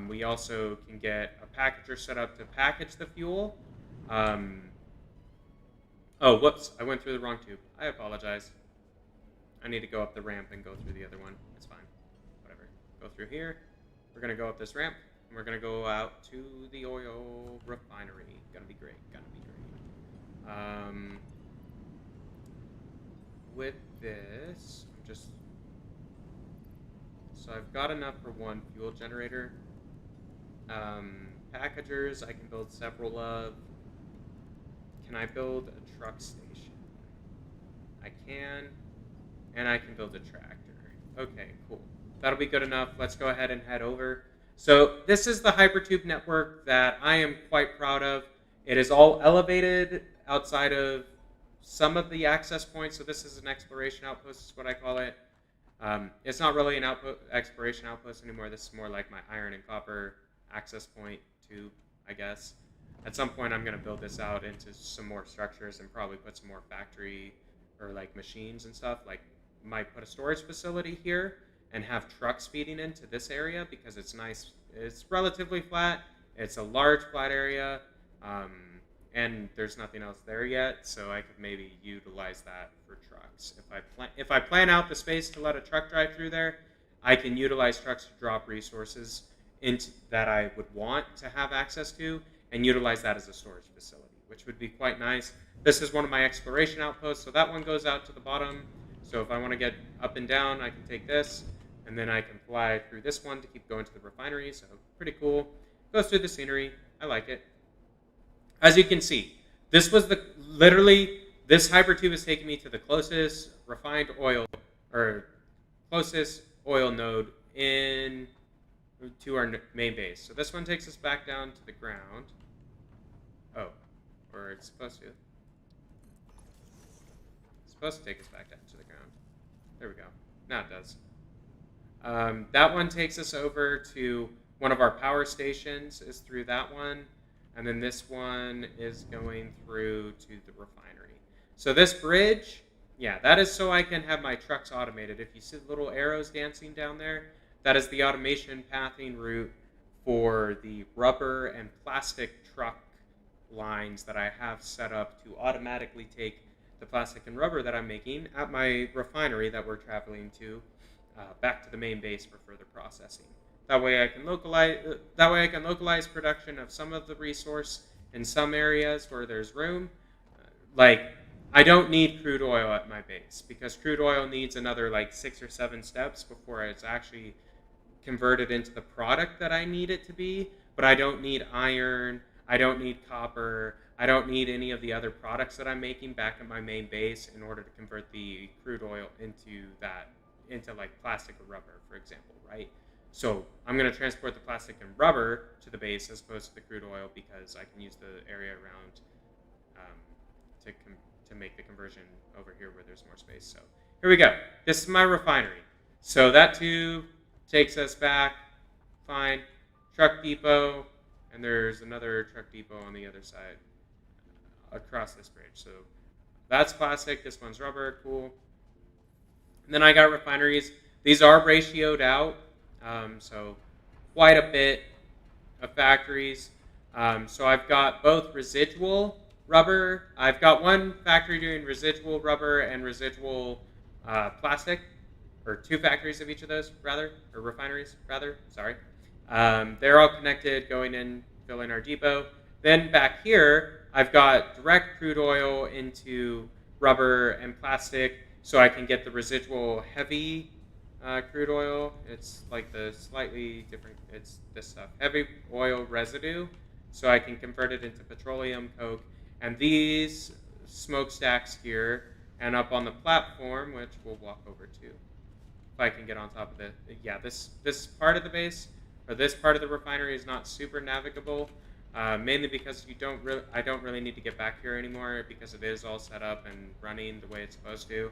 We also can get a packager set up to package the fuel. Oh, whoops. I went through the wrong tube. I apologize. I need to go up the ramp and go through the other one. It's fine. Whatever. Go through here. We're going to go up this ramp. And we're going to go out to the oil refinery. Gonna be great. Gonna be great. With this, I'm just... So I've got enough for one fuel generator. Packagers, I can build several of. Can I build a truck station? I can. And I can build a tractor. Okay, cool. That'll be good enough. Let's go ahead and head over. So this is the hypertube network that I am quite proud of. It is all elevated outside of some of the access points. So this is an exploration outpost, is what I call it. It's not really an exploration outpost anymore. This is more like my iron and copper access point tube, I guess. At some point, I'm going to build this out into some more structures and probably put some more factory or like machines and stuff. Like, might put a storage facility here and have trucks feeding into this area because it's nice. It's relatively flat. It's a large flat area, and there's nothing else there yet. So I could maybe utilize that for trucks. If I plan out the space to let a truck drive through there, I can utilize trucks to drop resources into that I would want to have access to, and utilize that as a storage facility, which would be quite nice. This is one of my exploration outposts, so that one goes out to the bottom. So if I want to get up and down, I can take this, and then I can fly through this one to keep going to the refinery. So pretty cool. Goes through the scenery. I like it. As you can see, this was this hypertube is taking me to the closest refined oil, or closest oil node to our main base. So this one takes us back down to the ground. Oh, or it's supposed to. It's supposed to take us back down to the ground. There we go. Now it does. That one takes us over to one of our power stations, is through that one. And then this one is going through to the refinery. So this bridge, yeah, that is so I can have my trucks automated. If you see little arrows dancing down there, that is the automation pathing route for the rubber and plastic truck lines that I have set up to automatically take the plastic and rubber that I'm making at my refinery that we're traveling to back to the main base for further processing. That way I can localize production of some of the resource in some areas where there's room. Like, I don't need crude oil at my base because crude oil needs another like 6 or 7 steps before it's actually converted into the product that I need it to be. But I don't need iron, I don't need copper, I don't need any of the other products that I'm making back at my main base in order to convert the crude oil into like plastic or rubber, for example, right? So I'm going to transport the plastic and rubber to the base as opposed to the crude oil because I can use the area around to make the conversion over here where there's more space. So here we go. This is my refinery. So that tube takes us back. Fine. Truck depot. And there's another truck depot on the other side across this bridge. So that's plastic. This one's rubber. Cool. And then I got refineries. These are ratioed out. So quite a bit of factories. So I've got both residual rubber. I've got one factory doing residual rubber and residual plastic, or 2 factories of each of those, rather, or refineries, rather. Sorry. They're all connected, going in, filling our depot. Then back here, I've got direct crude oil into rubber and plastic, so I can get the residual heavy crude oil. It's like the slightly different, it's this stuff, heavy oil residue, so I can convert it into petroleum coke. And these smokestacks here, and up on the platform, which we'll walk over to, if I can get on top of it. Yeah, this part of the base, or this part of the refinery, is not super navigable, mainly because I don't really need to get back here anymore because it is all set up and running the way it's supposed to.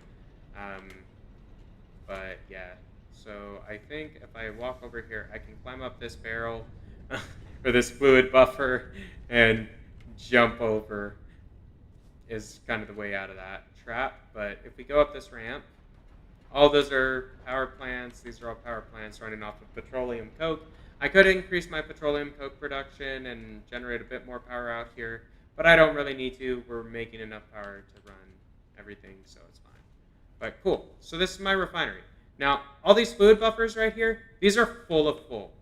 But yeah, so I think if I walk over here, I can climb up this barrel or this fluid buffer and jump over is kind of the way out of that trap. But if we go up this ramp, all those are power plants. These are all power plants running off of petroleum coke. I could increase my petroleum coke production and generate a bit more power out here, but I don't really need to. We're making enough power to run everything, so it's fine. But cool. So this is my refinery. Now, all these fluid buffers right here, these are full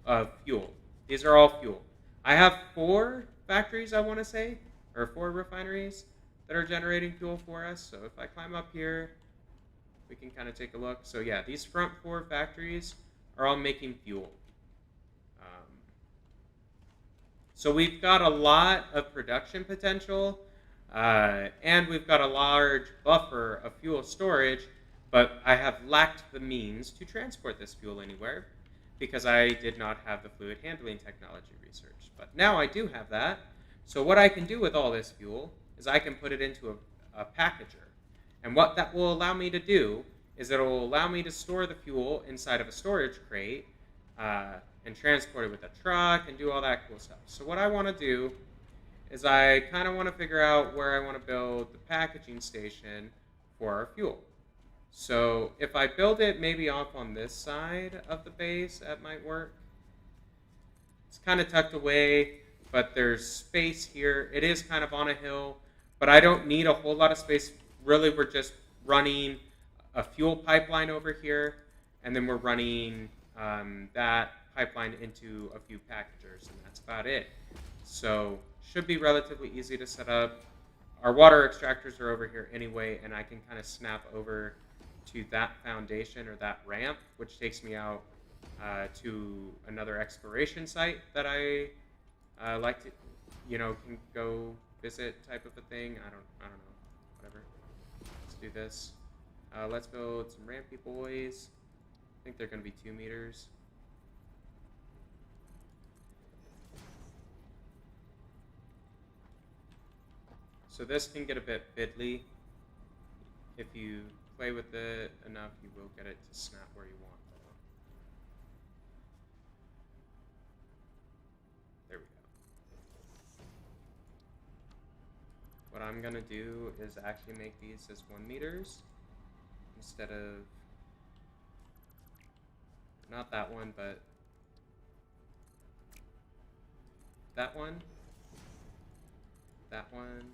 of fuel. These are all fuel. I have 4 factories, I want to say, or 4 refineries that are generating fuel for us. So if I climb up here, we can kind of take a look. So yeah, these front 4 factories are all making fuel. So we've got a lot of production potential, and we've got a large buffer of fuel storage, but I have lacked the means to transport this fuel anywhere because I did not have the fluid handling technology research. But now I do have that. So what I can do with all this fuel is I can put it into a packager. And what that will allow me to do is it'll allow me to store the fuel inside of a storage crate and transport it with a truck and do all that cool stuff. So what I want to do is I kind of want to figure out where I want to build the packaging station for our fuel. So if I build it maybe off on this side of the base, that might work. It's kind of tucked away, but there's space here. It is kind of on a hill, but I don't need a whole lot of space. Really, we're just running a fuel pipeline over here, and then we're running that pipeline into a few packagers, and that's about it. So should be relatively easy to set up. Our water extractors are over here anyway, and I can kind of snap over to that foundation or that ramp, which takes me out to another exploration site that I like to, can go visit type of a thing. I don't know, whatever. Let's do this. Let's build some rampy boys. I think they're going to be 2 meters. So this can get a bit fiddly. If you play with it enough, you will get it to snap where you want. There we go. What I'm going to do is actually make these as 1 meters instead of, not that one, but that one, that one,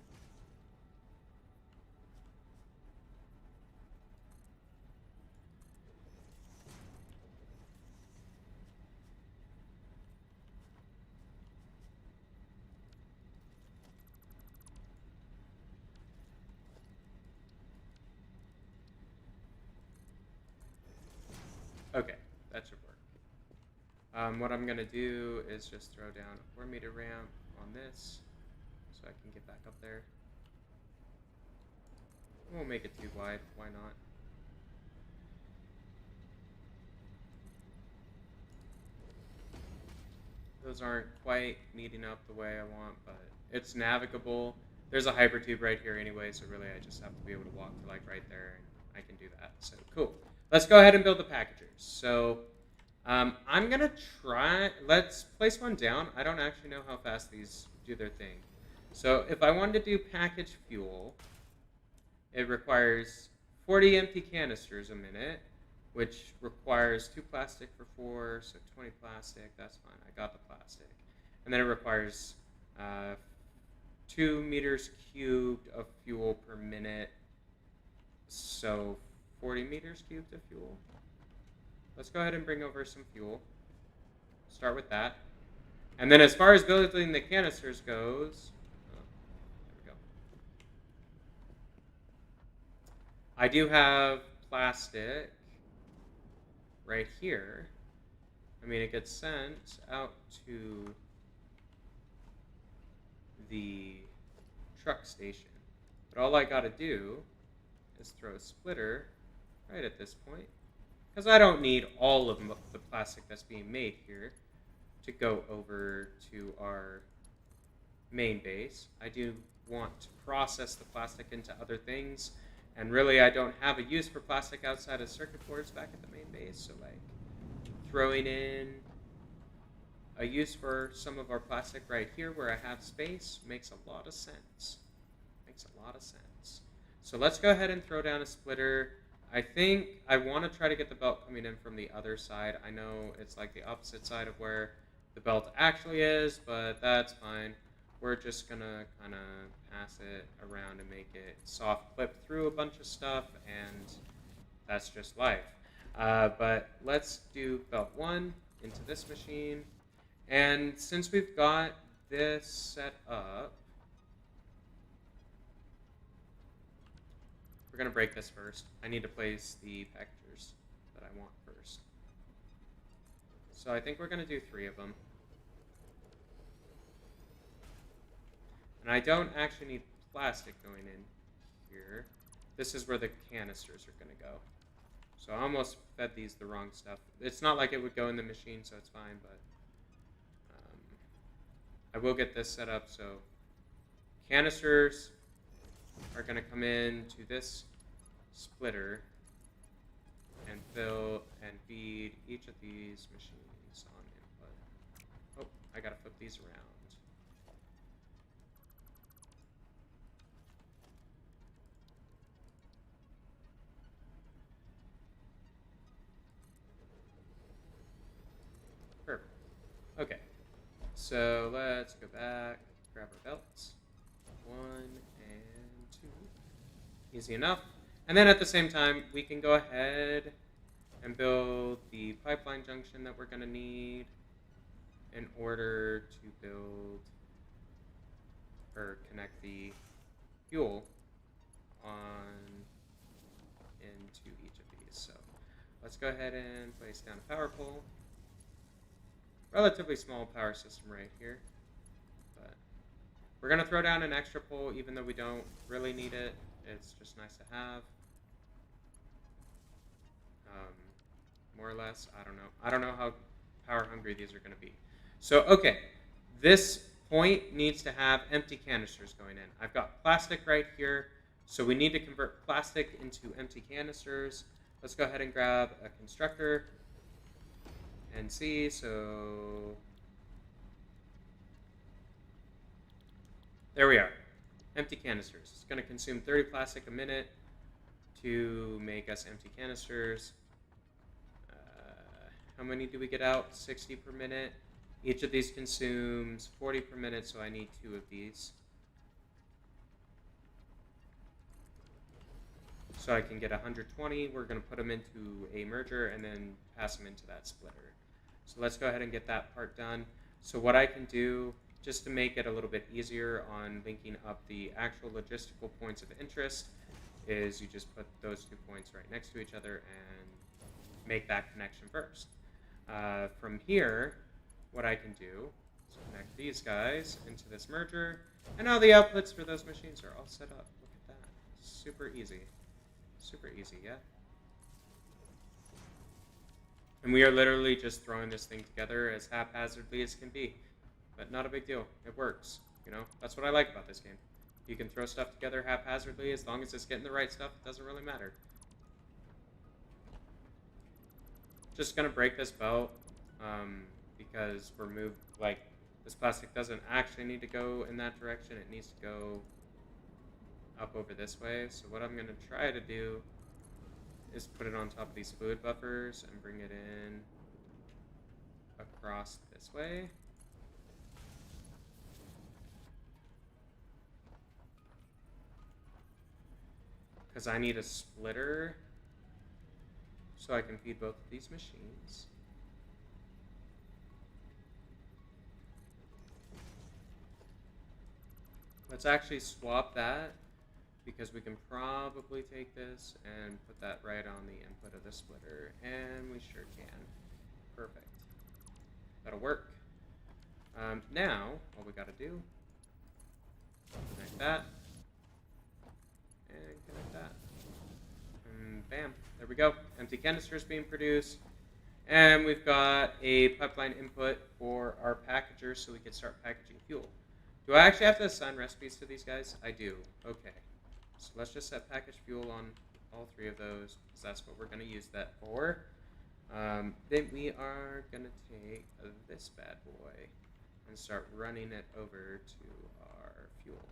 okay, that should work. What I'm going to do is just throw down a 4-meter ramp on this so I can get back up there. I won't make it too wide, why not? Those aren't quite meeting up the way I want, but it's navigable. There's a hypertube right here anyway, so really I just have to be able to walk to like right there, and I can do that. So cool. Let's go ahead and build the packagers. So I'm going to try, let's place one down. I don't actually know how fast these do their thing. So if I wanted to do package fuel, it requires 40 empty canisters a minute, which requires 2 plastic for 4, so 20 plastic. That's fine. I got the plastic. And then it requires 2 meters cubed of fuel per minute, so 40 meters cubed of fuel. Let's go ahead and bring over some fuel. Start with that. And then as far as building the canisters goes, there we go. I do have plastic right here. I mean, it gets sent out to the truck station. But all I gotta do is throw a splitter right at this point, because I don't need all of the plastic that's being made here to go over to our main base. I do want to process the plastic into other things, and really I don't have a use for plastic outside of circuit boards back at the main base, so like throwing in a use for some of our plastic right here where I have space makes a lot of sense. Makes a lot of sense. So let's go ahead and throw down a splitter. I think I want to try to get the belt coming in from the other side. I know it's like the opposite side of where the belt actually is, but that's fine. We're just going to kind of pass it around and make it soft clip through a bunch of stuff, and that's just life. But let's do belt 1 into this machine. And since we've got this set up, we're going to break this first. I need to place the packagers that I want first. So I think we're going to do 3 of them. And I don't actually need plastic going in here. This is where the canisters are going to go. So I almost fed these the wrong stuff. It's not like it would go in the machine, so it's fine, but I will get this set up. So canisters are going to come in to this splitter, and fill and feed each of these machines on input. Oh, I gotta flip these around. Perfect. Okay, so let's go back, grab our belts. 1 and 2. Easy enough. And then at the same time, we can go ahead and build the pipeline junction that we're going to need in order to build or connect the fuel on into each of these. So let's go ahead and place down a power pole. Relatively small power system right here, but we're going to throw down an extra pole even though we don't really need it. It's just nice to have. More or less, I don't know. I don't know how power hungry these are going to be. So, okay, this point needs to have empty canisters going in. I've got plastic right here, so we need to convert plastic into empty canisters. Let's go ahead and grab a constructor and see. So there we are. Empty canisters. It's going to consume 30 plastic a minute to make us empty canisters. How many do we get out? 60 per minute. Each of these consumes 40 per minute, so I need 2 of these. So I can get 120. We're going to put them into a merger and then pass them into that splitter. So let's go ahead and get that part done. So what I can do, just to make it a little bit easier on linking up the actual logistical points of interest, is you just put those 2 points right next to each other and make that connection first. From here, what I can do is connect these guys into this merger, and now the outputs for those machines are all set up. Look at that. Super easy. Super easy, yeah? And we are literally just throwing this thing together as haphazardly as can be. But not a big deal. It works. You know, that's what I like about this game. You can throw stuff together haphazardly as long as it's getting the right stuff. It doesn't really matter. Just gonna break this belt because we're moved, like, this plastic doesn't actually need to go in that direction. It needs to go up over this way. So what I'm gonna try to do is put it on top of these fluid buffers and bring it in across this way. Because I need a splitter so I can feed both of these machines. Let's actually swap that because we can probably take this and put that right on the input of the splitter, and we sure can. Perfect. That'll work. Now, all we gotta do, connect that, and connect that. And bam, there we go. Empty canisters being produced. And we've got a pipeline input for our packager so we can start packaging fuel. Do I actually have to assign recipes to these guys? I do. Okay. So let's just set package fuel on all 3 of those because that's what we're going to use that for. Then we are going to take this bad boy and start running it over to our fuel.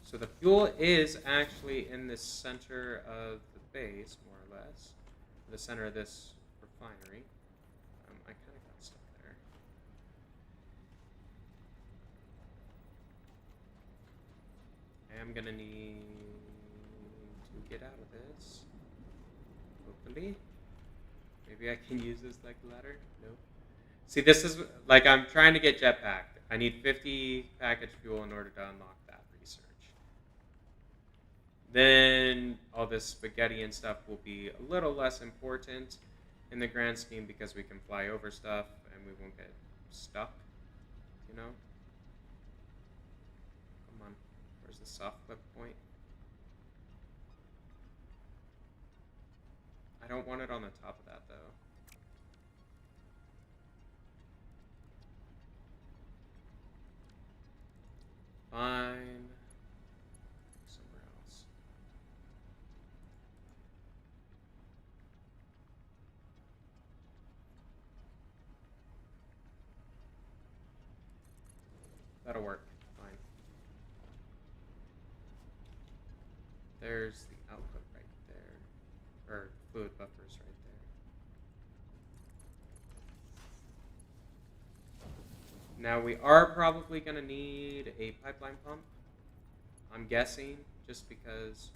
So the fuel is actually in the center of the base, more or less. The center of this refinery. I kind of got stuck there. I am going to need to get out of this. Hopefully. Maybe I can use this like a ladder? Nope. See, this is, like, I'm trying to get jetpacked. I need 50 package fuel in order to unlock that research. Then all this spaghetti and stuff will be a little less important in the grand scheme because we can fly over stuff and we won't get stuck, you know? Come on, where's the soft clip point? I don't want it on the top of that though. Fine. Somewhere else. That'll work. Fine. There's the output right there. Or fluid buffers right there. Now we are probably going to need a pipeline pump. I'm guessing, just because...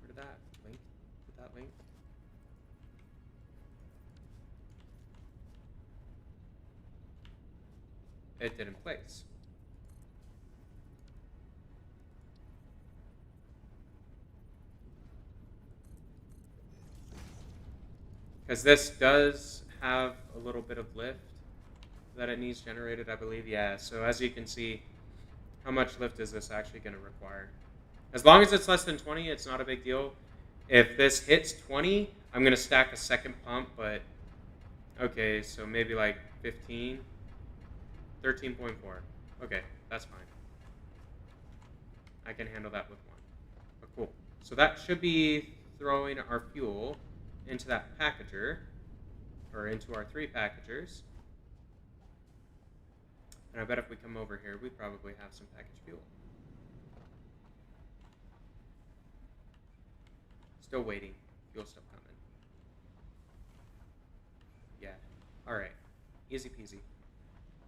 Where did that link? Did that link? It didn't place. Because this does have a little bit of lift that it needs generated, I believe. Yeah, so as you can see, how much lift is this actually going to require? As long as it's less than 20, it's not a big deal. If this hits 20, I'm going to stack a second pump, but okay, so maybe like 15, 13.4. Okay, that's fine. I can handle that with one. But cool. So that should be throwing our fuel into that packager, or into our 3 packagers. And I bet if we come over here, we probably have some packaged fuel. Still waiting. Fuel's still coming. Yeah. Alright. Easy peasy.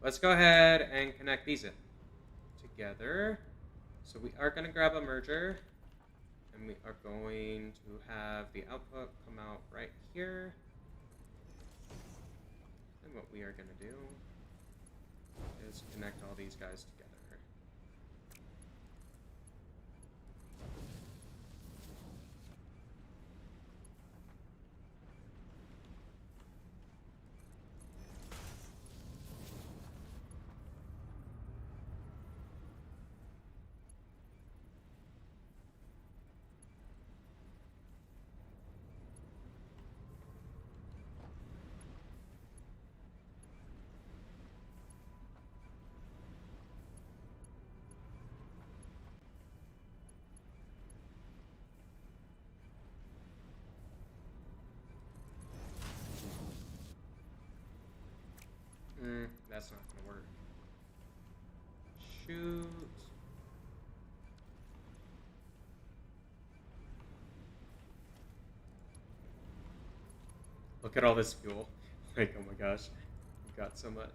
Let's go ahead and connect these in together. So we are going to grab a merger. And we are going to have the output come out right here. And what we are going to do is connect all these guys together. That's not going to work. Shoot. Look at all this fuel. Like, oh my gosh. We've got so much.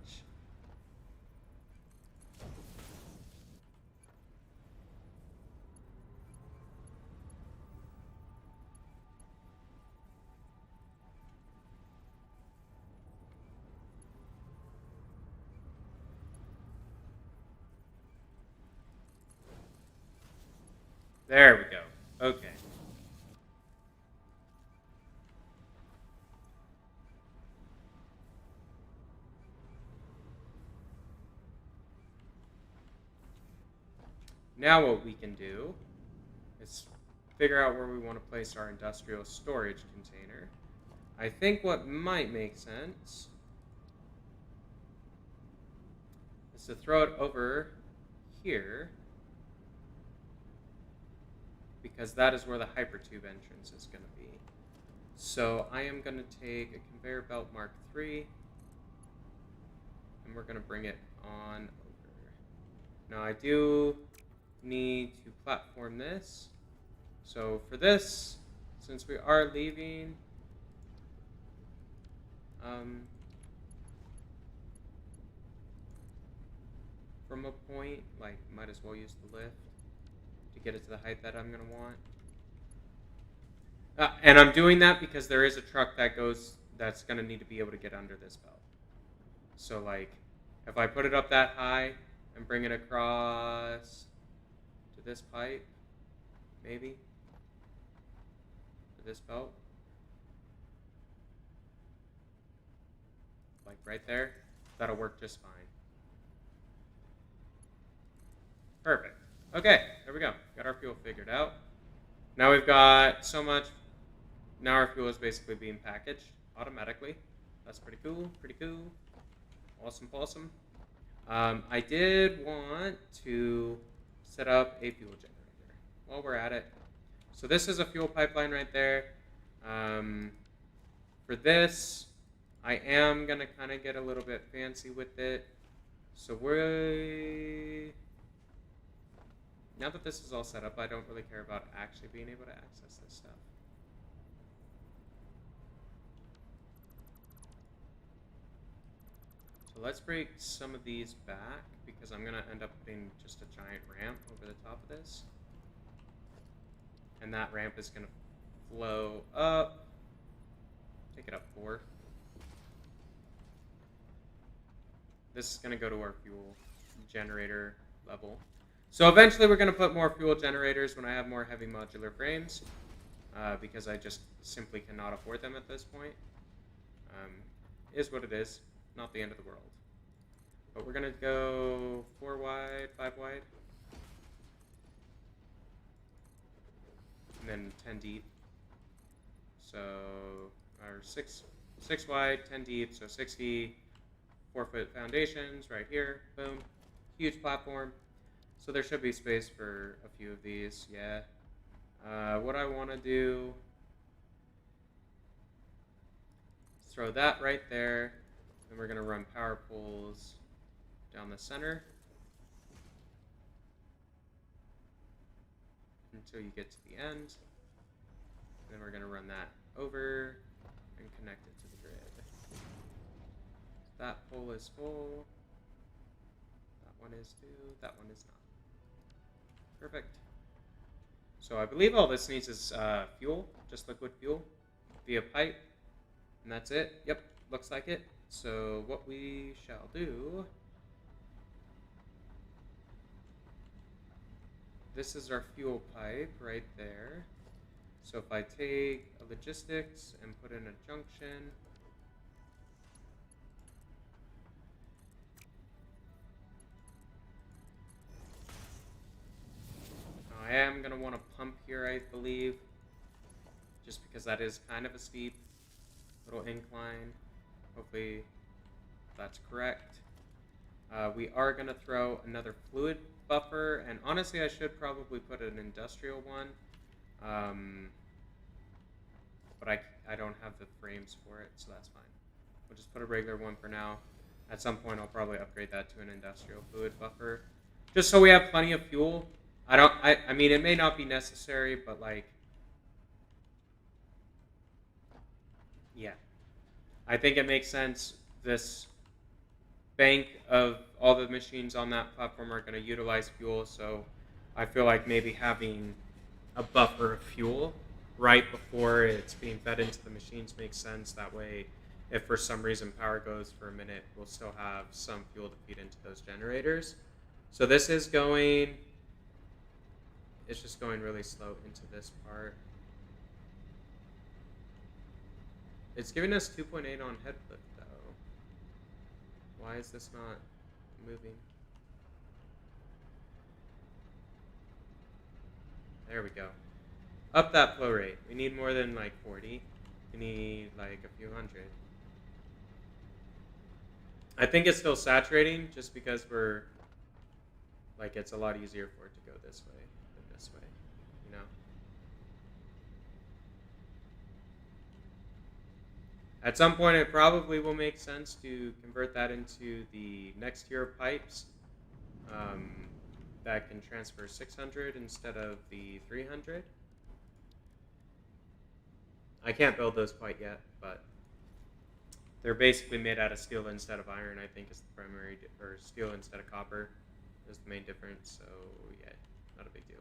There we go. Okay. Now what we can do is figure out where we want to place our industrial storage container. I think what might make sense is to throw it over here, because that is where the hypertube entrance is going to be. So I am going to take a conveyor belt Mark III, and we're going to bring it on over. Now I do need to platform this. So for this, since we are leaving, from a point, like, might as well use the lift to get it to the height that I'm going to want. And I'm doing that because there is a truck that's going to need to be able to get under this belt. So, like, if I put it up that high and bring it across to this pipe, maybe, to this belt, like right there, that'll work just fine. Perfect. Okay, there we go. Got our fuel figured out. Now we've got so much. Now our fuel is basically being packaged automatically. That's pretty cool. Pretty cool. Awesome. I did want to set up a fuel generator while we're at it. So this is a fuel pipeline right there. For this, I am going to kind of get a little bit fancy with it. So now that this is all set up, I don't really care about actually being able to access this stuff. So let's break some of these back, because I'm going to end up putting just a giant ramp over the top of this. And that ramp is going to flow up. Take it up 4. This is going to go to our fuel generator level. So eventually we're going to put more fuel generators when I have more heavy modular frames, because I just simply cannot afford them at this point. Is what it is. Not the end of the world. But we're going to go 4 wide, 5 wide. And then 10 deep. So, or 6 wide, 10 deep, so 60 4-foot foundations right here. Boom. Huge platform. So there should be space for a few of these, yeah. What I want to do is throw that right there. And we're going to run power poles down the center until you get to the end. And then we're going to run that over and connect it to the grid. That pole is full. That one is too. That one is not. Perfect. So I believe all this needs is fuel, just liquid fuel, via pipe. And that's it. Yep, looks like it. So what we shall do... This is our fuel pipe right there. So if I take a logistics and put in a junction... I am going to want to pump here, I believe, just because that is kind of a steep little incline. Hopefully that's correct. We are going to throw another fluid buffer, and honestly I should probably put an industrial one, but I don't have the frames for it, so that's fine. We'll just put a regular one for now. At some point I'll probably upgrade that to an industrial fluid buffer, just so we have plenty of fuel. I mean, it may not be necessary, but like, yeah. I think it makes sense. This bank of all the machines on that platform are going to utilize fuel, so I feel like maybe having a buffer of fuel right before it's being fed into the machines makes sense. That way, if for some reason power goes for a minute, we'll still have some fuel to feed into those generators. So this is going... It's just going really slow into this part. It's giving us 2.8 on head flip, though. Why is this not moving? There we go. Up that flow rate. We need more than like 40. We need like a few hundred. I think it's still saturating just because we're... Like, it's a lot easier for it to go this way than this way, you know? At some point, it probably will make sense to convert that into the next tier of pipes that can transfer 600 instead of the 300. I can't build those quite yet, but they're basically made out of steel instead of iron, I think is the primary, or steel instead of copper is the main difference, so yeah, not a big deal.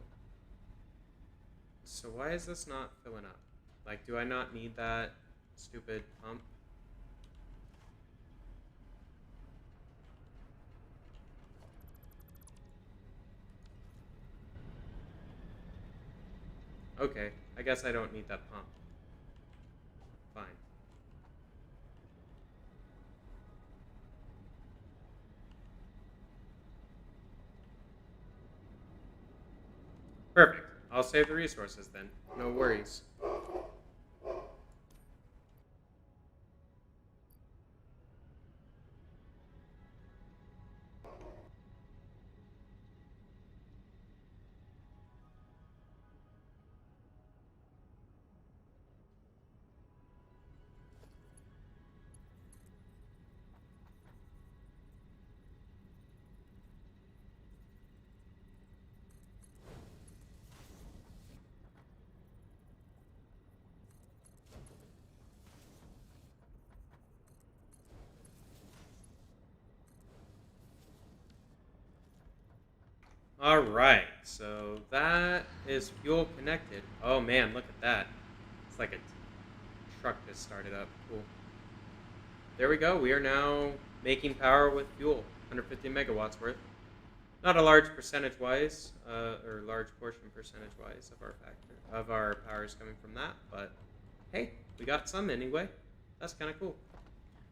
So why is this not filling up? Like, do I not need that stupid pump? Okay, I guess I don't need that pump. Fine. Perfect. I'll save the resources then. No worries. All right, so that is fuel connected. Oh man, look at that. It's like a truck just started up. Cool. There we go. We are now making power with fuel. 150 megawatts worth. Not a large percentage-wise, or large portion percentage-wise of our power is coming from that, but hey, we got some anyway. That's kind of cool.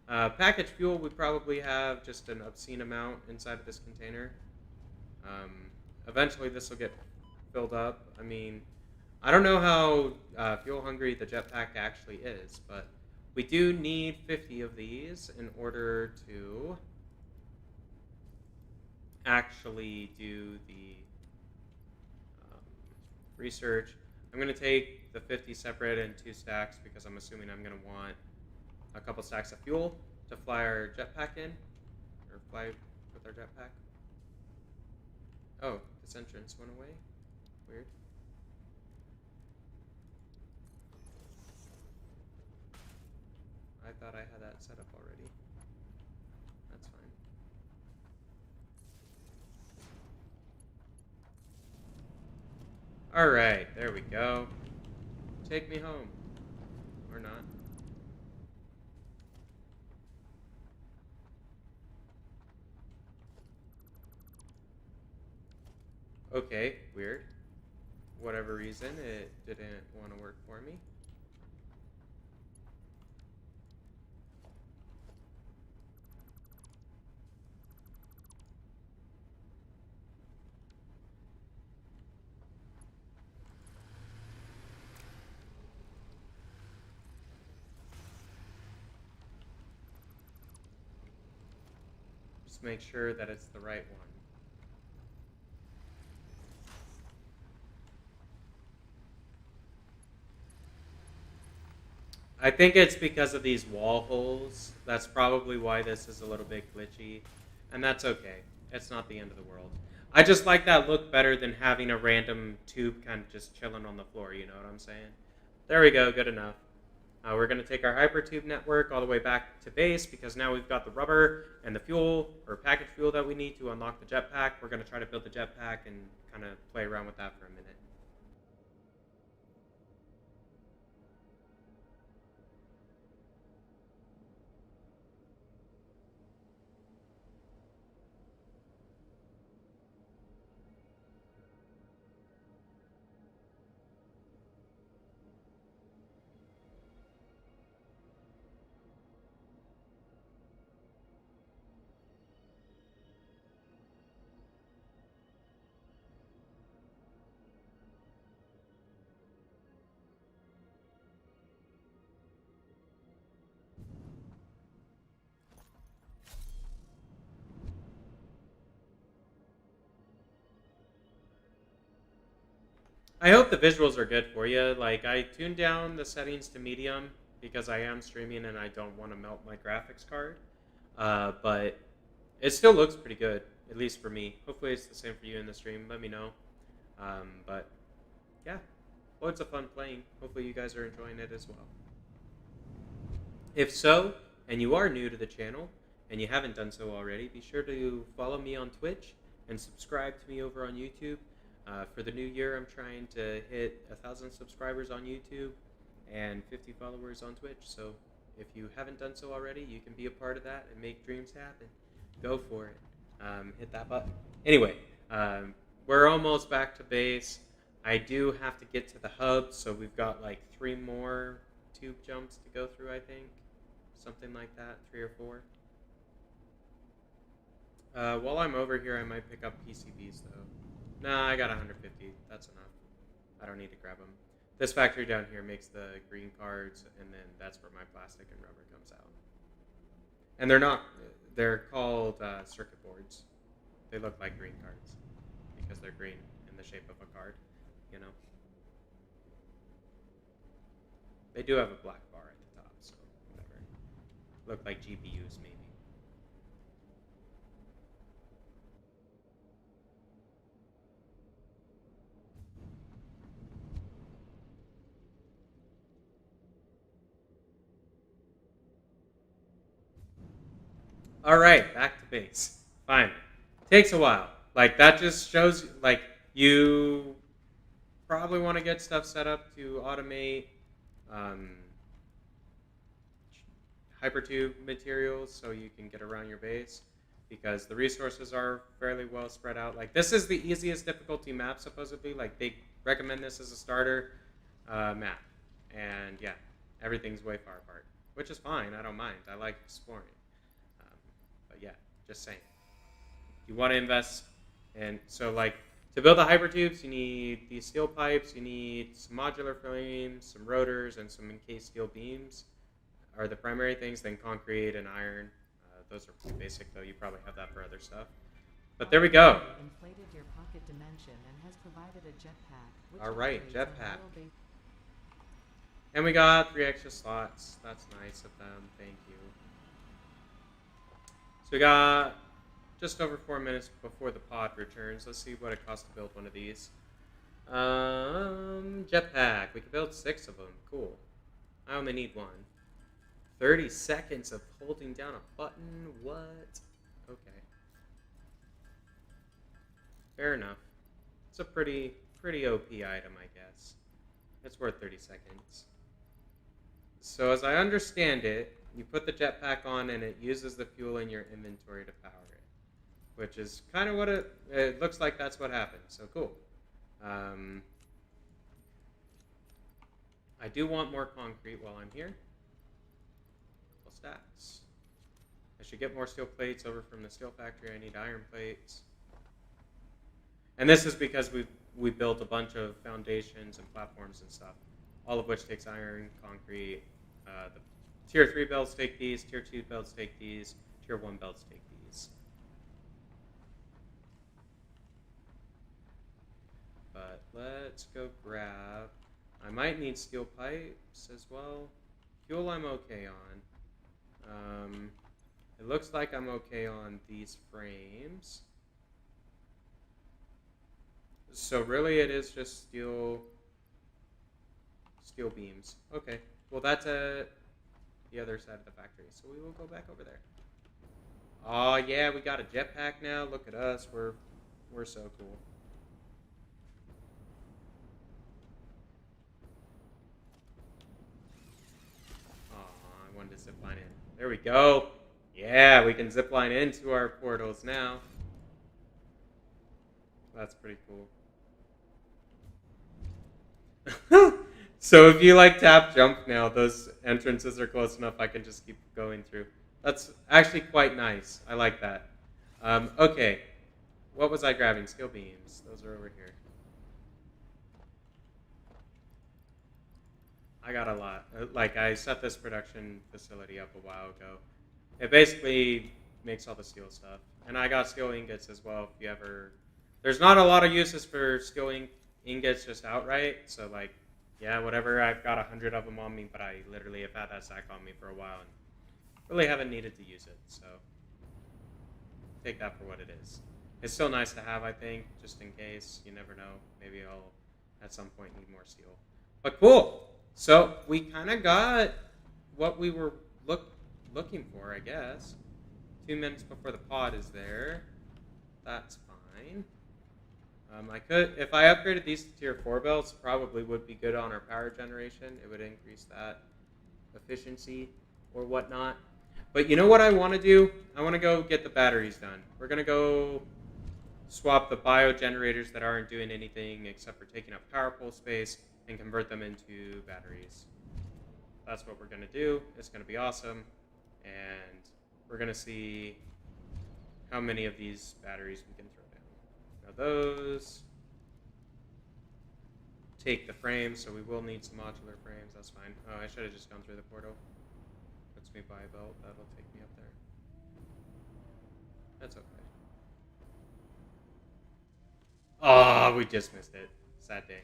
Packaged fuel, we probably have just an obscene amount inside of this container. Um, Eventually, this will get filled up. I mean, I don't know how fuel hungry the jetpack actually is, but we do need 50 of these in order to actually do the um, research. I'm going to take the 50 separate in 2 stacks because I'm assuming I'm going to want a couple stacks of fuel to fly our jetpack in, or fly with our jetpack. Oh, this entrance went away. Weird. I thought I had that set up already. That's fine. Alright, there we go. Take me home. Or not. Okay, weird. Whatever reason, it didn't want to work for me. Just make sure that it's the right one. I think it's because of these wall holes. That's probably why this is a little bit glitchy. And that's okay. It's not the end of the world. I just like that look better than having a random tube kind of just chilling on the floor, you know what I'm saying? There we go, good enough. We're going to take our hypertube network all the way back to base because now we've got the rubber and the fuel, or packaged fuel that we need to unlock the jetpack. We're going to try to build the jetpack and kind of play around with that for a minute. I hope the visuals are good for you. Like, I tuned down the settings to medium because I am streaming and I don't want to melt my graphics card. But it still looks pretty good, at least for me. Hopefully it's the same for you in the stream. Let me know. But yeah, loads of fun playing. Hopefully you guys are enjoying it as well. If so, and you are new to the channel, and you haven't done so already, be sure to follow me on Twitch and subscribe to me over on YouTube. For the new year, I'm trying to hit 1,000 subscribers on YouTube and 50 followers on Twitch. So if you haven't done so already, you can be a part of that and make dreams happen. Go for it. Hit that button. Anyway, we're almost back to base. I do have to get to the hub, so we've got like 3 more tube jumps to go through, I think. Something like that, 3 or 4. While I'm over here, I might pick up PCBs, though. Nah, I got 150. That's enough. I don't need to grab them. This factory down here makes the green cards, and then that's where my plastic and rubber comes out. And they're not... They're called circuit boards. They look like green cards because they're green in the shape of a card, you know? They do have a black bar at the top, so whatever. Look like GPUs, maybe. All right, back to base. Finally. Takes a while. Like, that just shows, like, you probably want to get stuff set up to automate um, hypertube materials so you can get around your base, because the resources are fairly well spread out. Like, this is the easiest difficulty map, supposedly. Like, they recommend this as a starter map. And yeah, everything's way far apart, which is fine. I don't mind. I like exploring. Um, but yeah, just saying. You want to invest in, so like, to build the hypertubes, you need these steel pipes, you need some modular frames, some rotors, and some encased steel beams are the primary things. Then concrete and iron. Those are pretty basic, though. You probably have that for other stuff. But there we go. Inflated your pocket dimension and has provided a jetpack. All right, jetpack. And we got 3 extra slots. That's nice of them. Thank you. So we got just over 4 minutes before the pod returns. Let's see what it costs to build one of these. Jetpack. We can build 6 of them. Cool. I only need 1. 30 seconds of holding down a button? What? Okay. Fair enough. It's a pretty OP item, I guess. It's worth 30 seconds. So as I understand it, you put the jetpack on and it uses the fuel in your inventory to power it. Which is kind of what it looks like. That's what happens. So cool. I do want more concrete while I'm here. Stacks. I should get more steel plates over from the steel factory. I need iron plates. And this is because we built a bunch of foundations and platforms and stuff, all of which takes iron, concrete. The tier 3 belts take these, tier 2 belts take these, tier 1 belts take these. But let's go grab, I might need steel pipes as well. Fuel I'm okay on. It looks like I'm okay on these frames. So really it is just steel beams. Okay, well that's at the other side of the factory, so we will go back over there. Oh yeah, we got a jetpack now. Look at us, we're so cool. Oh, I wanted to zip line in. There we go. Yeah, we can zip line into our portals now. That's pretty cool. So if you like tap jump now, those entrances are close enough I can just keep going through. That's actually quite nice. I like that. Okay. What was I grabbing? Steel beams. Those are over here. I got a lot. Like, I set this production facility up a while ago. It basically makes all the steel stuff. And I got steel ingots as well, if you ever... There's not a lot of uses for steel ingots just outright, so, like, yeah, whatever. I've got 100 of them on me, but I literally have had that stack on me for a while and really haven't needed to use it, so take that for what it is. It's still nice to have, I think, just in case. You never know. Maybe I'll, at some point, need more steel. But cool! So, we kind of got what we were looking for, I guess. 2 minutes before the pod is there. That's fine. I could, if I upgraded these to tier 4 belts, probably would be good on our power generation. It would increase that efficiency or whatnot. But you know what I want to do? I want to go get the batteries done. We're going to go swap the bio generators that aren't doing anything except for taking up power pole space and convert them into batteries. That's what we're going to do. It's going to be awesome. And we're going to see how many of these batteries we can throw down. Now those take the frames, so we will need some modular frames. That's fine. Oh, I should have just gone through the portal. Puts me by a belt. That'll take me up there. That's okay. Oh, we just missed it. Sad day.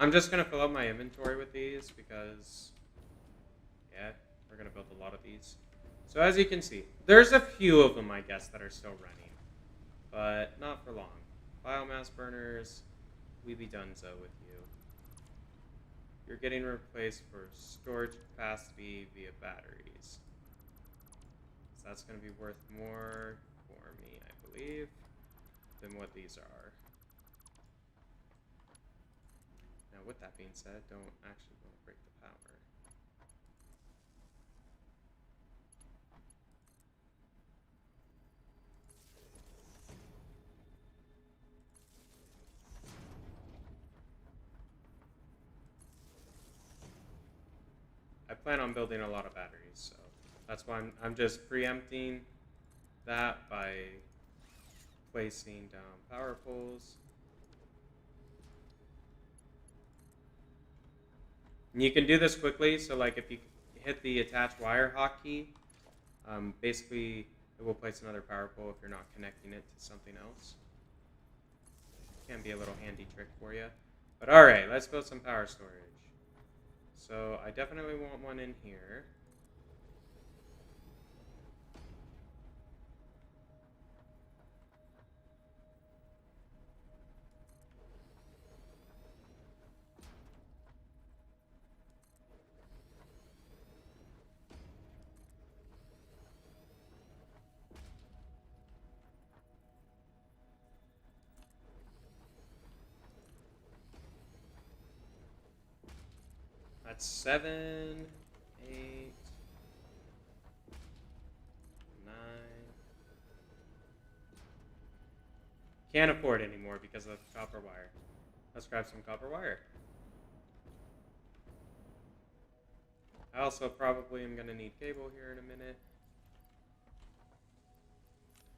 I'm just going to fill up my inventory with these because, yeah, we're going to build a lot of these. So as you can see, there's a few of them, I guess, that are still running, but not for long. Biomass burners, we be donezo with you. You're getting replaced for storage capacity via batteries. So that's going to be worth more for me, I believe, than what these are. Now, with that being said, don't actually want to break the power. I plan on building a lot of batteries, so that's why I'm just preempting that by placing down power poles. And you can do this quickly, so like if you hit the attach wire hotkey, basically it will place another power pole if you're not connecting it to something else. Can be a little handy trick for you. But alright, let's build some power storage. So I definitely want one in here. That's 7, 8, 9. Can't afford anymore because of copper wire. Let's grab some copper wire. I also probably am going to need cable here in a minute.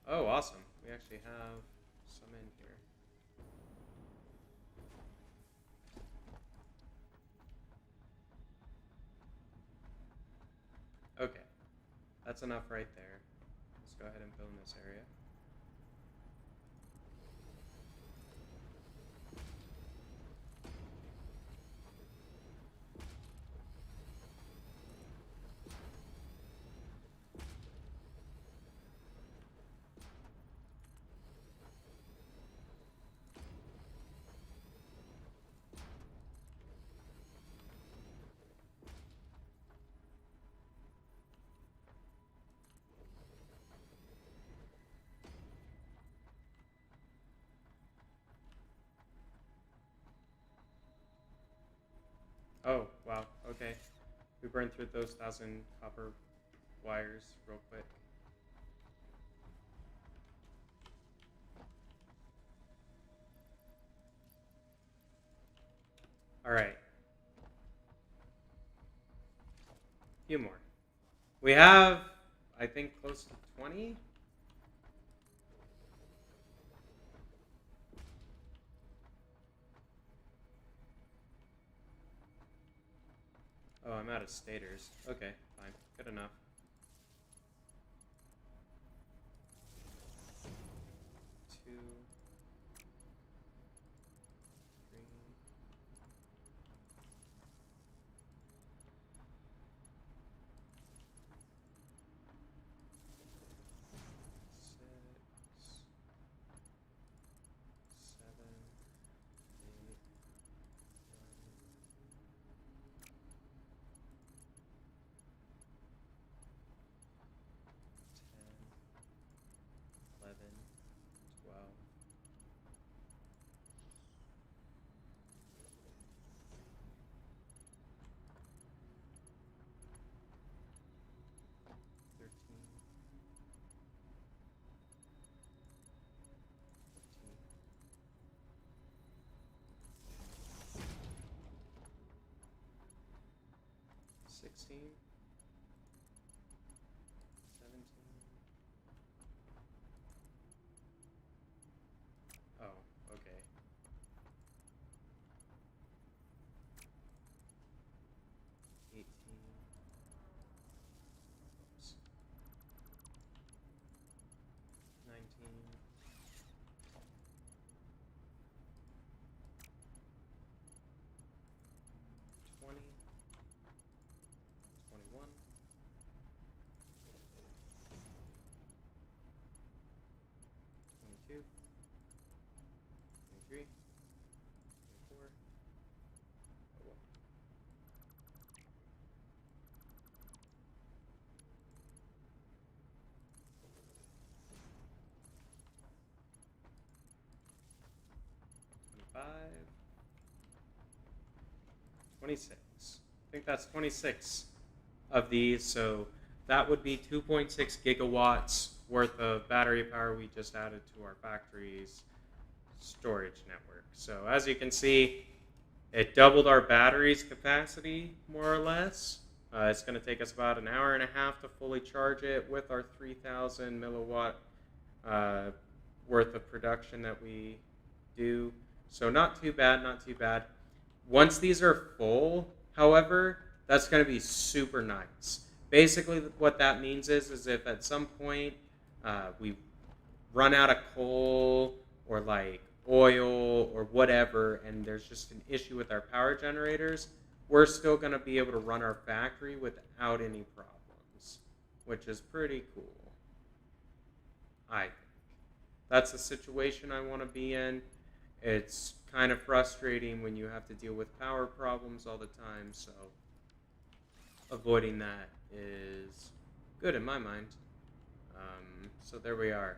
Oh, awesome. We actually have some in here. Okay. That's enough right there. Let's go ahead and fill in this area. Oh, wow. Okay. We burned through those 1,000 copper wires real quick. Alright. A few more. We have, I think, close to 20. Oh, I'm out of stators. Okay, fine. Good enough. Two, three, six, 7, 8, 10, 11, 12. 13, 14, 16, 17. Oh, okay. 18. Oops. 19. 20. 22, 23, 24, 25, 26. I think that's 26 of these, so that would be 2.6 gigawatts worth of battery power we just added to our factory's storage network. So as you can see, it doubled our battery's capacity, more or less. It's going to take us about an hour and a half to fully charge it with our 3,000 milliwatt worth of production that we do. So not too bad, not too bad. Once these are full, however, that's going to be super nice. Basically, what that means is if at some point we run out of coal or like oil or whatever, and there's just an issue with our power generators, we're still going to be able to run our factory without any problems, which is pretty cool. I think. That's the situation I want to be in. It's kind of frustrating when you have to deal with power problems all the time, so avoiding that is good in my mind. So there we are.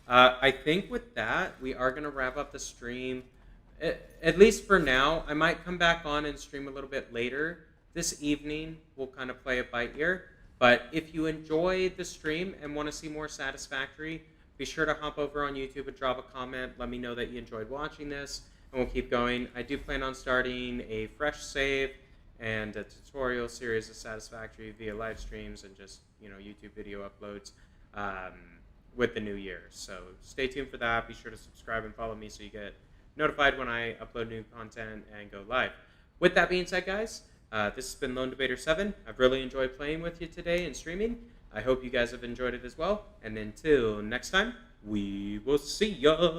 I think with that, we are going to wrap up the stream, at least for now. I might come back on and stream a little bit later. This evening, we'll kind of play it by ear. But if you enjoyed the stream and want to see more Satisfactory, be sure to hop over on YouTube and drop a comment. Let me know that you enjoyed watching this, and we'll keep going. I do plan on starting a fresh save and a tutorial series of Satisfactory via live streams and just, YouTube video uploads with the new year. So stay tuned for that. Be sure to subscribe and follow me so you get notified when I upload new content and go live. With that being said, guys, this has been Lone Debater 7. I've really enjoyed playing with you today and streaming. I hope you guys have enjoyed it as well. And until next time, we will see ya.